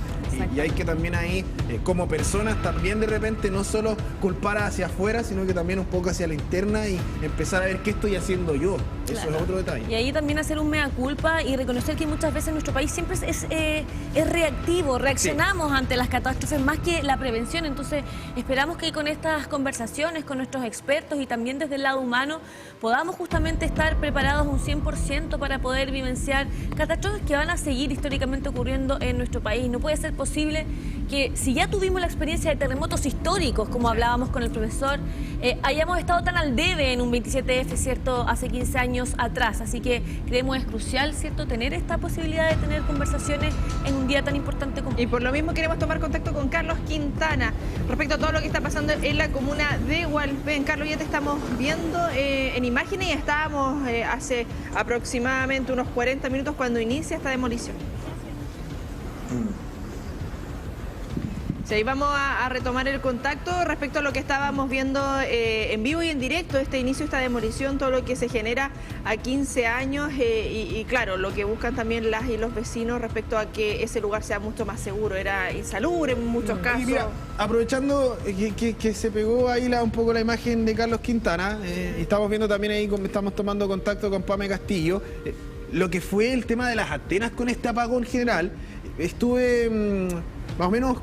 Y hay que también ahí, como personas, también de repente no solo culpar hacia afuera, sino que también un poco hacia la interna y empezar a ver qué estoy haciendo yo. Eso es otro detalle. Y ahí también hacer un mea culpa y reconocer que muchas veces nuestro país siempre es reactivo, reaccionamos ante las catástrofes más que la prevención. Entonces esperamos que con estas conversaciones, con nuestros expertos y también desde el lado humano, podamos justamente estar preparados un 100% para poder vivenciar catástrofes que van a seguir históricamente ocurriendo en nuestro país. No puede ser posible que, si ya tuvimos la experiencia de terremotos históricos, como hablábamos con el profesor, hayamos estado tan al debe en un 27F, ¿cierto?, hace 15 años atrás. Así que creemos es crucial, ¿cierto?, tener esta posibilidad de tener conversaciones en un día tan importante como... Y por lo mismo queremos tomar contacto con Carlos Quintana respecto a todo lo que está pasando en la comuna de Hualpén. Carlos, ya te estamos viendo en imágenes y estábamos hace aproximadamente unos 40 minutos cuando inicia esta demolición. Sí, ahí vamos a retomar el contacto respecto a lo que estábamos viendo en vivo y en directo, este inicio, esta demolición, todo lo que se genera a 15 años y claro, lo que buscan también las y los vecinos respecto a que ese lugar sea mucho más seguro. Era insalubre en muchos casos. Y mira, aprovechando que se pegó ahí un poco la imagen de Carlos Quintana, y estamos viendo también ahí, estamos tomando contacto con Pame Castillo, lo que fue el tema de las antenas con este apagón general. Estuve más o menos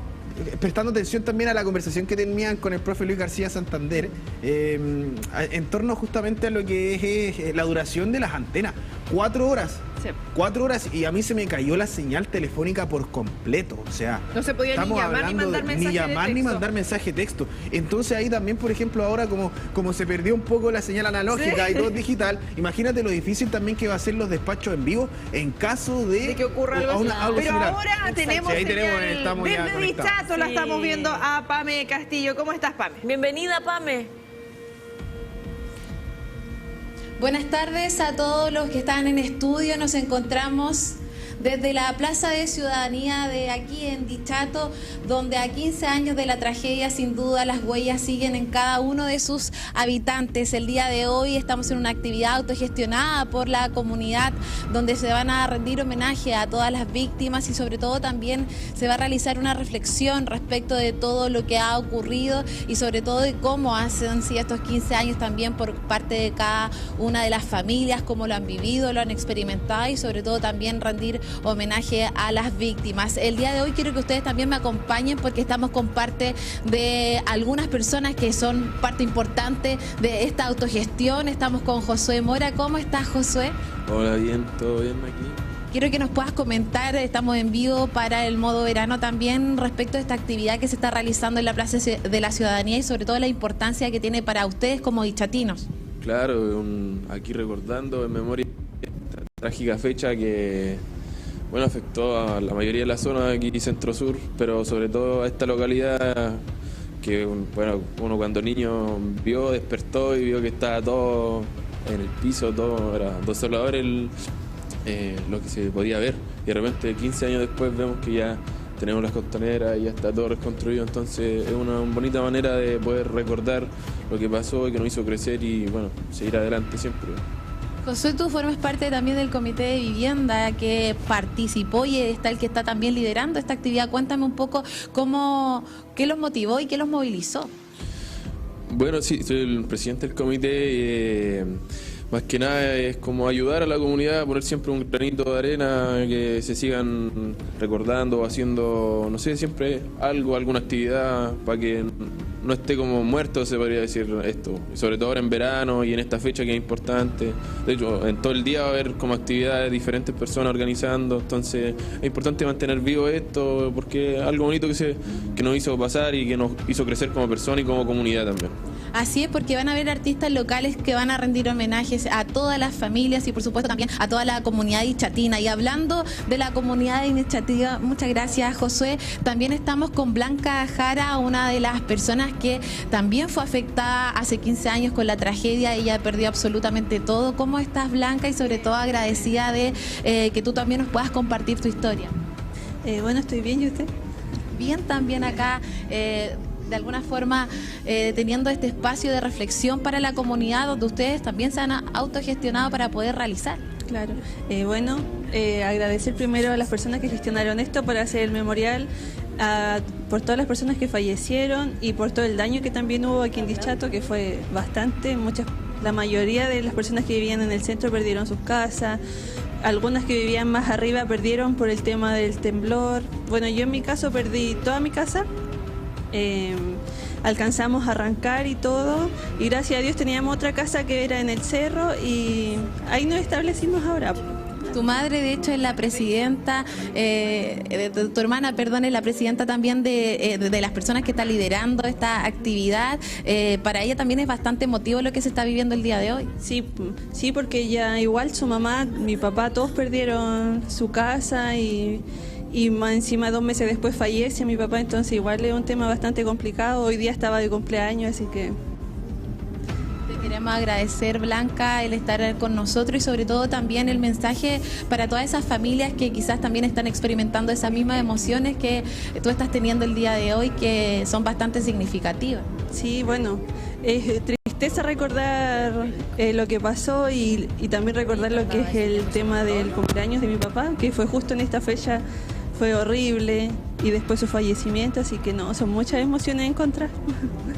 prestando atención también a la conversación que tenían con el profe Luis García Santander en torno justamente a lo que es la duración de las antenas. 4 horas. Sí. 4 horas, y a mí se me cayó la señal telefónica por completo. O sea, no se podía ni llamar ni mandar mensaje de texto. Entonces ahí también, por ejemplo, ahora como se perdió un poco la señal analógica, sí, y todo digital, imagínate lo difícil también que va a ser los despachos en vivo en caso de que ocurra algo algo Pero similar. Ahora tenemos sí, ahí estamos ya desde Dichato, la estamos viendo a Pame Castillo. ¿Cómo estás, Pame? Bienvenida, Pame. Buenas tardes a todos los que están en estudio. Nos encontramos desde la Plaza de Ciudadanía de aquí en Dichato, donde a 15 años de la tragedia, sin duda, las huellas siguen en cada uno de sus habitantes. El día de hoy estamos en una actividad autogestionada por la comunidad, donde se van a rendir homenaje a todas las víctimas y sobre todo también se va a realizar una reflexión respecto de todo lo que ha ocurrido y sobre todo de cómo han sido estos 15 años también por parte de cada una de las familias, cómo lo han vivido, lo han experimentado y sobre todo también rendir homenaje a las víctimas. El día de hoy quiero que ustedes también me acompañen porque estamos con parte de algunas personas que son parte importante de esta autogestión. Estamos con Josué Mora. ¿Cómo estás, Josué? Hola, bien, todo bien aquí. Quiero que nos puedas comentar, estamos en vivo para el modo verano también respecto a esta actividad que se está realizando en la Plaza de la Ciudadanía y sobre todo la importancia que tiene para ustedes como dichatinos. Claro, aquí recordando en memoria esta trágica fecha que afectó a la mayoría de la zona de aquí centro-sur, pero sobre todo a esta localidad que uno cuando niño despertó y vio que estaba todo en el piso, todo era desolador lo que se podía ver. Y de repente 15 años después vemos que ya tenemos las costaneras y ya está todo reconstruido, entonces es una bonita manera de poder recordar lo que pasó y que nos hizo crecer y bueno, seguir adelante siempre. Josué, tú formas parte también del Comité de Vivienda que participó y está el que está también liderando esta actividad. Cuéntame un poco qué los motivó y qué los movilizó. Bueno, sí, soy el presidente del comité. Más que nada es como ayudar a la comunidad a poner siempre un granito de arena, que se sigan recordando o haciendo, no sé, siempre algo, alguna actividad para que no esté como muerto, se podría decir esto. Y sobre todo ahora en verano y en esta fecha que es importante. De hecho, en todo el día va a haber como actividades, diferentes personas organizando, entonces es importante mantener vivo esto porque es algo bonito que nos hizo pasar y que nos hizo crecer como persona y como comunidad también. Así es, porque van a haber artistas locales que van a rendir homenajes a todas las familias y por supuesto también a toda la comunidad ichatina. Y hablando de la comunidad inchatina, muchas gracias Josué, también estamos con Blanca Jara, una de las personas que también fue afectada hace 15 años con la tragedia. Ella perdió absolutamente todo. ¿Cómo estás, Blanca? Y sobre todo agradecida de que tú también nos puedas compartir tu historia. Bueno, estoy bien, ¿y usted? Bien, también acá de alguna forma teniendo este espacio de reflexión para la comunidad donde ustedes también se han autogestionado para poder realizar. Claro, bueno, agradecer primero a las personas que gestionaron esto para hacer el memorial, por todas las personas que fallecieron y por todo el daño que también hubo aquí en Dichato, que fue bastante. La mayoría de las personas que vivían en el centro perdieron sus casas, algunas que vivían más arriba perdieron por el tema del temblor. Bueno, yo en mi caso perdí toda mi casa. Alcanzamos a arrancar y todo, y gracias a Dios teníamos otra casa que era en el cerro y ahí nos establecimos ahora. Tu madre, de hecho, es la presidenta, tu hermana, perdón, es la presidenta también de las personas que está liderando esta actividad. Para ella también es bastante emotivo lo que se está viviendo el día de hoy. Sí, porque ella igual, su mamá, mi papá, todos perdieron su casa y más encima 2 meses después fallece mi papá, entonces igual es un tema bastante complicado. Hoy día estaba de cumpleaños, así que... Te queremos agradecer, Blanca, el estar con nosotros y sobre todo también el mensaje para todas esas familias que quizás también están experimentando esas mismas emociones que tú estás teniendo el día de hoy, que son bastante significativas. Sí, bueno, es tristeza recordar lo que pasó y también recordar lo que es el tema del cumpleaños de mi papá, que fue justo en esta fecha. Fue horrible y después su fallecimiento, así que no, son muchas emociones en contra.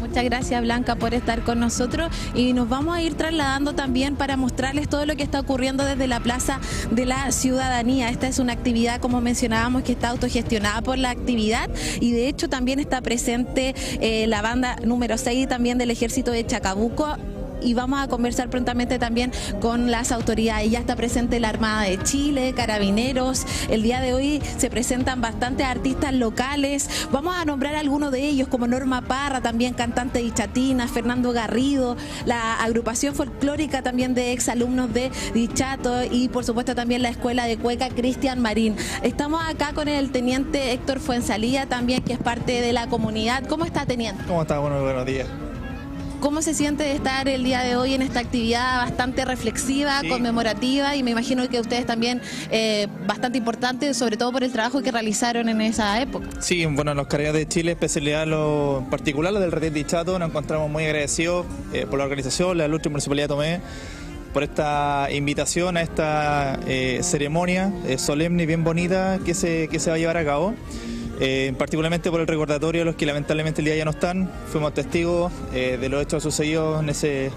Muchas gracias, Blanca, por estar con nosotros y nos vamos a ir trasladando también para mostrarles todo lo que está ocurriendo desde la Plaza de la Ciudadanía. Esta es una actividad, como mencionábamos, que está autogestionada por la actividad y de hecho también está presente la banda número 6 también del Ejército de Chacabuco. Y vamos a conversar prontamente también con las autoridades. Ya está presente la Armada de Chile, Carabineros. El día de hoy se presentan bastantes artistas locales. Vamos a nombrar algunos de ellos, como Norma Parra, también cantante dichatina, Fernando Garrido, la agrupación folclórica también de exalumnos de Dichato y por supuesto también la Escuela de Cueca Cristian Marín. Estamos acá con el teniente Héctor Fuensalía también, que es parte de la comunidad. ¿Cómo está, teniente? ¿Cómo está? Buenos días. ¿Cómo se siente de estar el día de hoy en esta actividad bastante reflexiva, conmemorativa y me imagino que ustedes también bastante importante, sobre todo por el trabajo que realizaron en esa época? Sí, bueno, los Carabineros de Chile, especialidad en particular los del Retén Dichato, nos encontramos muy agradecidos por la organización, la Ilustre Municipalidad de Tomé, por esta invitación a esta ceremonia solemne y bien bonita que se va a llevar a cabo. Particularmente por el recordatorio de los que lamentablemente el día ya no están. Fuimos testigos de los hechos sucedidos en hace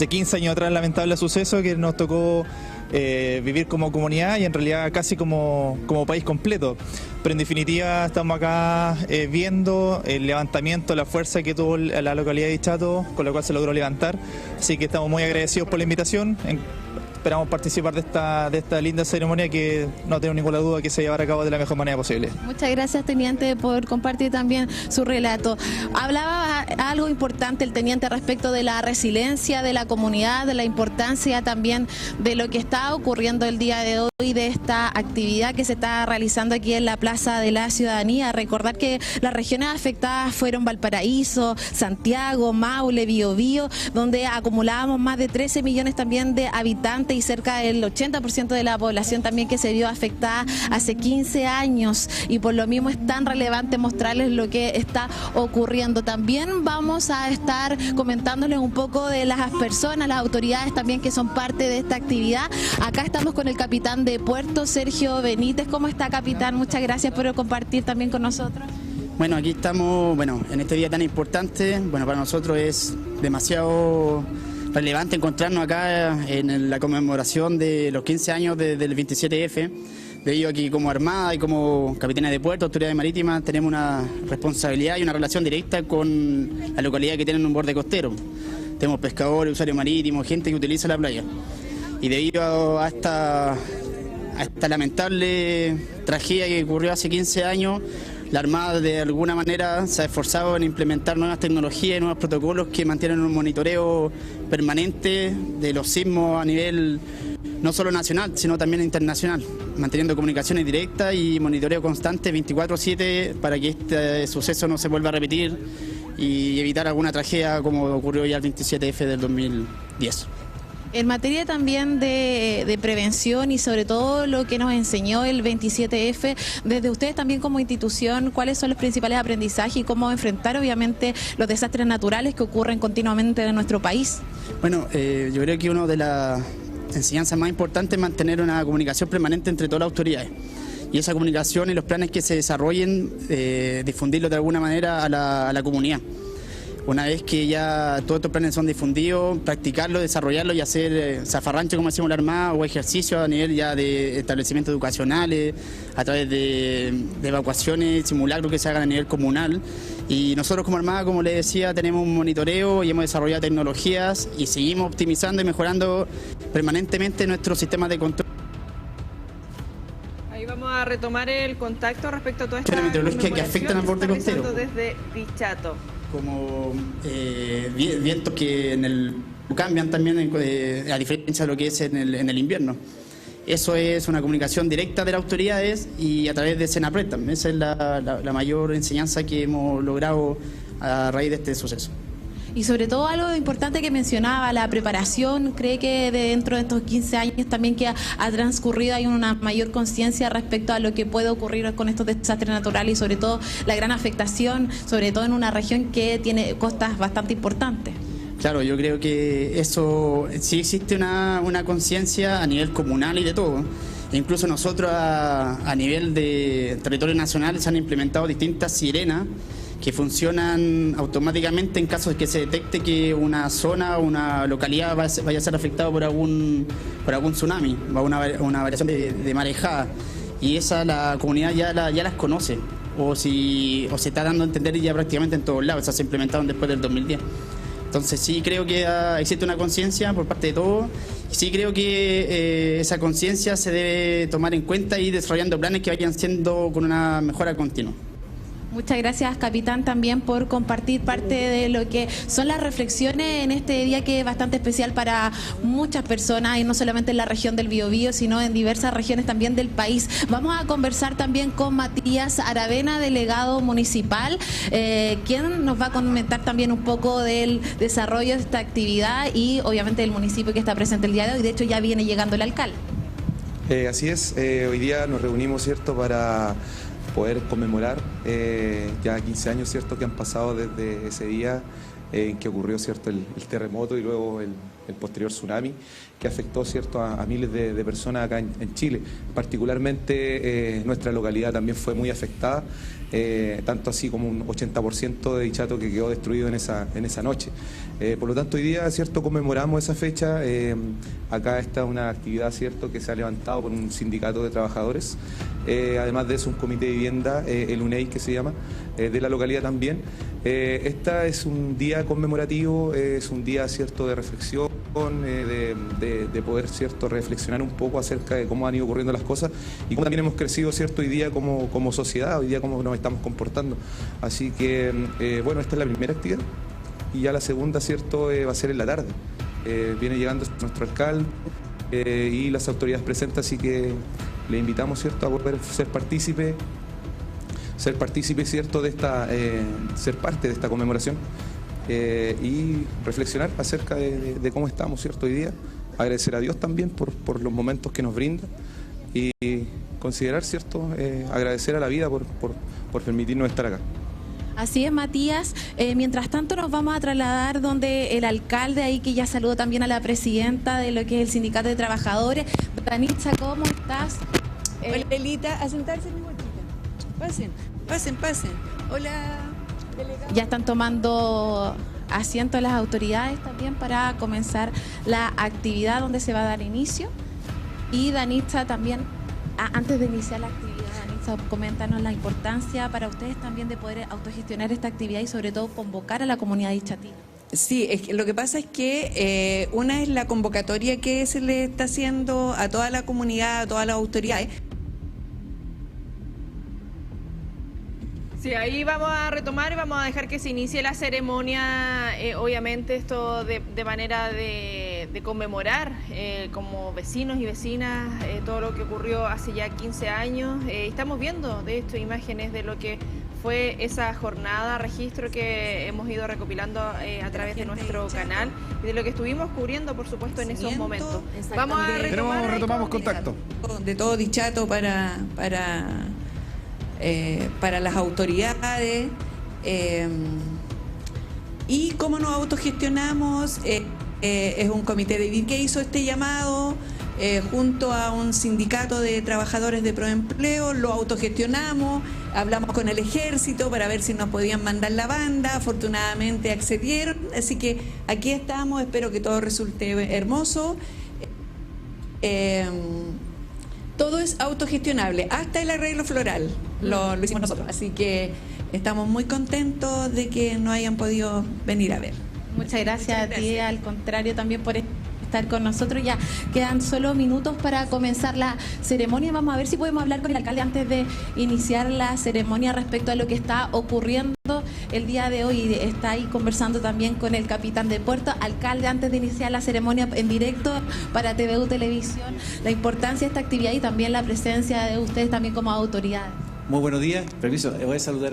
15 años atrás, lamentable suceso que nos tocó vivir como comunidad y en realidad casi como país completo. Pero en definitiva estamos acá viendo el levantamiento, la fuerza que tuvo la localidad de Dichato, con la cual se logró levantar. Así que estamos muy agradecidos por la invitación. esperamos participar de esta linda ceremonia que no tengo ninguna duda que se llevará a cabo de la mejor manera posible. Muchas gracias, teniente, por compartir también su relato. Hablaba algo importante el teniente respecto de la resiliencia de la comunidad, de la importancia también de lo que está ocurriendo el día de hoy, de esta actividad que se está realizando aquí en la Plaza de la Ciudadanía. Recordar que las regiones afectadas fueron Valparaíso, Santiago, Maule, Biobío, donde acumulábamos más de 13 millones también de habitantes y cerca del 80% de la población también que se vio afectada hace 15 años, y por lo mismo es tan relevante mostrarles lo que está ocurriendo. También vamos a estar comentándoles un poco de las personas, las autoridades también que son parte de esta actividad. Acá estamos con el capitán de puerto, Sergio Benítez. ¿Cómo está, capitán? Muchas gracias por compartir también con nosotros. Bueno, aquí estamos, en este día tan importante. Para nosotros es demasiado relevante encontrarnos acá en la conmemoración de los 15 años del 27F, debido a que como Armada y como Capitanía de Puerto, Autoridades Marítimas, tenemos una responsabilidad y una relación directa con la localidad que tienen un borde costero. Tenemos pescadores, usuarios marítimos, gente que utiliza la playa. Y debido a esta lamentable tragedia que ocurrió hace 15 años, la Armada de alguna manera se ha esforzado en implementar nuevas tecnologías y nuevos protocolos que mantienen un monitoreo permanente de los sismos a nivel no solo nacional, sino también internacional, manteniendo comunicaciones directas y monitoreo constante 24/7 para que este suceso no se vuelva a repetir y evitar alguna tragedia como ocurrió ya el 27F del 2010. En materia también de prevención y sobre todo lo que nos enseñó el 27F, desde ustedes también como institución, ¿cuáles son los principales aprendizajes y cómo enfrentar obviamente los desastres naturales que ocurren continuamente en nuestro país? Yo creo que una de las enseñanzas más importantes es mantener una comunicación permanente entre todas las autoridades. Y esa comunicación y los planes que se desarrollen, difundirlo de alguna manera a la comunidad. Una vez que ya todos estos planes son difundidos, practicarlo, desarrollarlo y hacer zafarrancho, como decimos la Armada, o ejercicio a nivel ya de establecimientos educacionales, a través de evacuaciones, simulacros que se hagan a nivel comunal. Y nosotros como Armada, como les decía, tenemos un monitoreo y hemos desarrollado tecnologías y seguimos optimizando y mejorando permanentemente nuestros sistemas de control. Ahí vamos a retomar el contacto respecto a toda esta meteorológica que afectan al borde costero. Desde Dichato. Como vientos que cambian también a diferencia de lo que es en el invierno. Eso es una comunicación directa de las autoridades y a través de Senapred también. Esa es la mayor enseñanza que hemos logrado a raíz de este suceso. Y sobre todo algo importante que mencionaba, la preparación. ¿Cree que dentro de estos 15 años también que ha transcurrido hay una mayor conciencia respecto a lo que puede ocurrir con estos desastres naturales y sobre todo la gran afectación, sobre todo en una región que tiene costas bastante importantes? Claro, yo creo que eso sí existe una conciencia a nivel comunal y de todo. E incluso nosotros a nivel de territorio nacional se han implementado distintas sirenas que funcionan automáticamente en caso de que se detecte que una zona o una localidad vaya a ser afectada por algún tsunami o una variación de marejada. Y esa la comunidad ya las conoce o se está dando a entender ya prácticamente en todos lados. Esas se implementaron después del 2010. Entonces sí creo que existe una conciencia por parte de todos. Sí creo que esa conciencia se debe tomar en cuenta y desarrollando planes que vayan siendo con una mejora continua. Muchas gracias, capitán, también por compartir parte de lo que son las reflexiones en este día que es bastante especial para muchas personas y no solamente en la región del Biobío, sino en diversas regiones también del país. Vamos a conversar también con Matías Aravena, delegado municipal, quien nos va a comentar también un poco del desarrollo de esta actividad y obviamente del municipio que está presente el día de hoy. De hecho, ya viene llegando el alcalde. Así es, hoy día nos reunimos, ¿cierto?, para poder conmemorar ya 15 años, ¿cierto?, que han pasado desde ese día en que ocurrió, ¿cierto?, el terremoto y luego el posterior tsunami que afectó, ¿cierto?, a miles de personas acá en Chile. Particularmente nuestra localidad también fue muy afectada, tanto así como un 80% de Dichato que quedó destruido en esa noche. Por lo tanto, hoy día, ¿cierto?, conmemoramos esa fecha. Acá está una actividad, ¿cierto?, que se ha levantado por un sindicato de trabajadores. Además de eso, un comité de vivienda, el UNEI que se llama, de la localidad también. Esta es un día conmemorativo, es un día, ¿cierto?, de reflexión. de poder, ¿cierto?, reflexionar un poco acerca de cómo han ido ocurriendo las cosas y cómo también hemos crecido, ¿cierto?, hoy día como sociedad, hoy día cómo nos estamos comportando. Así que, bueno, esta es la primera actividad y ya la segunda, ¿cierto?, va a ser en la tarde. Viene llegando nuestro alcalde y las autoridades presentes, así que le invitamos, ¿cierto?, a poder ser partícipe, ¿cierto?, de esta, ser parte de esta conmemoración. Y reflexionar acerca de cómo estamos, ¿cierto?, hoy día, agradecer a Dios también por los momentos que nos brinda y considerar, ¿cierto?, agradecer a la vida por permitirnos estar acá. Así es, Matías. Mientras tanto nos vamos a trasladar donde el alcalde, ahí que ya saludó también a la presidenta de lo que es el Sindicato de Trabajadores. Danitza, ¿cómo estás? Hola, Elita, a sentarse, mi guachita. Pasen. Hola. Ya están tomando asiento las autoridades también para comenzar la actividad donde se va a dar inicio. Y Danitza también, antes de iniciar la actividad, Danitza, coméntanos la importancia para ustedes también de poder autogestionar esta actividad y sobre todo convocar a la comunidad dichatina. Sí, lo que pasa es que una es la convocatoria que se le está haciendo a toda la comunidad, a todas las autoridades. Sí, ahí vamos a retomar y vamos a dejar que se inicie la ceremonia, obviamente esto de manera de conmemorar como vecinos y vecinas todo lo que ocurrió hace ya 15 años. Estamos viendo, de hecho, imágenes de lo que fue esa jornada, registro que hemos ido recopilando a través de nuestro canal y de lo que estuvimos cubriendo, por supuesto, en esos momentos. Vamos a retomar. Retomamos contacto. De todo Dichato para las autoridades y cómo nos autogestionamos. Es un comité de BID que hizo este llamado junto a un sindicato de trabajadores de Proempleo, lo autogestionamos, hablamos con el ejército para ver si nos podían mandar la banda, afortunadamente accedieron, así que aquí estamos, espero que todo resulte hermoso. Todo es autogestionable, hasta el arreglo floral lo hicimos nosotros, así que estamos muy contentos de que no hayan podido venir a ver. Muchas gracias a ti, al contrario, también por estar con nosotros. Ya quedan solo minutos para comenzar la ceremonia. Vamos a ver si podemos hablar con el alcalde antes de iniciar la ceremonia respecto a lo que está ocurriendo el día de hoy. Está ahí conversando también con el capitán de puerto. Alcalde, antes de iniciar la ceremonia en directo para TVU Televisión, la importancia de esta actividad y también la presencia de ustedes también como autoridades. Muy buenos días, permiso, voy a saludar